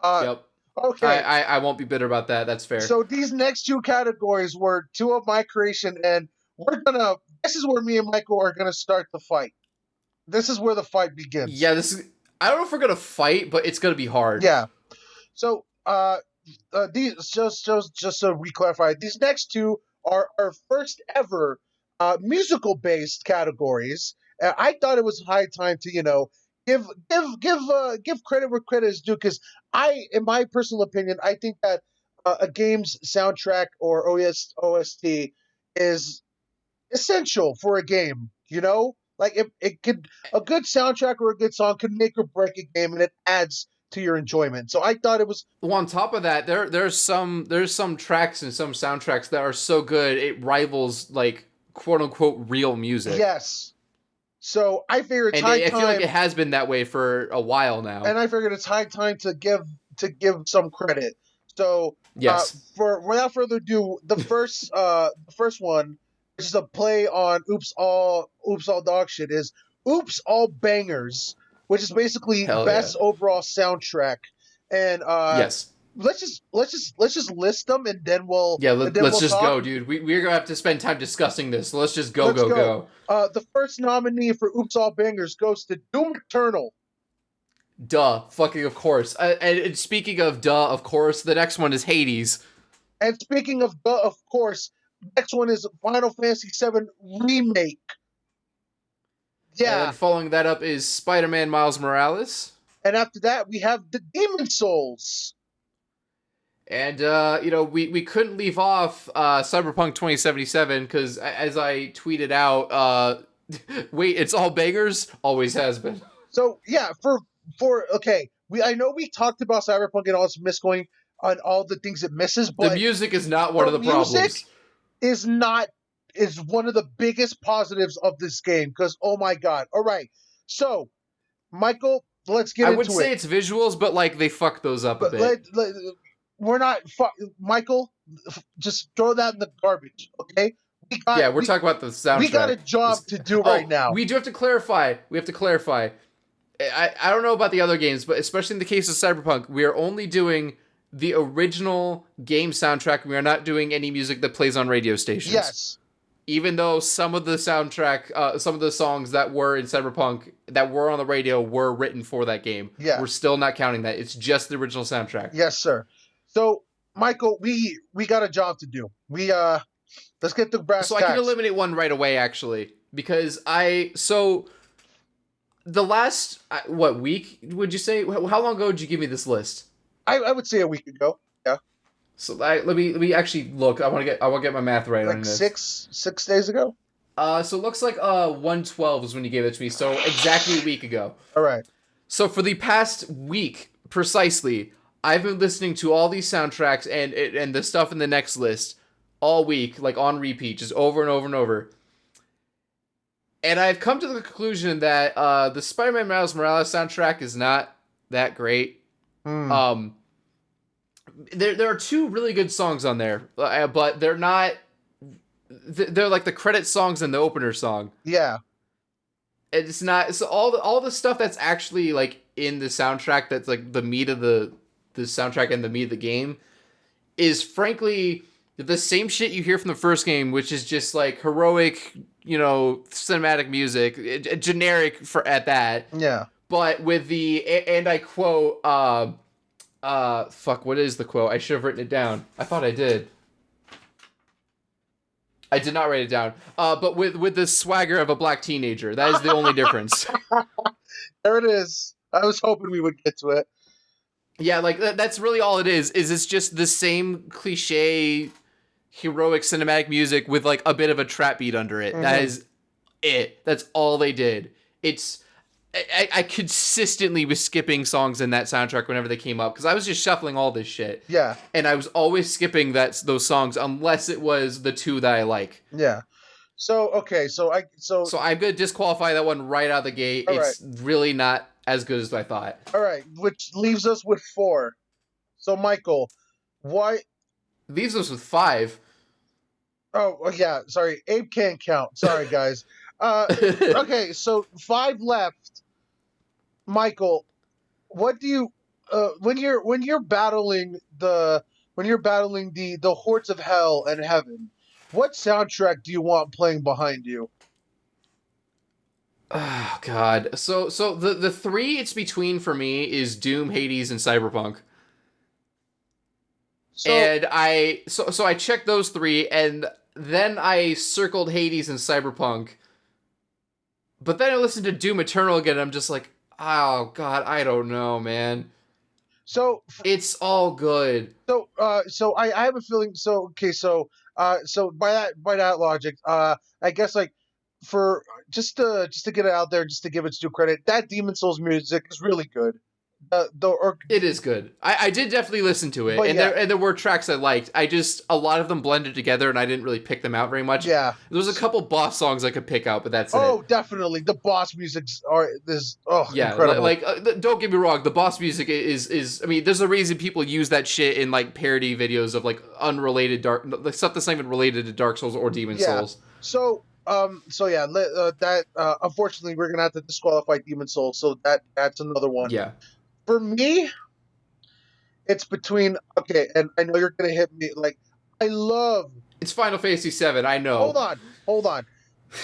Yep. Okay. I won't be bitter about that. That's fair. So these next two categories were two of my creation, and this is where me and Michael are gonna start the fight. This is where the fight begins. Yeah, I don't know if we're gonna fight, but it's gonna be hard. Yeah. So these just to re-clarify, these next two are our first ever musical based categories. I thought it was high time to give credit where credit is due, because in my personal opinion, I think that a game's soundtrack or OST is essential for a game. Like it could, a good soundtrack or a good song could make or break a game, and it adds to your enjoyment. So I thought it was. Well, on top of that, there's some tracks and some soundtracks that are so good it rivals, like, quote unquote real music. Yes. So I figured it's high time. I feel like it has been that way for a while now. And I figured it's high time to give some credit. So yes. Without further ado, the first one, which is a play on Oops All Dog Shit, is Oops All Bangers, which is basically best overall soundtrack. And yes. let's just list them, and then we'll Yeah, and then let's we'll just talk. go, dude. We're gonna have to spend time discussing this. So let's just go, Let's go, go. go. The first nominee for Oops All Bangers goes to Doom Eternal. Duh, fucking of course. And speaking of duh, of course, the next one is Hades. And speaking of course, next one is Final Fantasy VII Remake. And Yeah. then following that up is Spider-Man Miles Morales. And after that, we have the Demon Souls. And we couldn't leave off Cyberpunk 2077 because as I tweeted out, wait, it's all bangers, always has been. So yeah, okay, I know we talked about Cyberpunk and all its misgoing on all the things it misses, but The music is not one of the problems. is one of the biggest positives of this game because oh my god. All right, so Michael, let's get I into would say it. it's visuals, but like they fuck those up a bit. We're not Michael. Just throw that in the garbage, okay? We're talking about the soundtrack. We got a job to do right now. We do have to clarify. I don't know about the other games, but especially in the case of Cyberpunk, we are only doing the original game soundtrack. We are not doing any music that plays on radio stations. Yes. Even though some of the soundtrack, some of the songs that were in Cyberpunk that were on the radio were written for that game. Yeah. We're still not counting that. It's just the original soundtrack. Yes, sir. So, Michael, we got a job to do. Let's get the brass tacks. I can eliminate one right away, actually, because the last week would you say? How long ago did you give me this list? I would say a week ago. Yeah. So let me actually look. I want to get my math right on this. Six days ago. So it looks like 112 is when you gave it to me. So exactly a week ago. All right. So for the past week, precisely, I've been listening to all these soundtracks and the stuff in the next list all week, like on repeat, just over and over and over. And I've come to the conclusion that the Spider-Man Miles Morales soundtrack is not that great. There are two really good songs on there, but they're not. They're like the credit songs and the opener song. Yeah. It's not. So all the stuff that's actually like in the soundtrack, that's like the meat of the soundtrack and the meat of the game, is frankly the same shit you hear from the first game, which is just like heroic, cinematic music, generic at that. Yeah. But with and I quote, fuck, what is the quote? I should have written it down. I thought I did. I did not write it down. But with the swagger of a black teenager. That is the only difference. There it is. I was hoping we would get to it. Yeah, like that's really all it is it's just the same cliche heroic cinematic music with like a bit of a trap beat under it. Mm-hmm. That is it. That's all they did. I consistently was skipping songs in that soundtrack whenever they came up because I was just shuffling all this shit. Yeah. And I was always skipping those songs unless it was the two that I like. Yeah. So okay, so I'm gonna disqualify that one right out of the gate. It's really not as good as I thought. All right, which leaves us with 4. So Michael, why leaves us with 5? Oh yeah, sorry, Abe can't count. Sorry guys. Okay, so 5 left. Michael, what do you when you're battling the hordes of hell and heaven, what soundtrack do you want playing behind you? Oh god. So the 3 it's between for me is Doom, Hades, and Cyberpunk. And I checked those 3 and then I circled Hades and Cyberpunk. But then I listened to Doom Eternal again and I'm just like, oh god, I don't know, man. So it's all good. So I have a feeling so by that logic, I guess like for just to get it out there, just to give its due credit, that Demon Souls music is really good. It is good. I did definitely listen to it, and there were tracks I liked. A lot of them blended together, and I didn't really pick them out very much. Yeah, there was a couple boss songs I could pick out, but that's it. Oh, definitely, the boss music's incredible. Like don't get me wrong, the boss music is. I mean, there's a reason people use that shit in like parody videos of like unrelated stuff that's not even related to Dark Souls or Demon Souls. So unfortunately we're gonna have to disqualify Demon Souls. So that's another one. Yeah. For me, It's between okay, and I know you're gonna hit me like I love. It's Final Fantasy VII. I know. Hold on.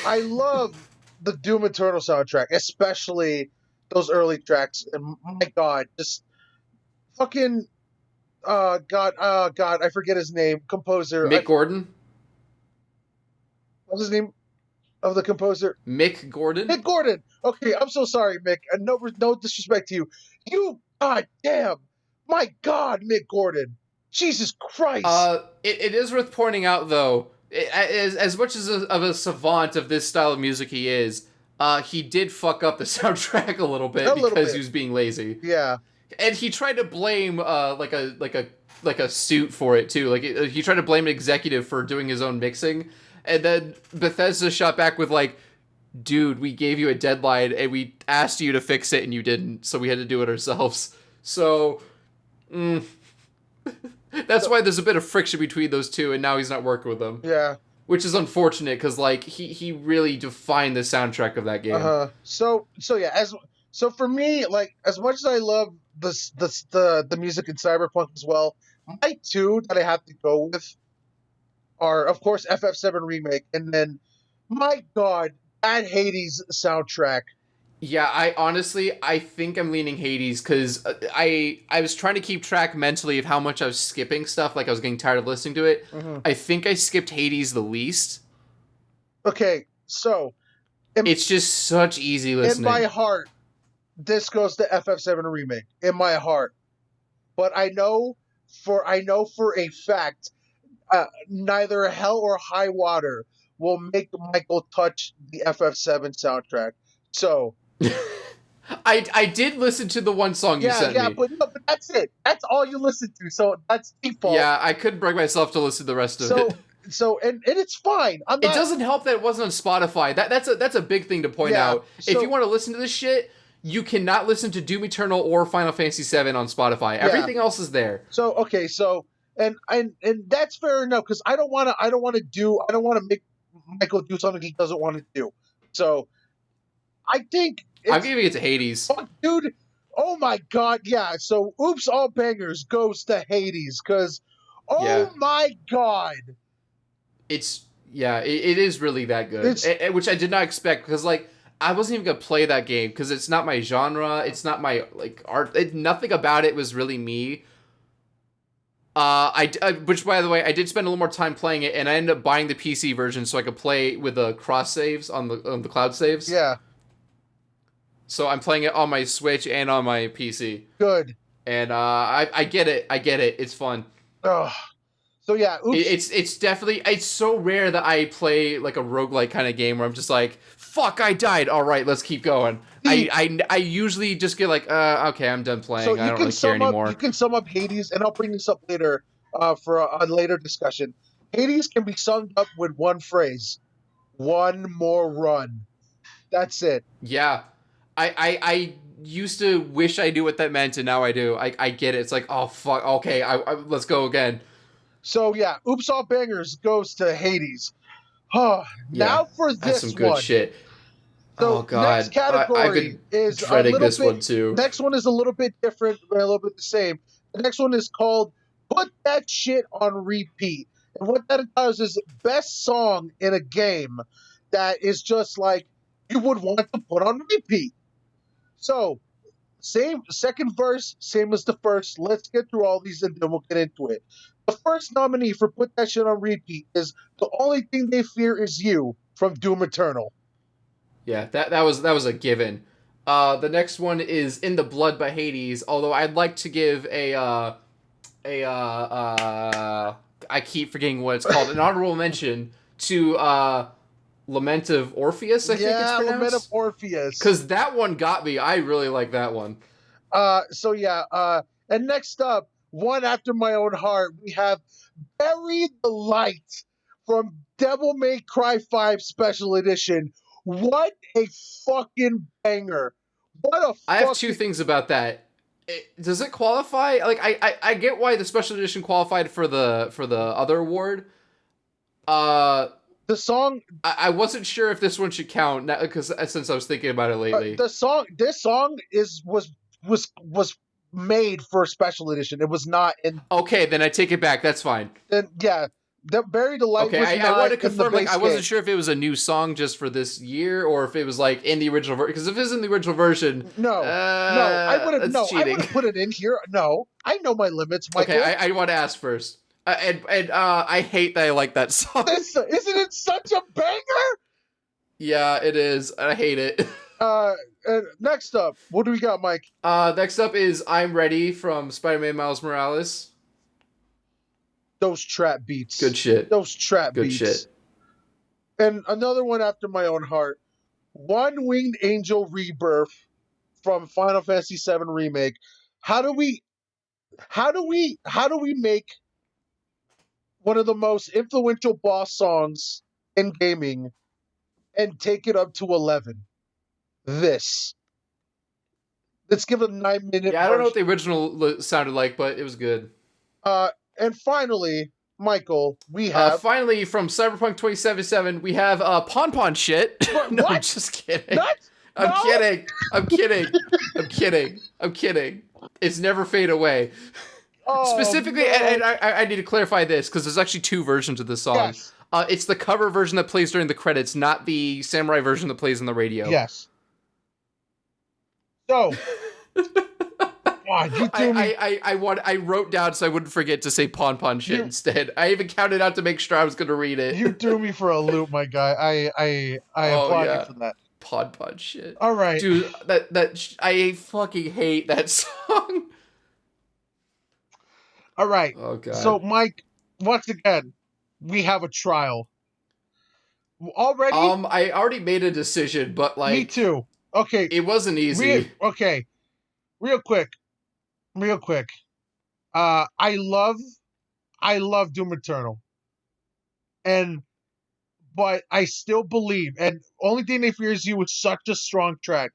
I love the Doom Eternal soundtrack, especially those early tracks. And my God, just fucking God, I forget his name. Composer. Mick Gordon. What's his name of the composer? Mick Gordon. Mick Gordon. Okay, I'm so sorry, Mick. And no disrespect to you. You, God damn, my God, Mick Gordon. Jesus Christ. It is worth pointing out though, as much of a savant of this style of music he is, he did fuck up the soundtrack a little bit because he was being lazy. Yeah. And he tried to blame like a suit for it too. Like he tried to blame an executive for doing his own mixing, and then Bethesda shot back with like, "Dude, we gave you a deadline and we asked you to fix it and you didn't, so we had to do it ourselves." So, that's why there's a bit of friction between those two, and now he's not working with them. Yeah. Which is unfortunate because like he really defined the soundtrack of that game. So yeah, so for me, like as much as I love the music in Cyberpunk as well, my two that I have to go with are of course FF7 remake, and then my God, that Hades soundtrack. Yeah, I think I'm leaning Hades because I was trying to keep track mentally of how much I was skipping stuff. Like I was getting tired of listening to it. Mm-hmm. I think I skipped Hades the least. Okay, so it's just such easy listening. In my heart, this goes to FF7 remake. In my heart, but I know for a fact, neither Hell or High Water will make Michael touch the FF7 soundtrack. So. I did listen to the one song you sent me. Yeah, but that's it. That's all you listen to. So that's default. Yeah, I couldn't bring myself to listen to the rest of it. So and it's fine. It doesn't help that it wasn't on Spotify. That's a big thing to point out. If you want to listen to this shit, you cannot listen to Doom Eternal or Final Fantasy VII on Spotify. Everything else is there. So okay, and that's fair enough because I don't want to make Michael do something he doesn't want to do. So I think I'm giving it to Hades. Fuck, dude. Oh my God, yeah. So Oops All Bangers goes to Hades because my God. It is really that good. Which I did not expect because like I wasn't even gonna play that game because it's not my genre. It's not my like art. Nothing about it was really me. Which by the way, I did spend a little more time playing it, and I ended up buying the PC version so I could play with the cross saves on the cloud saves. Yeah. So I'm playing it on my Switch and on my PC. Good. And I get it. It's fun. Oh. So yeah, it's definitely it's so rare that I play like a roguelike kind of game where I'm just like, fuck, I died. All right, let's keep going. I usually just get like, okay, I'm done playing. So I don't really care anymore. You can sum up Hades, and I'll bring this up later for a later discussion. Hades can be summed up with one phrase: one more run. That's it. Yeah. I used to wish I knew what that meant, and now I do. I get it. It's like, oh, fuck, okay, let's go again. So, yeah, Oops All Bangers goes to Hades. Now for this that's some good one. Shit. So, oh, God. Next category I've been is dreading this one, too. Next one is a little bit different, but a little bit the same. The next one is called Put That Shit on Repeat. And what that does is best song in a game that is just like you would want to put on repeat. So, same second verse, same as the first. Let's get through all these and then we'll get into it. The first nominee for Put That Shit on Repeat is The Only Thing They Fear Is You from Doom Eternal. Yeah, that was a given. The next one is In the Blood by Hades, although I'd like to give I keep forgetting what it's called, an honorable mention to Lament of Orpheus, I think it's pronounced. Lament of Orpheus. Because that one got me. I really like that one. And next up, one after my own heart, we have Bury the Light from Devil May Cry 5 Special Edition. What a fucking banger. I have two things about that. Does it qualify? Like, I get why the Special Edition qualified for the other award. The song, I wasn't sure if this one should count since I was thinking about it lately. This song was made for a special edition. It was not in. Okay, then I take it back. That's fine. Then yeah, the Buried Alive Okay, was I not wanted to in the confirm, like, base I wasn't game. sure if it was a new song just for this year or if it was, like, in the original version. Because if it's in the original version, No, I would have that's cheating. put it in here. No, I know my limits, Michael. Okay, I want to ask first. And I hate that I like that song. Isn't it such a banger? Yeah, it is. I hate it. And next up, what do we got, Mike? Next up is I'm Ready from Spider-Man Miles Morales. Those trap beats. Good shit. Those trap Good beats. shit. And another one after my own heart. One Winged Angel Rebirth from Final Fantasy VII Remake. How do we make one of the most influential boss songs in gaming and take it up to 11? This. Let's give it a 9-minute Yeah, I don't know what version. the original sounded like, but it was good. And finally, Michael, we have Finally, from Cyberpunk 2077, we have Pon Pon shit. No, I'm What? just kidding. What? I'm No? kidding. I'm kidding. I'm kidding. I'm kidding. It's Never Fade Away. Oh, Specifically, no. and I need to clarify this because there's actually two versions of this song. Yes. It's the cover version that plays during the credits, not the samurai version that plays on the radio. Yes. So, God, you threw me. I wrote down so I wouldn't forget to say Pon Pon shit instead. I even counted out to make sure I was going to read it. You threw me for a loop, my guy. I applaud you for that. Pon Pon shit. All right, Dude, I fucking hate that song. all right. Oh god. So, Mike, once again, we have a trial. Already? I already made a decision, but like Me too. Okay. it wasn't easy. Real quick. I love Doom Eternal. But I still believe, and Only Thing That Fears You was such a strong track,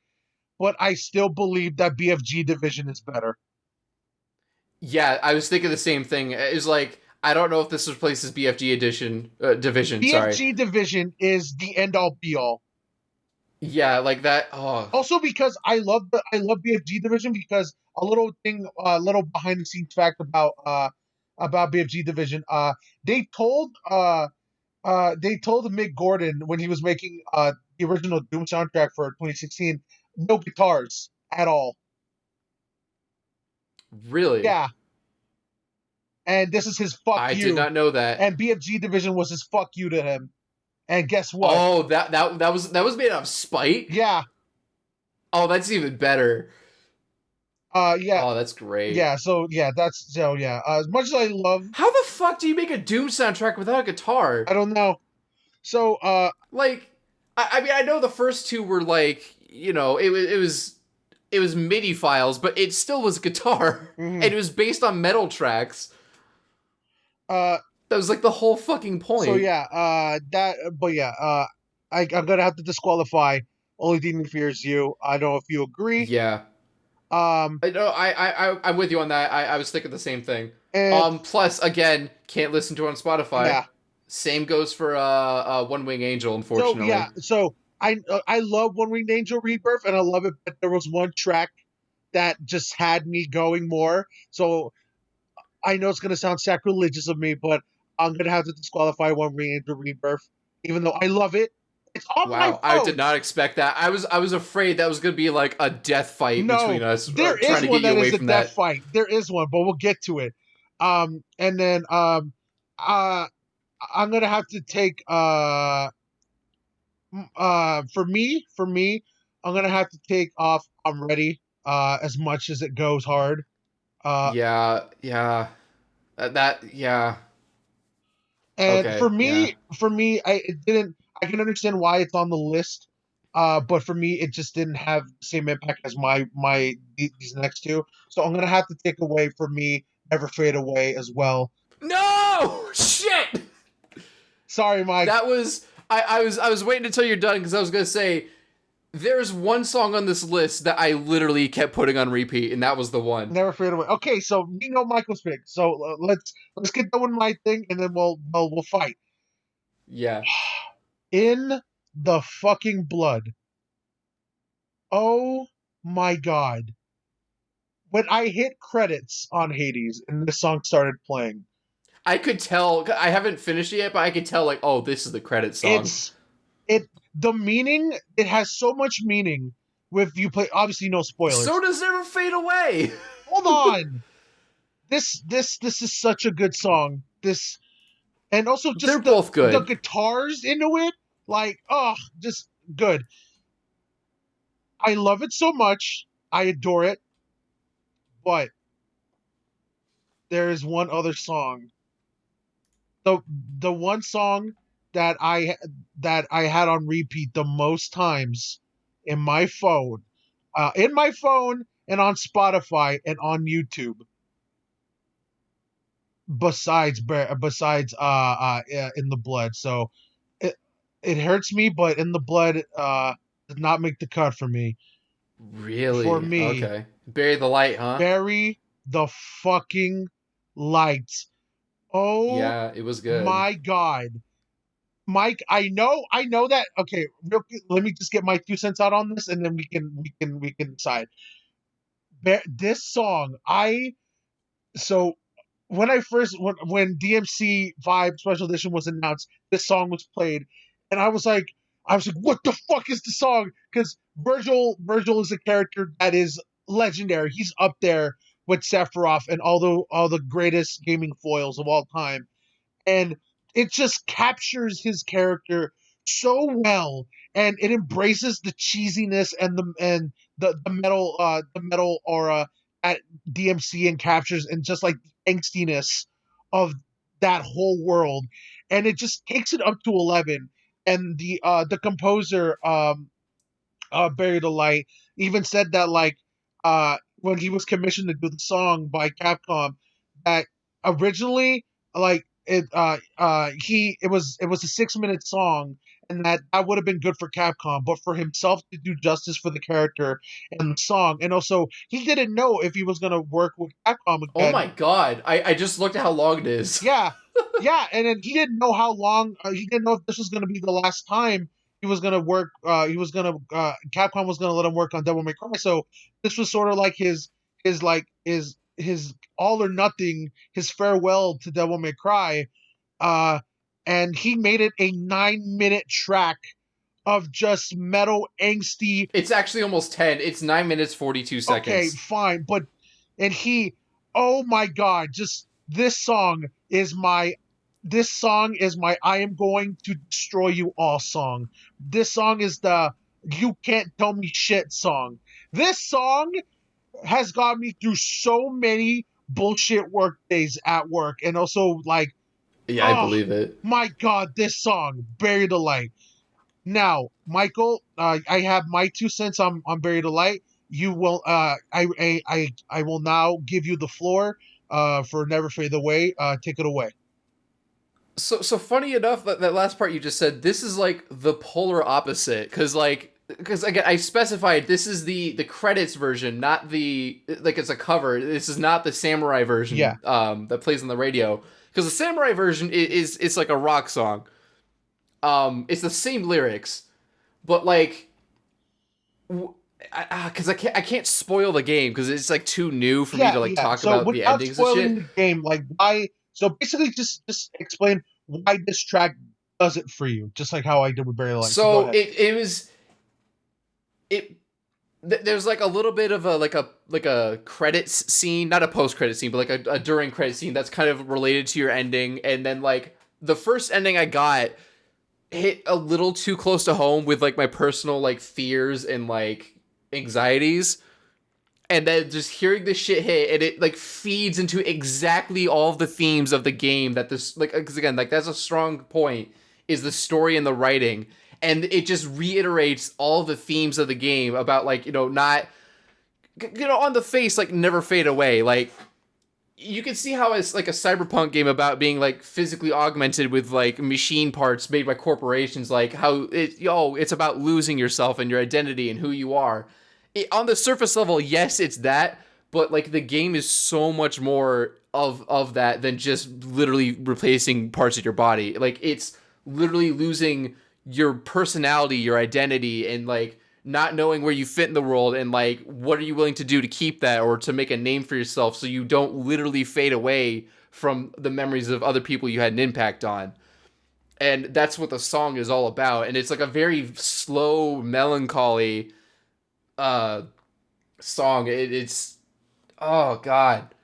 but I still believe that BFG Division is better. Yeah, I was thinking the same thing. It was like, I don't know if this replaces BFG Division, sorry. BFG Division is the end all be all. Yeah, like that. Oh. Also because I love BFG Division because a little behind the scenes fact about BFG Division. They told Mick Gordon when he was making the original Doom soundtrack for 2016, no guitars at all. Really? Yeah. And this is his fuck I you. did not know that. And BFG Division was his fuck you to him. And guess what? Oh, that was made out of spite? Yeah. Oh, that's even better. Yeah. Oh, that's great. Yeah, as much as I love, How the fuck do you make a Doom soundtrack without a guitar? I don't know. So, Like, I mean, I know the first two were like, you know, it was MIDI files, but it still was guitar, and it was based on metal tracks. That was like the whole fucking point. so yeah, I'm gonna have to disqualify Only Thing That Fears You. I don't know if you agree. Yeah. Um, I'm with you on that. I was thinking the same thing. and, Plus, again, can't listen to it on Spotify. yeah. Same goes for One Wing Angel, So unfortunately. yeah, so I love One Winged Angel Rebirth, and I love it, but there was one track that just had me going more. So I know it's gonna sound sacrilegious of me, but I'm gonna have to disqualify One Winged Angel Rebirth, even though I love it. It's on my Wow, phone. I did not expect that. I was afraid that was going to be like a death fight between us. There trying is to one get you that away is a from death that. fight. There is one, but we'll get to it. And then I'm gonna have to take for me, I'm gonna have to take off I'm Ready, as much as it goes hard. Yeah. Yeah. And Okay, for me, I can understand why it's on the list. But for me, it just didn't have the same impact as these next two. So I'm gonna have to take away for me Never Fade Away as well. No! Shit! Sorry, Mike. That was... I was waiting until you're done because I was going to say, there's one song on this list that I literally kept putting on repeat, and that was the one. Never Fade Away. Okay, so we know Michael's pick. So let's get done with my thing, and then we'll fight. Yeah. In the fucking blood. Oh my god. when I hit credits on Hades and this song started playing, I could tell. I haven't finished it yet, but I could tell, like, oh, this is the credit song. it the meaning, it has so much meaning with you play, obviously no spoilers. So does Never Fade Away. Hold on. This is such a good song. This, and also just They're both good. the guitars into it, like, oh, just good. I love it so much. I adore it. But there is one other song. The one song that I had on repeat the most times in my phone, and on Spotify and on YouTube, besides In the Blood. So it it hurts me, but In the Blood did not make the cut for me. For Really? me, Okay. Bury the Light, huh? Bury the fucking light. Oh Yeah, it was good. my god. Mike, I know that. Okay, real quick, let me just get my 2 cents out on this, and then we can decide. This song, so when I first when DMC Vibe Special Edition was announced, this song was played, and I was like, what the fuck is the song? Because Virgil is a character that is legendary. He's up there with Sephiroth and all the greatest gaming foils of all time, and it just captures his character so well, and it embraces the cheesiness and the metal aura at DMC, and captures, and just like the angstiness of that whole world, and it just takes it up to 11. And the composer, Bury the Light, even said that, like, when he was commissioned to do the song by Capcom, that originally, like, it was a 6 minute song, and that would have been good for Capcom, but for himself to do justice for the character and the song, and also he didn't know if he was gonna work with Capcom Oh again. my god. I just looked at how long it is. Yeah, yeah, and then he didn't know how long. He didn't know if this was going to be the last time he was going to work. Capcom was going to let him work on Devil May Cry. So this was sort of like his all or nothing, his farewell to Devil May Cry. Uh, and he made it a 9 minute track of just metal angsty. It's actually almost 10. It's 9 minutes 42 Okay, seconds. fine, but and he, oh my god, just this song is my I am going to destroy you all song. This song is the you can't tell me shit song. This song has got me through so many bullshit work days at work, and also, like, Yeah, I oh believe it. my god, this song, Bury the Light. Now, Michael, I have my 2 cents on Bury the Light. You will, I will now give you the floor, for Never Fade Away. Take it away. So funny enough, that last part you just said, this is like the polar opposite, because again, I specified this is the credits version, not the, like, it's a cover. This is not the samurai version. Yeah. That plays on the radio, because the samurai version is it's like a rock song. It's the same lyrics, but like, because I can't spoil the game because it's like too new for me to like talk So about the without endings and spoiling shit. the game, like, why? So basically, just explain why this track does it for you, just like how I did with Bury the Light. So go So ahead. it was it. There's like a little bit of a credits scene, not a post credit scene, but like a during credit scene that's kind of related to your ending, and then like the first ending I got hit a little too close to home with like my personal like fears and like anxieties, and then just hearing this shit hit, and it like feeds into exactly all of the themes of the game that this, like, because again, like, that's a strong point, is the story and the writing, and it just reiterates all the themes of the game about, like, not, on the face, like, never fade away. Like, you can see how it's like a cyberpunk game about being like physically augmented with like machine parts made by corporations, like how it's about losing yourself and your identity and who you are. On the surface level, yes, it's that, but like the game is so much more of that than just literally replacing parts of your body. Like, it's literally losing your personality, your identity, and like not knowing where you fit in the world, and like what are you willing to do to keep that or to make a name for yourself so you don't literally fade away from the memories of other people you had an impact on. And that's what the song is all about. And it's like a very slow, melancholy song. It's oh god.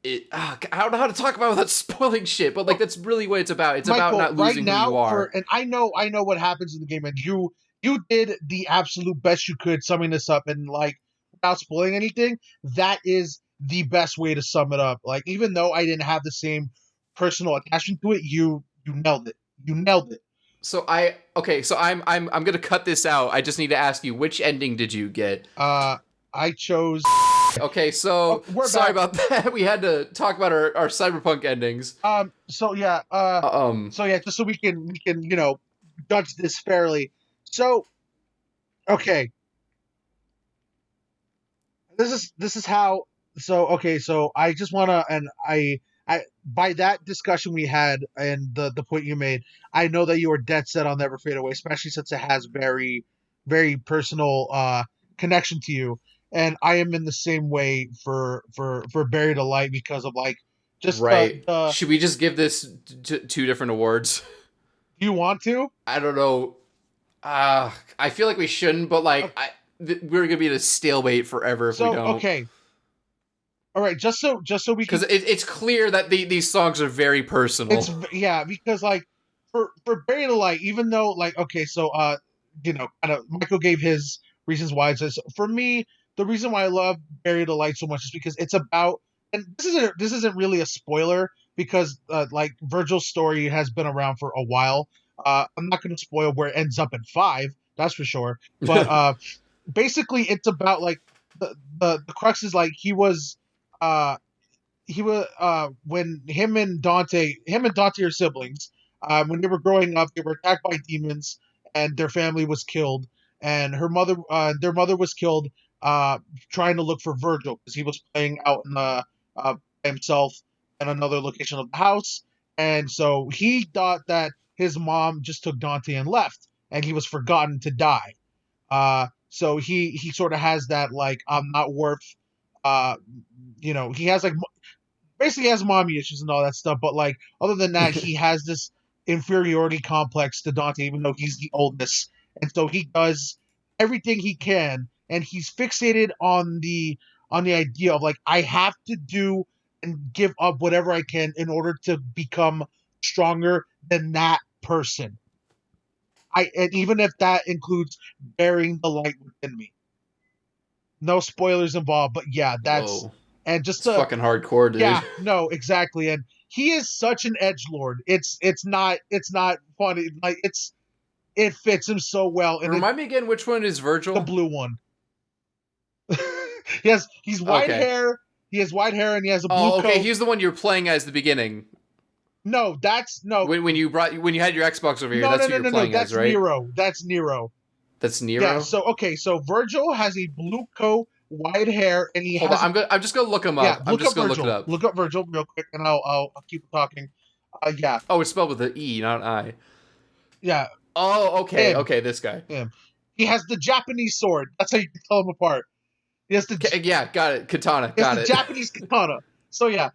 I don't know how to talk about it without spoiling shit, but like that's really what it's about. It's Michael, about not losing right now, who you are. and I know what happens in the game, and you did the absolute best you could summing this up, and like without spoiling anything, that is the best way to sum it up. Like even though I didn't have the same personal attachment to it, you nailed it. You nailed it. So I'm gonna cut this out. I just need to ask you, which ending did you get? I chose. Okay, so We're sorry back. about that. We had to talk about our cyberpunk endings. So yeah. Um, So yeah. Just so we can judge this fairly. So okay. This is how. So okay. So I just wanna and I by that discussion we had and the point you made, I know that you are dead set on Never Fade Away, especially since it has very personal connection to you. And I am in the same way for Buried Alight because of like just right. the Should we just give this two different awards? do you want to? I don't know. I feel like we shouldn't, but like we're gonna be at a stalemate forever if we So don't. okay. All right, just so we can Because it's clear that these songs are very personal. it's yeah, because like for Buried Alight, even though like okay, so kind of Michael gave his reasons why it says for me, the reason why I love Buried Alight so much is because it's about and this isn't really a spoiler because like Virgil's story has been around for a while. I'm not going to spoil where it ends up in 5, that's for sure. But basically, it's about like the crux is like uh he was when him and Dante are siblings. When they were growing up, they were attacked by demons, and their family was killed. And their mother was killed, trying to look for Virgil because he was playing out in himself in another location of the house. And so he thought that his mom just took Dante and left, and he was forgotten to die. So he sort of has that like I'm not worth. Uh, he has like basically has mommy issues and all that stuff. But like other than that, he has this inferiority complex to Dante, even though he's the oldest, and so he does everything he can, and he's fixated on the idea of like I have to do and give up whatever I can in order to become stronger than that person. And even if that includes burying the light within me. No spoilers involved, but yeah, that's Whoa, and just it's to fucking hardcore, dude. yeah, no, exactly. And he is such an edge lord. It's not funny. Like it fits him so well. And Remind me again, which one is the Virgil? blue one. He's white Okay. hair. He has white hair and he has a blue Oh, okay. coat. He's the one you're playing as the beginning. No, that's no. When you had your Xbox over here, No, that's no, who no, you're no, no. playing as, That's right? Nero. That's Nero. That's Yeah. Nero. So okay. So Virgil has a blue coat, white hair, and he Hold on, has I'm just gonna look him yeah. up. I'm Look just up gonna look it Virgil. up. Look up Virgil real quick, and I'll keep talking. Yeah, Oh, it's spelled with an E, not an I. yeah. Oh, okay, Him, okay, this guy. him. He has the Japanese sword. That's how you can tell him apart. He has the Yeah, got it. Katana, It's got the it. Japanese katana. So yeah.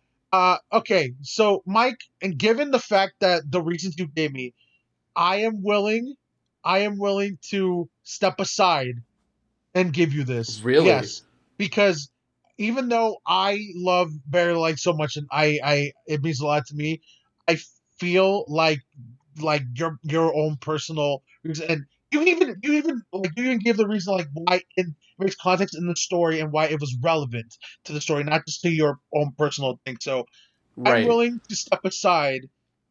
Okay. So Mike, and given the fact that the reasons you gave me, I am willing, I am willing to step aside and give you this. Really? Yes, because even though I love Barry Light so much, and it means a lot to me, I feel like your own personal reason, and you even give the reason like why it makes context in the story and why it was relevant to the story, not just to your own personal thing. So I'm Right. willing to step aside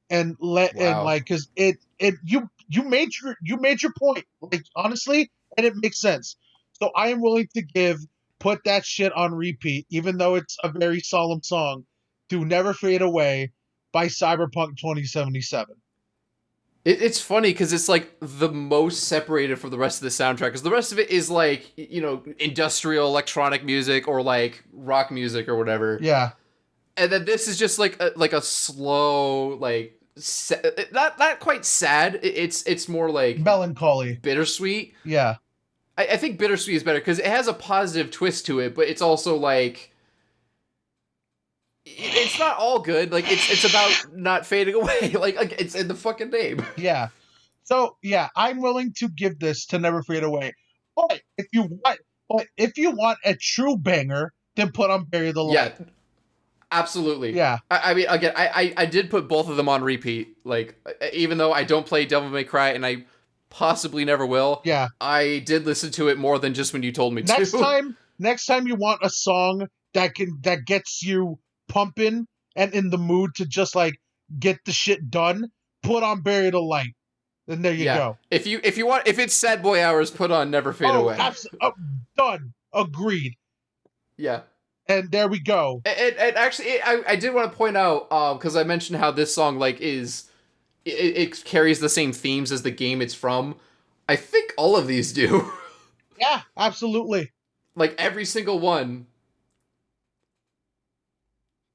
and Wow. like because you made your point like honestly, and it makes sense. So I am willing to put that shit on repeat, even though it's a very solemn song, to Never Fade Away by Cyberpunk 2077. It's funny because it's like the most separated from the rest of the soundtrack because the rest of it is like industrial electronic music or like rock music or whatever, Yeah, and then this is just like a slow like not quite sad. It's more like melancholy. bittersweet. Yeah, I think Bittersweet is better because it has a positive twist to it, but it's also like it's not all good. Like it's about not fading away. Like it's in the fucking name. Yeah. So yeah, I'm willing to give this to Never Fade Away. But if you want a true banger, then put on Bury the Yeah, Light. absolutely. Yeah. I mean, again, I did put both of them on repeat. Like, even though I don't play Devil May Cry and I possibly never will, Yeah. I did listen to it more than just when you told me to. Next time you want a song that gets you pumping and in the mood to just like get the shit done, put on Bury the Light. And there you Yeah. go. If it's Sad Boy Hours, put on Never Fade Away. Done. Agreed. Yeah. And there we go. And actually, I did want to point out, because I mentioned how this song like it carries the same themes as the game it's from. I think all of these do. Yeah, absolutely. Like every single one.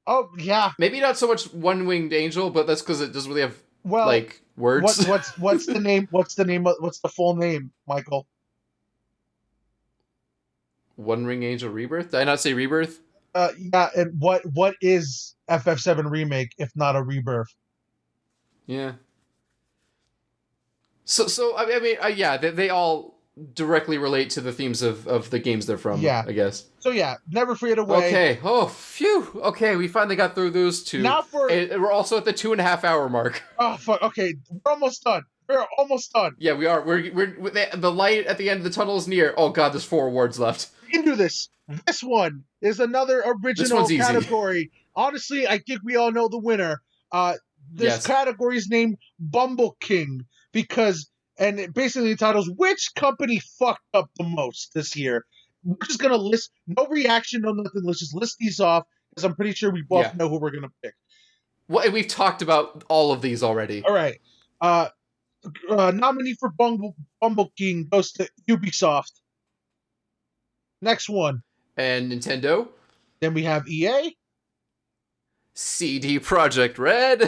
Oh yeah. Maybe not so much One Winged Angel, but that's because it doesn't really have like words. What's the name? What's the full name, Michael? One Ring Angel Rebirth? Did I not say Rebirth? Yeah, and what is FF7 Remake if not a rebirth? Yeah. So I mean, yeah, they all directly relate to the themes of the games they're from. Yeah. I guess. So yeah, Never Fade Away. Okay. Oh, phew. Okay, we finally got through those two. And we're also at the 2.5 hour mark. Oh fuck. Okay, we're almost done. We're almost done. Yeah, we are. We're the light at the end of the tunnel is near. Oh god, there's 4 awards left. We can do this. This one is another original one's easy. category. Honestly, I think we all know the winner. This category is named Bumble King and it basically titles which company fucked up the most this year. We're just gonna list, no reaction, no nothing. Let's just list these off because I'm pretty sure we both know who we're gonna pick. Well, and we've talked about all of these already. All right. Nominee for Bumble King goes to Ubisoft. Next one. And Nintendo. Then we have EA. CD Projekt Red.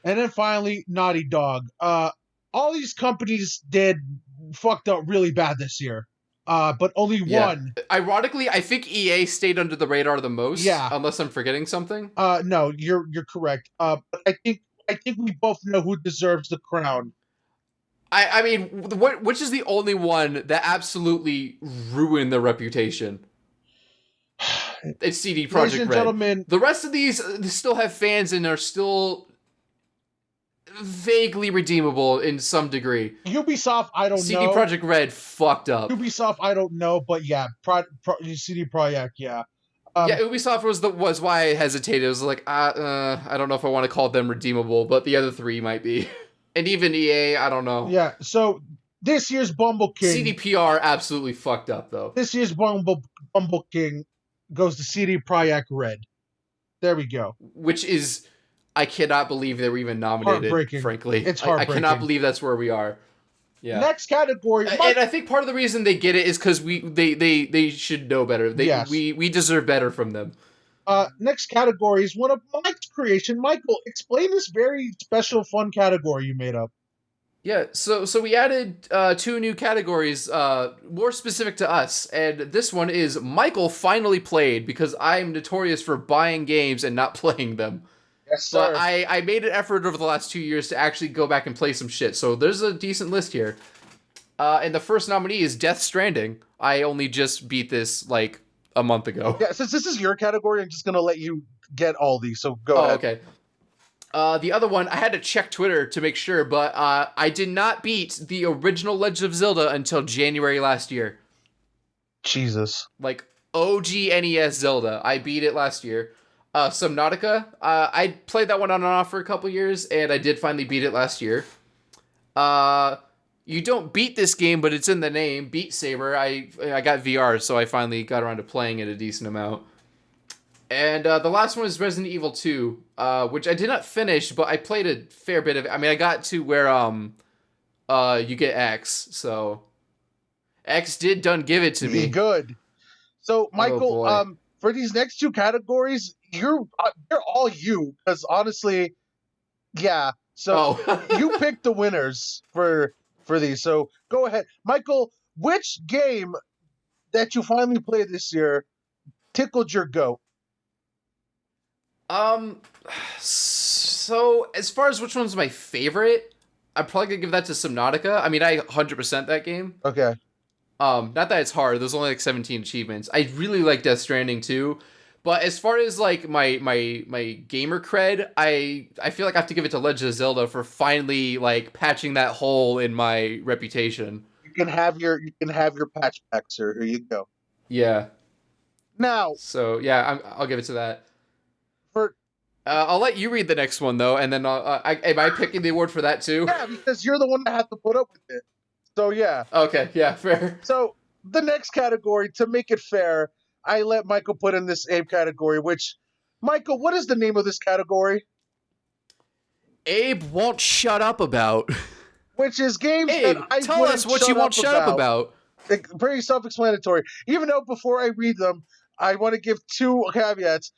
And then finally, Naughty Dog. All these companies fucked up really bad this year. But only one. Ironically, I think EA stayed under the radar the most. Yeah. Unless I'm forgetting something. No, you're correct. But I think we both know who deserves the crown. I mean, which is the only one that absolutely ruined their reputation? It's CD Projekt Red. Ladies and gentlemen, the rest of these still have fans and are still vaguely redeemable in some degree. Ubisoft, I don't know. CD Projekt Red fucked up. Ubisoft, I don't know, but yeah, CD Projekt, yeah. Yeah, Ubisoft was why I hesitated. It was like, I don't know if I want to call them redeemable, but the other 3 might be. And even EA, I don't know. Yeah, so this year's Bumble King. CDPR absolutely fucked up, though. This year's Bumble King goes to CD Projekt Red. There we go. Which is, I cannot believe they were even nominated. Heartbreaking. Frankly, it's heartbreaking. I cannot believe that's where we are. Yeah. Next category, and I think part of the reason they get it is because they should know better. We deserve better from them. Next category is one of Mike's creation. Michael, explain this very special, fun category you made up. Yeah, so we added 2 new categories, more specific to us, and this one is Michael finally played, because I'm notorious for buying games and not playing them. Yes, sir. But I made an effort over the last 2 years to actually go back and play some shit, so there's a decent list here. And the first nominee is Death Stranding. I only just beat this, like, a month ago. Yeah, since this is your category, I'm just going to let you get all these, so go ahead. Okay. The other one, I had to check Twitter to make sure, but I did not beat the original Legend of Zelda until January last year. Jesus. Like, OG NES Zelda. I beat it last year. Subnautica, I played that one on and off for a couple years, and I did finally beat it last year. You don't beat this game, but it's in the name, Beat Saber. I got VR, so I finally got around to playing it a decent amount. And the last one is Resident Evil 2, which I did not finish, but I played a fair bit of it. I mean, I got to where you get X, so X did give it to me. Good. So, Michael, for these next 2 categories, you're all you, because honestly, yeah. So you picked the winners for these. So go ahead, Michael. which game that you finally played this year tickled your goat? Um, so as far as which one's my favorite, I'm probably gonna give that to Subnautica. I mean, I 100% that game. Okay. Not that it's hard. There's only like 17 achievements. I really like Death Stranding too. But as far as like my gamer cred, I feel like I have to give it to Legend of Zelda for finally like patching that hole in my reputation. You can have your patch back, sir. Here you go. Yeah. Now, So yeah, I'll give it to that. for I'll let you read the next one though, and then am I picking the award for that too? yeah, because you're the one that had to put up with it. So yeah. Okay, yeah, fair. So the next category, to make it fair, I let Michael put in this Abe category. Which, Michael, what is the name of this category? Abe won't shut up about. Which is games Abe, that I tell wouldn't us what you won't shut up about. Pretty self-explanatory. Even though before I read them, I want to give two caveats.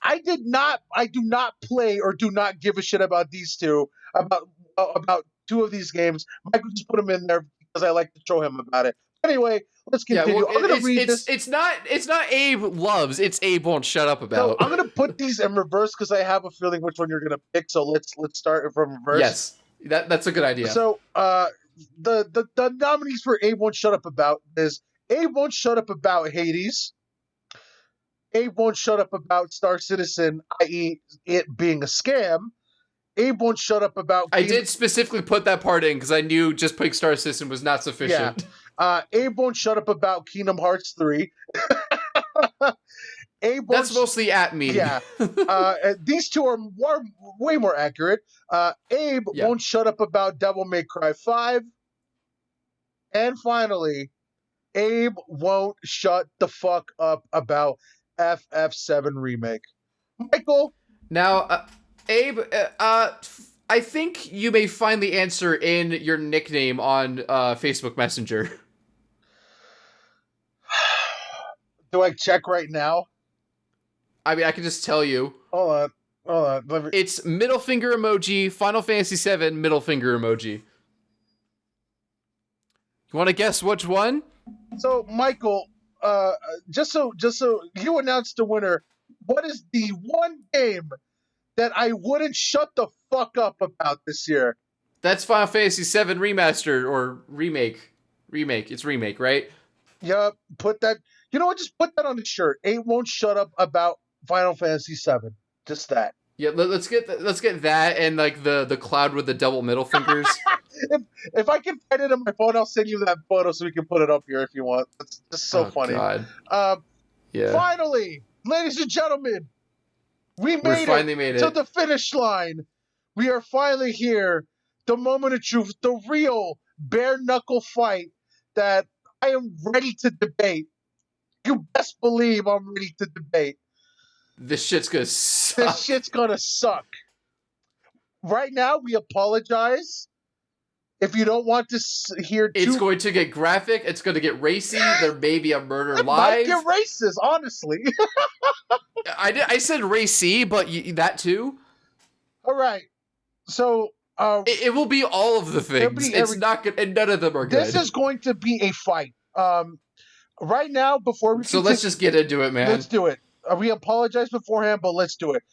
I do not play or do not give a shit about these two, about two of these games. Michael just put them in there because I like to show him about it. Anyway, let's Yeah, continue. well, I'm gonna read this. It's not Abe loves. It's Abe won't shut up So about. I'm gonna put these in reverse because I have a feeling which one you're gonna pick. So let's start it from reverse. Yes, that's a good idea. So the nominees for Abe won't shut up about is Abe won't shut up about Hades. Abe won't shut up about Star Citizen, i.e., it being a scam. Abe won't shut up about. I did specifically put that part in because I knew just putting Star Citizen was not sufficient. Yeah. Abe won't shut up about Kingdom Hearts 3. That's mostly at me. Yeah. These two are way more accurate. Abe won't shut up about Devil May Cry 5. And finally, Abe won't shut the fuck up about FF7 Remake. Michael? Now, Abe, I think you may find the answer in your nickname on Facebook Messenger. Do I check right now? I mean, I can just tell you. Hold on. It's middle finger emoji, Final Fantasy VII, middle finger emoji. You want to guess which one? So, Michael, just so you announced the winner, what is the one game that I wouldn't shut the fuck up about this year? That's Final Fantasy VII Remastered or Remake. Remake. It's Remake, right? Yup. Put that. You know what? Just put that on the shirt. Abe won't shut up about Final Fantasy VII. Just that. Yeah, let's get that and like the cloud with the double middle fingers. If I can find it on my phone, I'll send you that photo so we can put it up here if you want. It's just so funny. God. Yeah. Finally, ladies and gentlemen, we finally made it to the finish line. We are finally here. The moment of truth, the real bare knuckle fight that I am ready to debate. You best believe I'm ready to debate. This shit's gonna suck. This shit's gonna suck. Right now, we apologize. If you don't want to hear it's going to get graphic. It's going to get racy. There may be a murder live. Might get racist, honestly. I said racy, but that too. All right. So it will be all of the things. It's not good, and none of them are good. This is going to be a fight. Right now, before we let's just get into it, man. Let's do it. We apologize beforehand, but let's do it.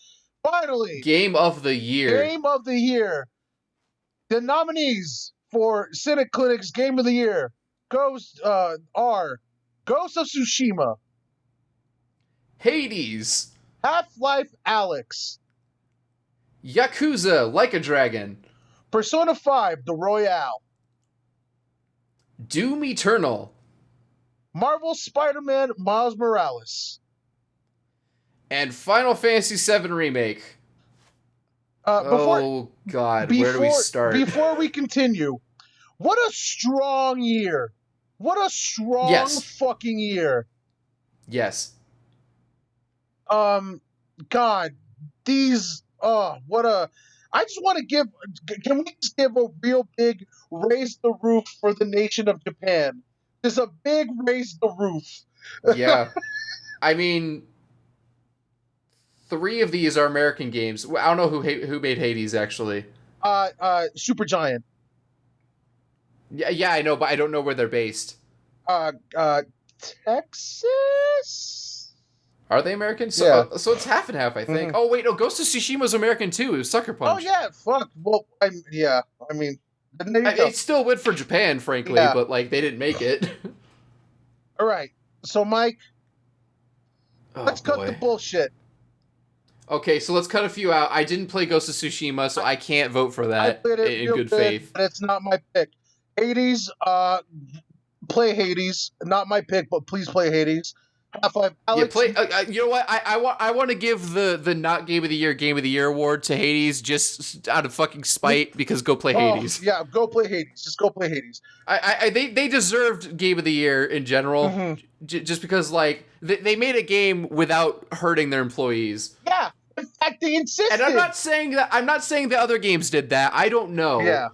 Finally, Game of the Year. Game of the Year. The nominees for Cynic Clinic's Game of the Year are Ghost of Tsushima, Hades, Half-Life Alyx, Yakuza Like a Dragon, Persona 5 The Royale, Doom Eternal, Marvel Spider-Man Miles Morales, and Final Fantasy VII Remake. Oh, God. Where do we start? Before we continue, what a strong year. What a strong fucking year. Yes. God, these, I just want to can we just give a real big raise the roof for the nation of Japan? Just a big raise the roof. Yeah. I mean, 3 of these are American games. I don't know who made Hades, actually. Supergiant. Yeah, I know, but I don't know where they're based. Uh, uh, Texas. Are they American? So, Yeah. so it's half and half, I think. Mhm. Oh wait, no, Ghost of Tsushima's American too. It was Sucker Oh Punch. yeah, fuck. Well, yeah. I mean, then there you I mean, go. it still went for Japan, frankly, Yeah. but like they didn't make it. All right. So, Mike, Oh let's cut the boy. bullshit. Okay, so let's cut a few out. I didn't play Ghost of Tsushima, so I can't vote for I that played it in real good good, faith. but it's not my pick. Hades, play Hades. Not my pick, but please play Hades. Half-Life Yeah, Alex. you know what? I want to give the not Game of the Year award to Hades just out of fucking spite because go play Hades. Yeah, go play Hades. Just go play Hades. They deserved Game of the Year in general, Mhm. just because like they made a game without hurting their employees. Yeah, in fact, they insisted. And I'm not saying the other games did that. I don't know. Yeah.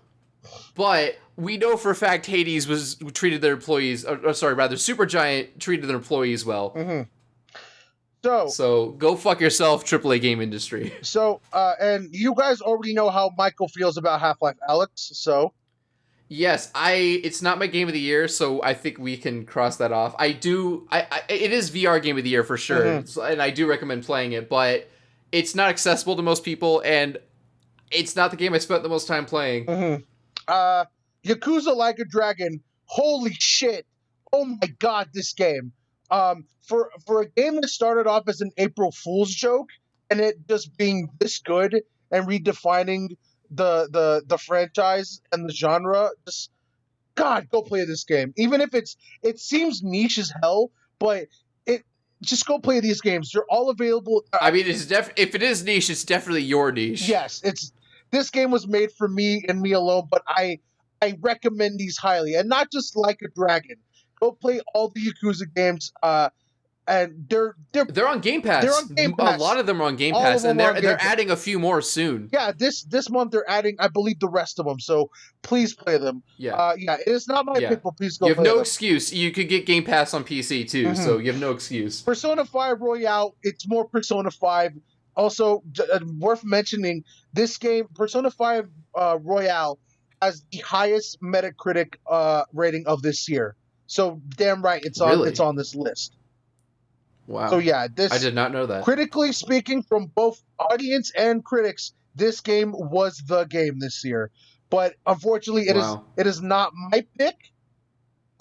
But we know for a fact Hades was treated their employees, or sorry, rather Supergiant treated their employees well. Mm-hmm. So go fuck yourself, AAA game industry. So, and you guys already know how Michael feels about Half-Life Alex. So, Yes, it's not my game of the year, so I think we can cross that off. It is VR game of the year for sure, and I do recommend playing it, but it's not accessible to most people, and it's not the game I spent the most time playing. Yakuza Like a Dragon. Holy shit! Oh my god, this game. For a game that started off as an April Fool's joke and it just being this good and redefining the franchise and the genre, just God, go play this game. Even if it seems niche as hell, but it just go play these games. They're all available. I mean, if it is niche, it's definitely your niche. Yes, this game was made for me and me alone, but I recommend these highly, and not just Like a Dragon. Go play all the Yakuza games, and they're on Game Pass. They're on Game Pass. A lot of them are on Game All Pass, of them and are on they're Game Pass. adding a few more soon. Yeah, this month they're adding, I believe, the rest of them. So please play them. Yeah, it is not my pick, but please go. You have play no them. excuse. You could get Game Pass on PC too, so you have no excuse. Persona 5 Royale, it's more Persona 5. Also, worth mentioning, this game, Persona 5 Royale, has the highest Metacritic rating of this year. So damn right, it's on this list. Wow. So yeah, I did not know that. Critically speaking, from both audience and critics, this game was the game this year. But unfortunately, it is not my pick.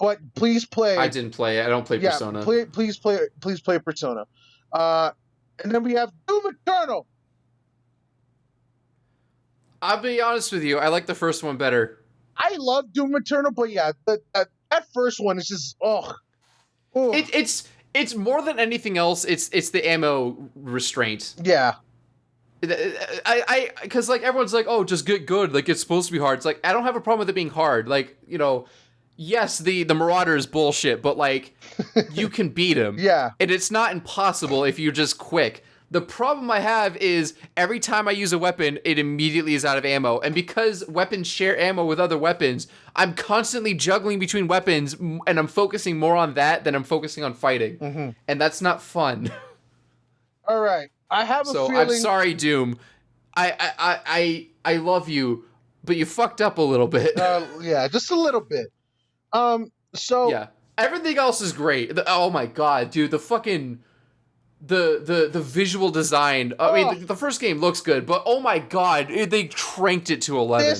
But please play. I didn't play it. I don't play Persona. Please play Persona. And then we have Doom Eternal. I'll be honest with you. I like the first one better. I love Doom Eternal, but yeah, that first one is just It's more than anything else. It's the ammo restraint. Yeah. Because like everyone's like, oh, just get good. Like it's supposed to be hard. It's like I don't have a problem with it being hard. Like yes, the Marauder is bullshit, but like you can beat him. Yeah. And it's not impossible if you're just quick. The problem I have is every time I use a weapon, it immediately is out of ammo. And because weapons share ammo with other weapons, I'm constantly juggling between weapons, and I'm focusing more on that than I'm focusing on fighting. And that's not fun. All right. I have a feeling... I'm sorry, Doom. I love you, but you fucked up a little bit. Yeah, just a little bit. So... Yeah. Everything else is great. Oh my god, dude, the fucking... The visual design. I mean, the first game looks good, but oh my god, they cranked it to 11.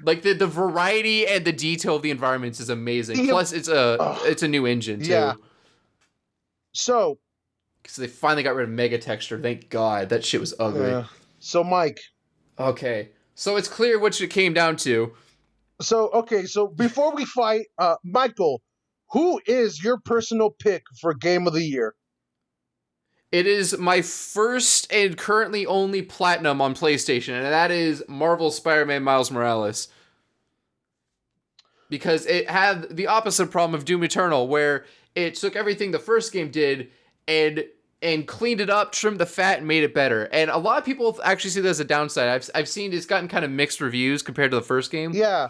Like the variety and the detail of the environments is amazing. Plus, it's a new engine too. Yeah. So, because they finally got rid of mega texture. Thank God, that shit was ugly. So, Mike. Okay, so it's clear what it came down to. So before we fight, Michael, who is your personal pick for Game of the Year? It is my first and currently only platinum on PlayStation, and that is Marvel's Spider-Man Miles Morales. Because it had the opposite problem of Doom Eternal, where it took everything the first game did and cleaned it up, trimmed the fat, and made it better. And a lot of people actually see that as a downside. I've seen it's gotten kind of mixed reviews compared to the first game. Yeah.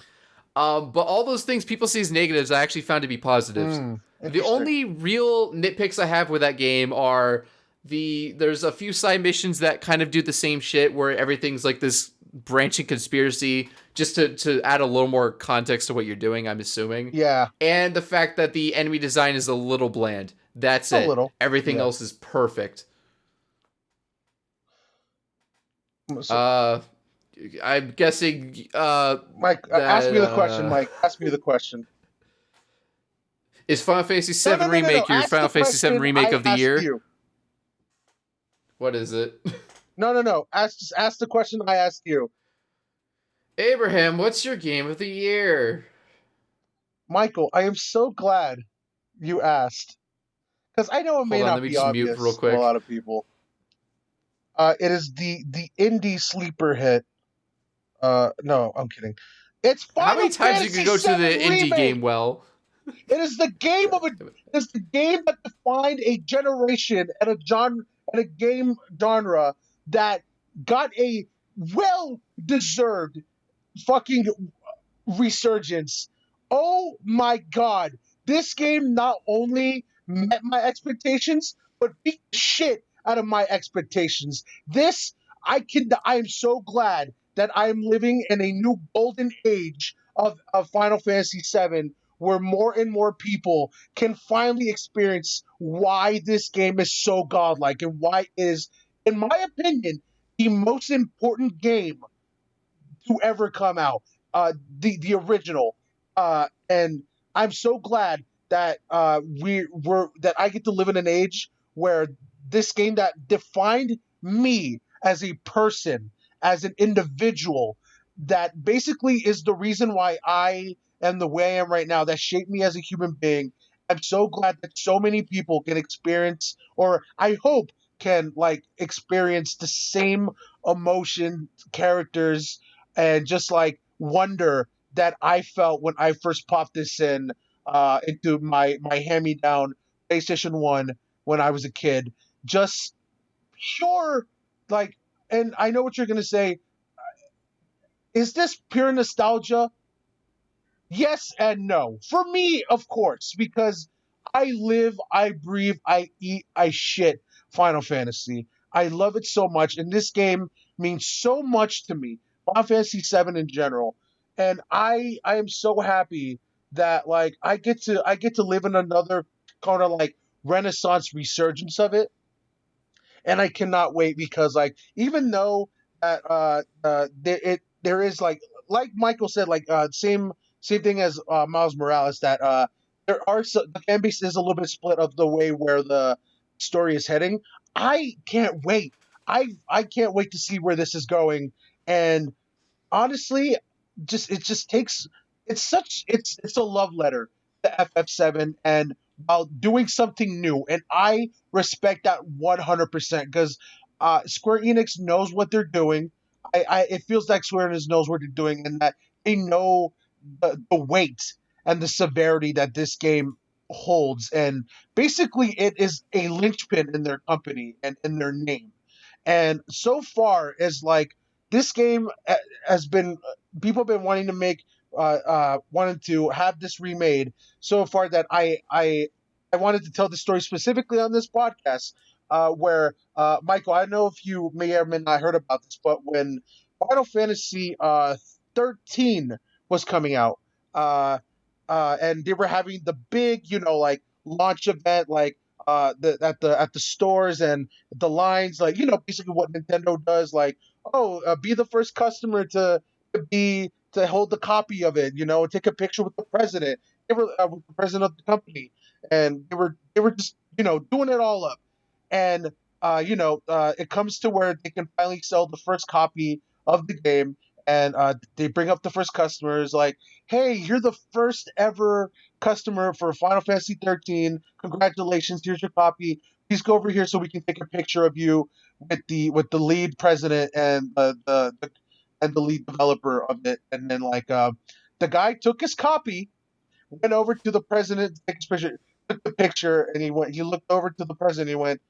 But all those things people see as negatives, I actually found to be positives. The only real nitpicks I have with that game are... There's a few side missions that kind of do the same shit where everything's like this branching conspiracy, just to add a little more context to what you're doing, I'm assuming. Yeah, And the fact that the enemy design is a little bland. That's a it. little. Everything Yeah. else is perfect. So, I'm guessing Mike, ask that me the question, Mike. Ask me the question. is Final Fantasy No, VII no, no, no, no. Remake your Ask the Final Fantasy VII question Remake I of the asked year? you. What is it? No, no, no. Ask the question I asked you. Abraham, what's your game of the year? Michael, I am so glad you asked. Because I know it Hold may on, let not me be just mute real obvious to a quick. lot of people. It is the indie sleeper hit. No, I'm kidding. It's How many Final times you can Fantasy go to VII the indie Remake. game well? It is the game God of a. damn it. It is the game that defined a generation and a game genre that got a well-deserved fucking resurgence. Oh my god. This game not only met my expectations, but beat the shit out of my expectations. I am so glad that I am living in a new golden age of Final Fantasy VII where more and more people can finally experience why this game is so godlike and why it is, in my opinion, the most important game to ever come out. The original, and I'm so glad that that I get to live in an age where this game that defined me as a person, as an individual, that basically is the reason why I am the way I am right now. That shaped me as a human being. I'm so glad that so many people can experience, or I hope can like experience the same emotion, characters, and just like wonder that I felt when I first popped this in into my hand me down PlayStation One when I was a kid. Just pure like, and I know what you're gonna say. Is this pure nostalgia? Yes and no. For me, of course, because I live, I breathe, I eat, I shit Final Fantasy. I love it so much, and this game means so much to me. Final Fantasy VII in general, and I am so happy that like I get to live in another kind of like Renaissance resurgence of it, and I cannot wait because like even though there is like Michael said same thing as Miles Morales that the fan base is a little bit split of the way where the story is heading. I can't wait. I can't wait to see where this is going, and honestly, it just takes it's a love letter to FF7 and while doing something new, and I respect that 100% because Square Enix knows what they're doing. It feels like Square Enix knows what they're doing and that they know the weight and the severity that this game holds, and basically it is a linchpin in their company and in their name. And so far as like this game has been people have been wanting to make wanted to have this remade so far that I wanted to tell the story specifically on this podcast where Michael, I don't know if you may or may not heard about this, but when Final Fantasy 13 was coming out, and they were having the big like launch event like at the stores and the lines, like basically what Nintendo does, like be the first customer to hold the copy of it, take a picture with the president. They were with the president of the company, and they were just doing it all up. And it comes to where they can finally sell the first copy of the game, and they bring up the first customers, like, hey, you're the first ever customer for Final Fantasy 13. Congratulations, here's your copy. Please go over here so we can take a picture of you with the lead president and the lead developer of it. And then the guy took his copy, went over to the president, to take his picture, took the picture, and he looked over to the president, and he went,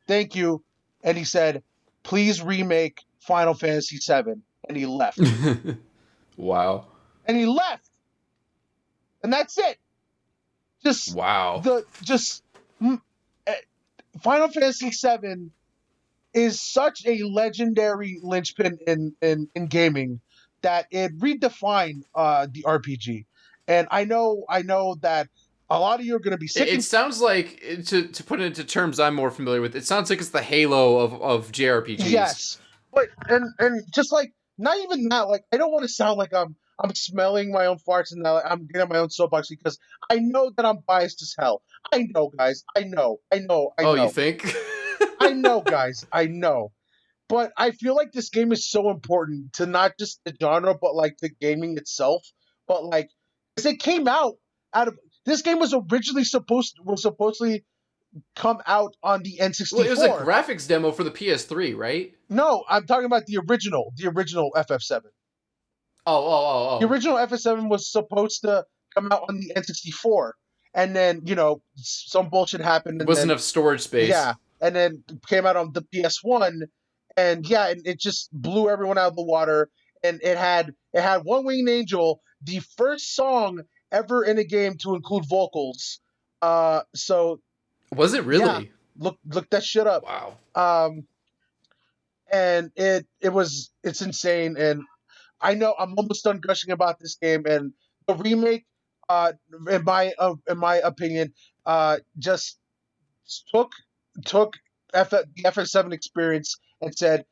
thank you. And he said, please remake Final Fantasy VII. And he left. Wow. And he left. And that's it. Just Wow. the just mm, eh, Final Fantasy VII is such a legendary linchpin in gaming that it redefined the RPG. And I know that a lot of you are going to be sick It and sounds like, to put it into terms I'm more familiar with, it sounds like it's the Halo of JRPGs. yes, but and just like not even that, like I don't want to sound like I'm smelling my own farts and that like, I'm getting on my own soapbox because I know that I'm biased as hell. I know, guys. I Oh, you know. think? I know, guys. I know. But I feel like this game is so important to not just the genre, but like the gaming itself. But like, because it came out of this game was supposedly come out on the Well, it was a N64. graphics demo for the PS3, right? No, I'm talking about the original FF7. The Oh. original FF7 was supposed to come out on the N64, and then some bullshit happened, There and wasn't then enough storage space. yeah, and then came out on the PS1, and yeah, it just blew everyone out of the water. And it had One Winged Angel, the first song ever in a game to include vocals. So Was it yeah, really? look that shit up. Wow. Um, and it's insane. And I know I'm almost done gushing about this game. And the remake, uh, in my opinion, just took took the FF7 experience and said,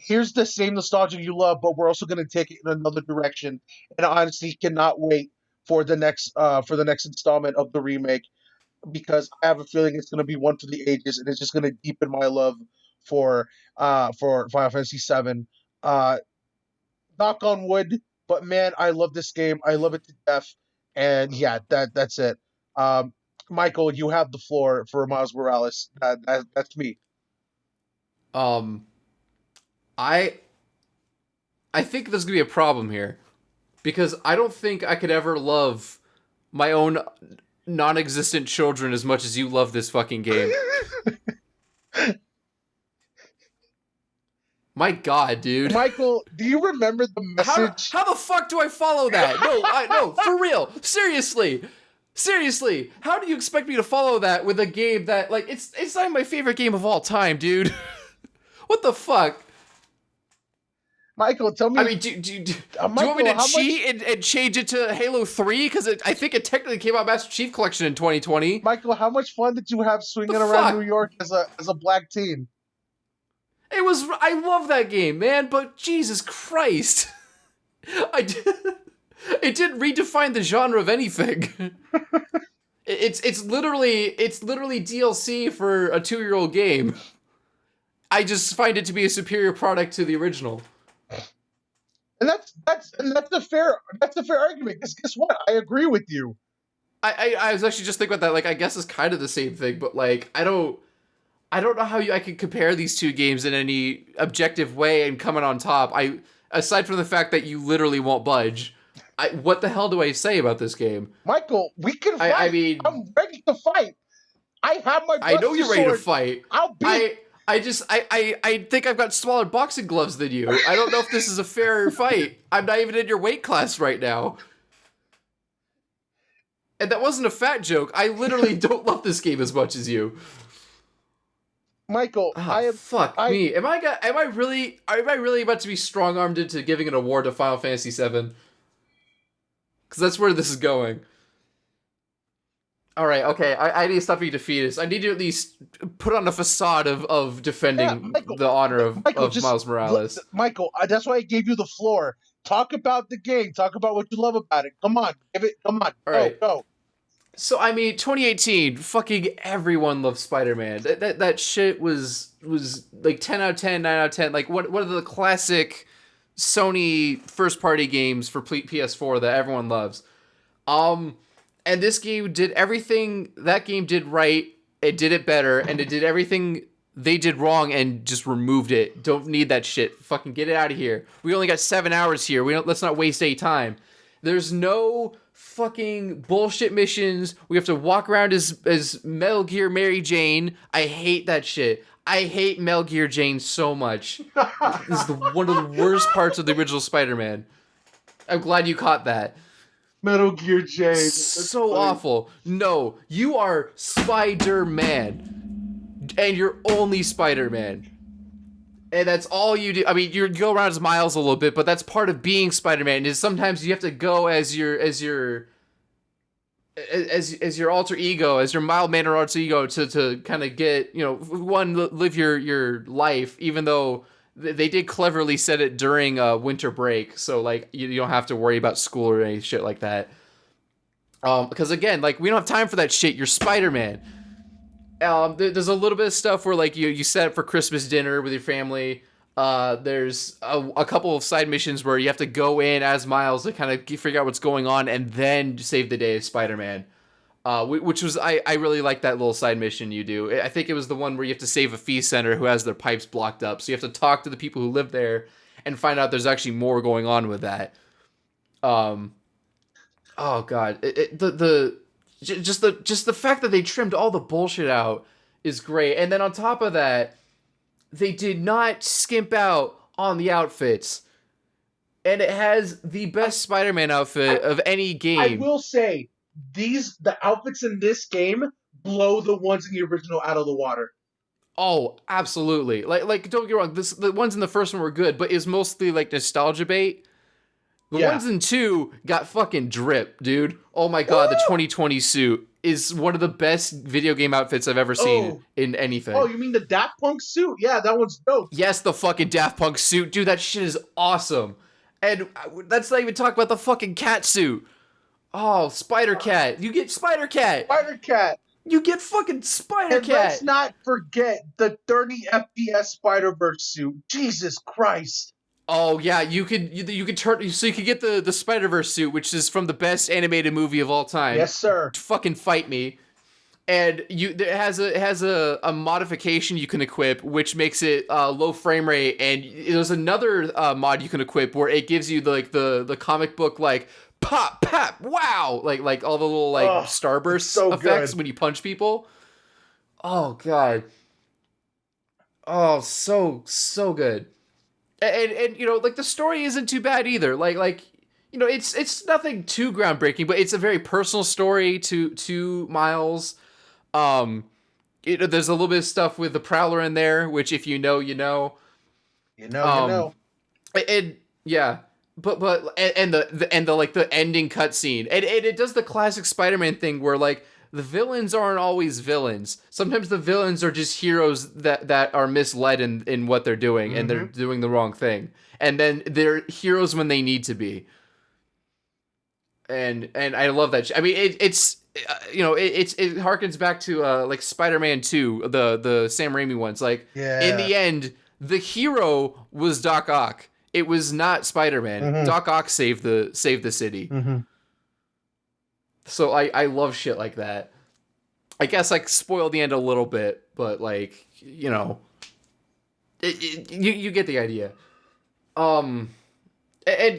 "Here's the same nostalgia you love, but we're also going to take it in another direction." And I honestly cannot wait for the next installment of the remake because I have a feeling it's going to be one for the ages, and it's just going to deepen my love for Final Fantasy VII. Uh, Knock on wood, but man, I love this game. I love it to death. And yeah, that's it. Um, Michael, you have the floor for Miles Morales. That's me. Um, I I think there's gonna be a problem here because I don't think I could ever love my own non-existent children as much as you love this fucking game. My God, dude. Michael, do you remember the message? How the fuck do I follow that? No, for real. Seriously. How do you expect me to follow that with a game that, like, it's not my favorite game of all time, dude? What the fuck? Michael, tell me. I mean, do you want me to cheat and change it to Halo 3? Because I think it technically came out Master Chief Collection in 2020. Michael, how much fun did you have swinging The around fuck? New York as a black teen? I love that game, man, but Jesus Christ. It didn't redefine the genre of anything. It's literally DLC for a 2-year-old game. I just find it to be a superior product to the original. And that's a fair argument. Because guess what? I agree with you. I was actually just thinking about that. Like, I guess it's kind of the same thing, but like, I don't know how I can compare these two games in any objective way and coming on top. Aside from the fact that you literally won't budge, what the hell do I say about this game? Michael, we can fight. I mean, I'm ready to fight. I have my. I know you're ready to sword. fight. I'll beat. I think I've got smaller boxing gloves than you. I don't know if this is a fair fight. I'm not even in your weight class right now. And that wasn't a fat joke. I literally don't love this game as much as you. Michael, Fuck me. Am I really about to be strong-armed into giving an award to Final Fantasy VII? Because that's where this is going. All right, okay. I need to stop being defeatist. I need to at least put on a facade of defending Michael, the honor of just Miles Morales. Michael, that's why I gave you the floor. Talk about the game. Talk about what you love about it. Come on, Come on. All right. Go. So I mean, 2018, fucking everyone loved Spider-Man. That shit was like 10 out of 10, 9 out of 10. Like what are the classic Sony first-party games for PS4 that everyone loves? And this game did everything that game did right. It did it better, and it did everything they did wrong and just removed it. Don't need that shit. Fucking get it out of here. We only got 7 hours here. Let's not waste any time. There's no fucking bullshit missions. We have to walk around as Metal Gear Mary Jane. I hate that shit. I hate Metal Gear Jane so much. This is one of the worst parts of the original Spider-Man. I'm glad you caught that. Metal Gear Jane. So awful. No, you are Spider-Man. And you're only Spider-Man. And that's all you do. I mean, you go around as Miles a little bit, but that's part of being Spider-Man. Is sometimes you have to go as your alter ego, as your mild mannered alter ego to kind of get, live your life, even though they did cleverly set it during winter break, so like you don't have to worry about school or any shit like that. Because again, like we don't have time for that shit. You're Spider-Man. There's a little bit of stuff where like you set up for Christmas dinner with your family. There's a couple of side missions where you have to go in as Miles to kind of figure out what's going on and then save the day as Spider-Man. Which was, I really like that little side mission you do. I think it was the one where you have to save a fee center who has their pipes blocked up. So you have to talk to the people who live there and find out there's actually more going on with that. Oh god, just the fact that they trimmed all the bullshit out is great. And then on top of that, they did not skimp out on the outfits. And it has the best Spider-Man outfit of any game. I will say, the outfits in this game blow the ones in the original out of the water. Oh, absolutely. Like don't get me wrong, the ones in the first one were good, but it's mostly like nostalgia bait. The ones in 2 got fucking drip, dude. Oh my god, the 2020 suit is one of the best video game outfits I've ever seen in anything. Oh, you mean the Daft Punk suit? Yeah, that one's dope. Yes, the fucking Daft Punk suit. Dude, that shit is awesome. And let's not even talk about the fucking cat suit. Oh, Spider-Cat. You get Spider-Cat. Spider-Cat. You get fucking Spider-Cat. And let's not forget the 30 FPS Spider-Verse suit. Jesus Christ. Oh yeah, you could turn, so you could get the Spider-Verse suit, which is from the best animated movie of all time. Yes, sir. Fucking fight me. And it has a modification you can equip, which makes it low frame rate. And there's another mod you can equip where it gives you the comic book like pop, pop, wow, like all the little starburst effects when you punch people. Oh god. Oh, so good. And like the story isn't too bad either. Like it's nothing too groundbreaking, but it's a very personal story to Miles. There's a little bit of stuff with the Prowler in there, which if you know, you know. You know. And yeah, but the ending cutscene, and it does the classic Spider-Man thing where like the villains aren't always villains. Sometimes the villains are just heroes that are misled in what they're doing, and they're doing the wrong thing. And then they're heroes when they need to be. And I love that. I mean, it harkens back to like Spider-Man 2, the Sam Raimi ones. Like in the end, the hero was Doc Ock. It was not Spider-Man. Doc Ock saved the city. So I love shit like that. I guess I spoiled the end a little bit, but like, you get the idea. And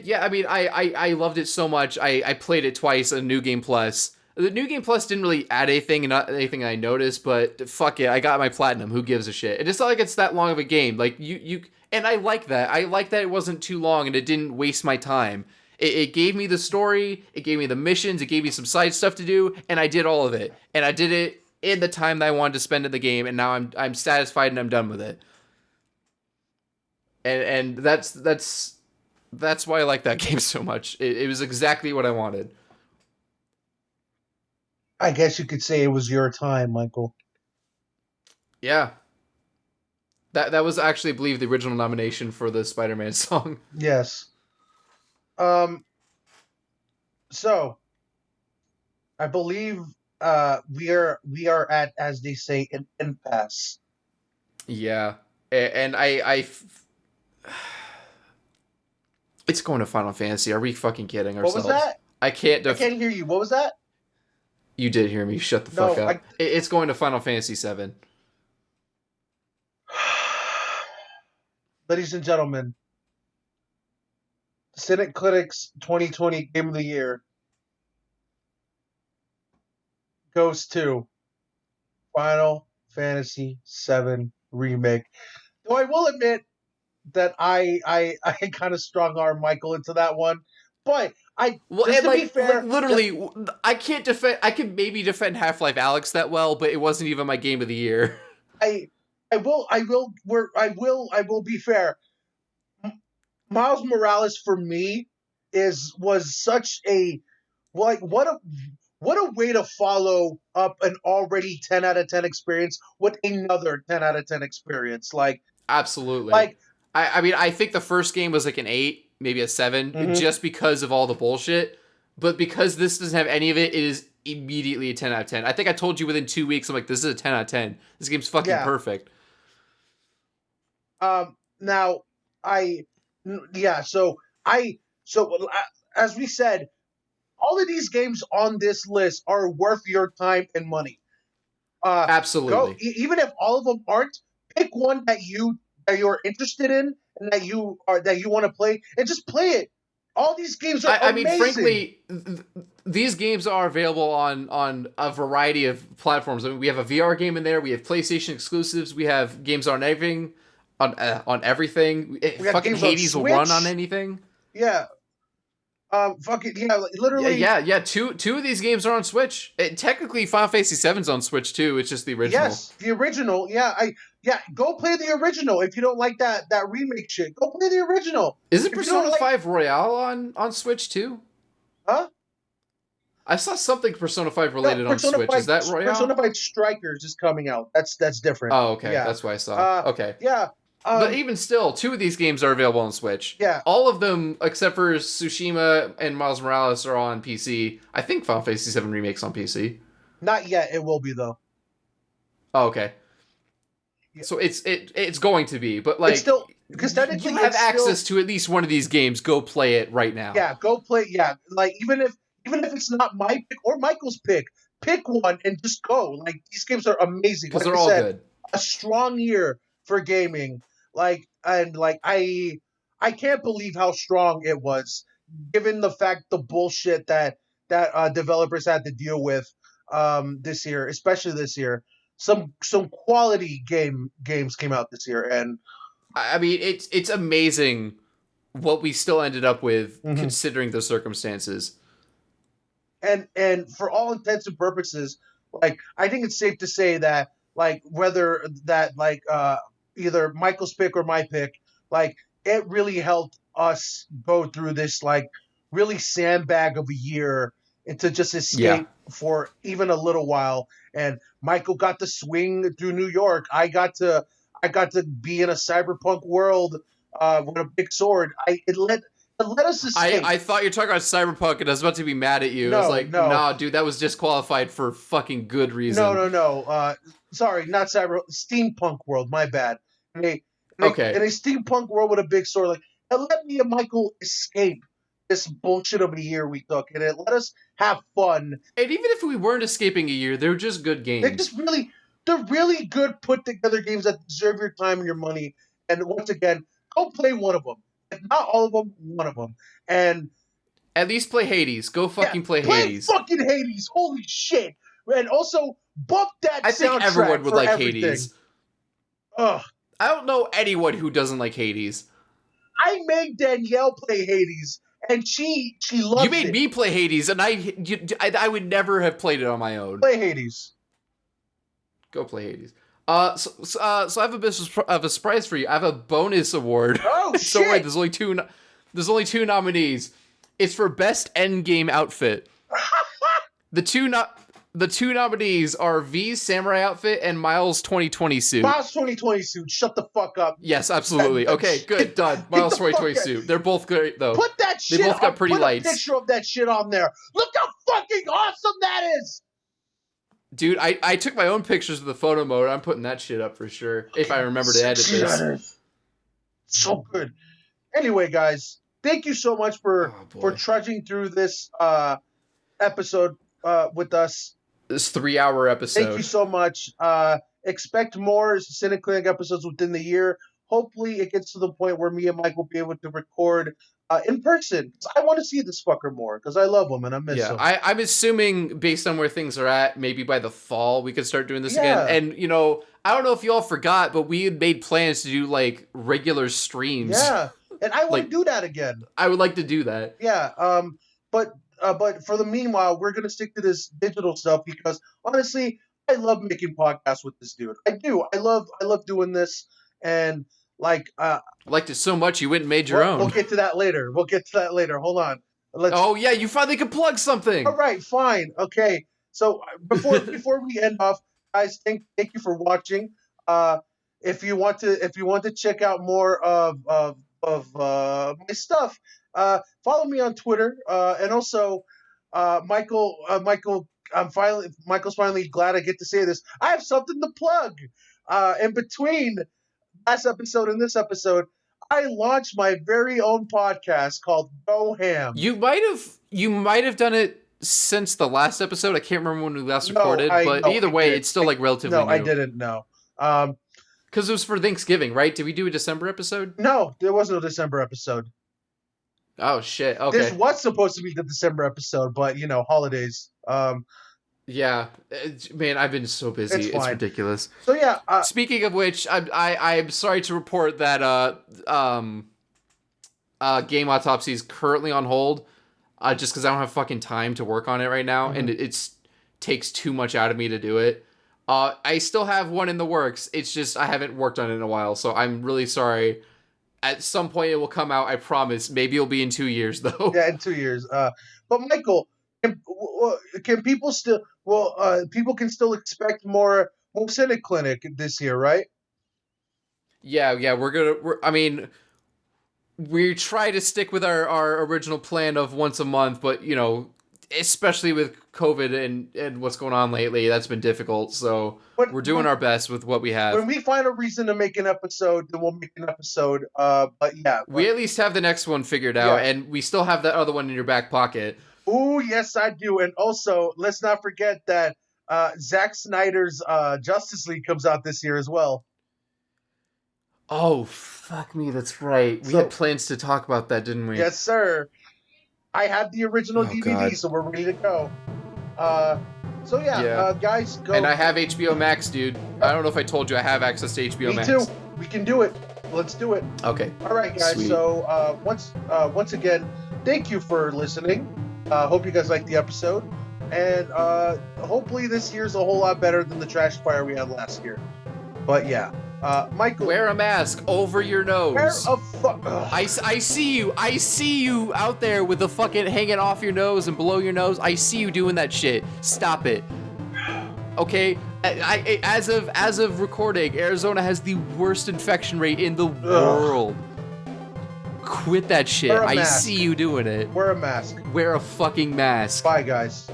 yeah, I mean, I loved it so much. I played it twice on New Game Plus. The New Game Plus didn't really add anything, and not anything I noticed, but fuck it, I got my platinum. Who gives a shit? And it's not like it's that long of a game. Like and I like that. I like that it wasn't too long and it didn't waste my time. It gave me the story, it gave me the missions, it gave me some side stuff to do, and I did all of it. And I did it in the time that I wanted to spend in the game, and now I'm satisfied and I'm done with it. And that's why I like that game so much. It was exactly what I wanted. I guess you could say it was your time, Michael. Yeah. That was actually, I believe, the original nomination for the Spider-Man song. Yes. So I believe we are at, as they say, an impasse. Yeah. And it's going to Final Fantasy. Are we fucking kidding ourselves? What was that? I can't hear you. What was that? You did hear me. Shut the fuck up. It's going to Final Fantasy 7. Ladies and gentlemen, Cynic Clinic's 2020 Game of the Year goes to Final Fantasy VII Remake. Though I will admit that I kind of strong-armed Michael into that one, but be fair, literally, I can't defend. I could maybe defend Half-Life Alyx that well, but it wasn't even my Game of the Year. I will be fair. Miles Morales for me was such a like what a way to follow up an already 10 out of 10 experience with another 10 out of 10 experience. Absolutely. Like I mean, I think the first game was like an 8, maybe a 7, Mhm. just because of all the bullshit. But because this doesn't have any of it, it is immediately a 10 out of 10. I think I told you within 2 weeks, I'm like, this is a 10 out of 10. This game's fucking yeah. perfect. Now I yeah, as we said, all of these games on this list are worth your time and money. Absolutely. Even if all of them aren't, pick one that you're interested in and that you want to play, and just play it. All these games are I mean, amazing. frankly, these games are available on a variety of platforms. I mean, we have a VR game in there. We have PlayStation exclusives. We have games on everything. On everything. We got Fucking games on Hades will run on Switch. anything. Yeah. Fucking yeah. Yeah, Literally. yeah. Two of these games are on Switch. Technically, Final Fantasy VII's on Switch too. It's just the original. Yes, the original. Yeah. Go play the original if you don't like that remake shit. Go play the original. Isn't If you don't Persona like, 5 Royale on Switch too? huh? I saw something Persona 5 No, related on Switch. Is that Persona Royale? 5 Strikers is coming out. That's different. Oh, okay. Yeah. That's what I saw. Okay. Yeah. But even still, two of these games are available on Switch. Yeah. All of them, except for Tsushima and Miles Morales, are on PC. I think Final Fantasy VII Remake's on PC. Not yet. It will be though. Oh, okay. Yeah. So it's going to be, but It's like, still because technically you have it's access still, to at least one of these games. Go play it right now. yeah. Go play. Yeah. Like even if it's not my pick or Michael's pick one and just go. Like these games are amazing. Because Like they're I all said, good. a strong year for gaming. I can't believe how strong it was, given the fact the bullshit that developers had to deal with this year, especially this year. Some quality games came out this year, and I mean, it's amazing what we still ended up with, Mhm. considering the circumstances. and for all intents and purposes, like I think it's safe to say that like whether that either Michael's pick or my pick, like it really helped us go through this like really sandbag of a year and to just Yeah. escape for even a little while. And Michael got to swing through New York. I got to be in a cyberpunk world with a big sword. It let us escape. I thought you were talking about Cyberpunk, and I was about to be mad at you. I was No, like, no. nah, dude, that was disqualified for fucking good No, reason. no, no. Sorry, not cyber steampunk world. My bad. In Okay. a steampunk world with a big sword, like it let me and Michael escape this bullshit of a year we took, and it let us have fun. And even if we weren't escaping a year, they were just good They're games. just they're really good put together games that deserve your time and your money. And once again, go play one of them. If not all of them, one of them. And At least play Hades. Go yeah, fucking play play Hades. fucking Hades. Holy shit! And also bump that I think everyone soundtrack would for like everything. Hades. Ugh. I don't know anyone who doesn't like Hades. I made Danielle play Hades, and she loves You made me play Hades, and I would never have played it on my own. play Hades. Go play Hades. So I have a bit of a surprise for you. I have a bonus award. Oh So wait, shit! there's only two nominees. It's for best endgame outfit. The two nominees are V's samurai outfit and Miles' 2020 suit. Miles 2020 suit. Shut the fuck up. Yes, absolutely. Okay, good, done. Miles' 2020 suit. They're both great though. Put that shit. They both got pretty put lights. a picture of that shit on there. Look how fucking awesome that is. Dude, I took my own pictures of the photo mode. I'm putting that shit up for sure. If I remember to edit this. So good. Anyway, guys, thank you so much for trudging through this episode with us. This 3-hour episode. Thank you so much. Expect more Cynic Clinic episodes within the year. Hopefully, it gets to the point where me and Mike will be able to record in person. I want to see this fucker more because I love him and I miss him. I'm assuming based on where things are at, maybe by the fall we could start doing this again. And you know, I don't know if you all forgot, but we had made plans to do like regular streams. Yeah, and I want to do that again. I would like to do that. Yeah. But for the meanwhile, we're gonna stick to this digital stuff because honestly, I love making podcasts with this dude. I do. I love doing this, and like Liked it so much you went and made your we'll own. get to that later. Hold on. Let's. Oh yeah, you finally could plug something. All right, fine, okay. So before we end off, guys, thank you for watching. If you want to check out more of my stuff, follow me on Twitter, and also Michael. Michael's finally glad I get to say this. I have something to plug. In between last episode and this episode, I launched my very own podcast called Go Ham. You might have done it since the last episode. I can't remember when we last No, recorded, but no, either I way, didn't. it's still like relatively No, new. I didn't. No. Because it was for Thanksgiving, right? Did we do a December episode? No, there was no December episode. Oh shit. Okay. This was supposed to be the December episode, but holidays. Yeah, man, I've been so busy. It's It's fine. ridiculous. So yeah, Speaking of which, I'm sorry to report that Game Autopsy is currently on hold, just because I don't have fucking time to work on it right now, and it takes too much out of me to do it. I still have one in the works. It's just I haven't worked on it in a while, so I'm really sorry. At some point, it will come out. I promise. Maybe it'll be in 2 years, though. yeah, in 2 years. But Michael, can people still? Well, people can still expect more Cynic Clinic this year, right? Yeah. I mean, we try to stick with our original plan of once a month, but especially with COVID and what's going on lately, that's been difficult. So we're doing our best with what we have. When we find a reason to make an episode, then we'll make an episode. But yeah, We at least have the next one figured out, Yeah. and we still have that other one in your back pocket. Ooh, yes, I do. And also, let's not forget that Zack Snyder's Justice League comes out this year as well. Oh, fuck me, that's right. We So- had plans to talk about that, didn't we? Yes, sir. I have the original Oh, DVD, God. so we're ready to go. So yeah, Yeah. guys, go. And I have HBO Max, dude. I don't know if I told you I have access to HBO Me Max. too. We can do it. Let's do it. Okay. All right, guys. Sweet. So once again, thank you for listening. Hope you guys liked the episode, and hopefully this year's a whole lot better than the trash fire we had last year. But yeah, Michael, Wear a mask over your nose. where a fuck. I see you. I see you out there with the fucking hanging off your nose and below your nose. I see you doing that shit. Stop it. Okay? As of recording, Arizona has the worst infection rate in the world. Quit that shit. Wear a I mask. see you doing it. Wear a mask. Wear a fucking mask. Bye, guys.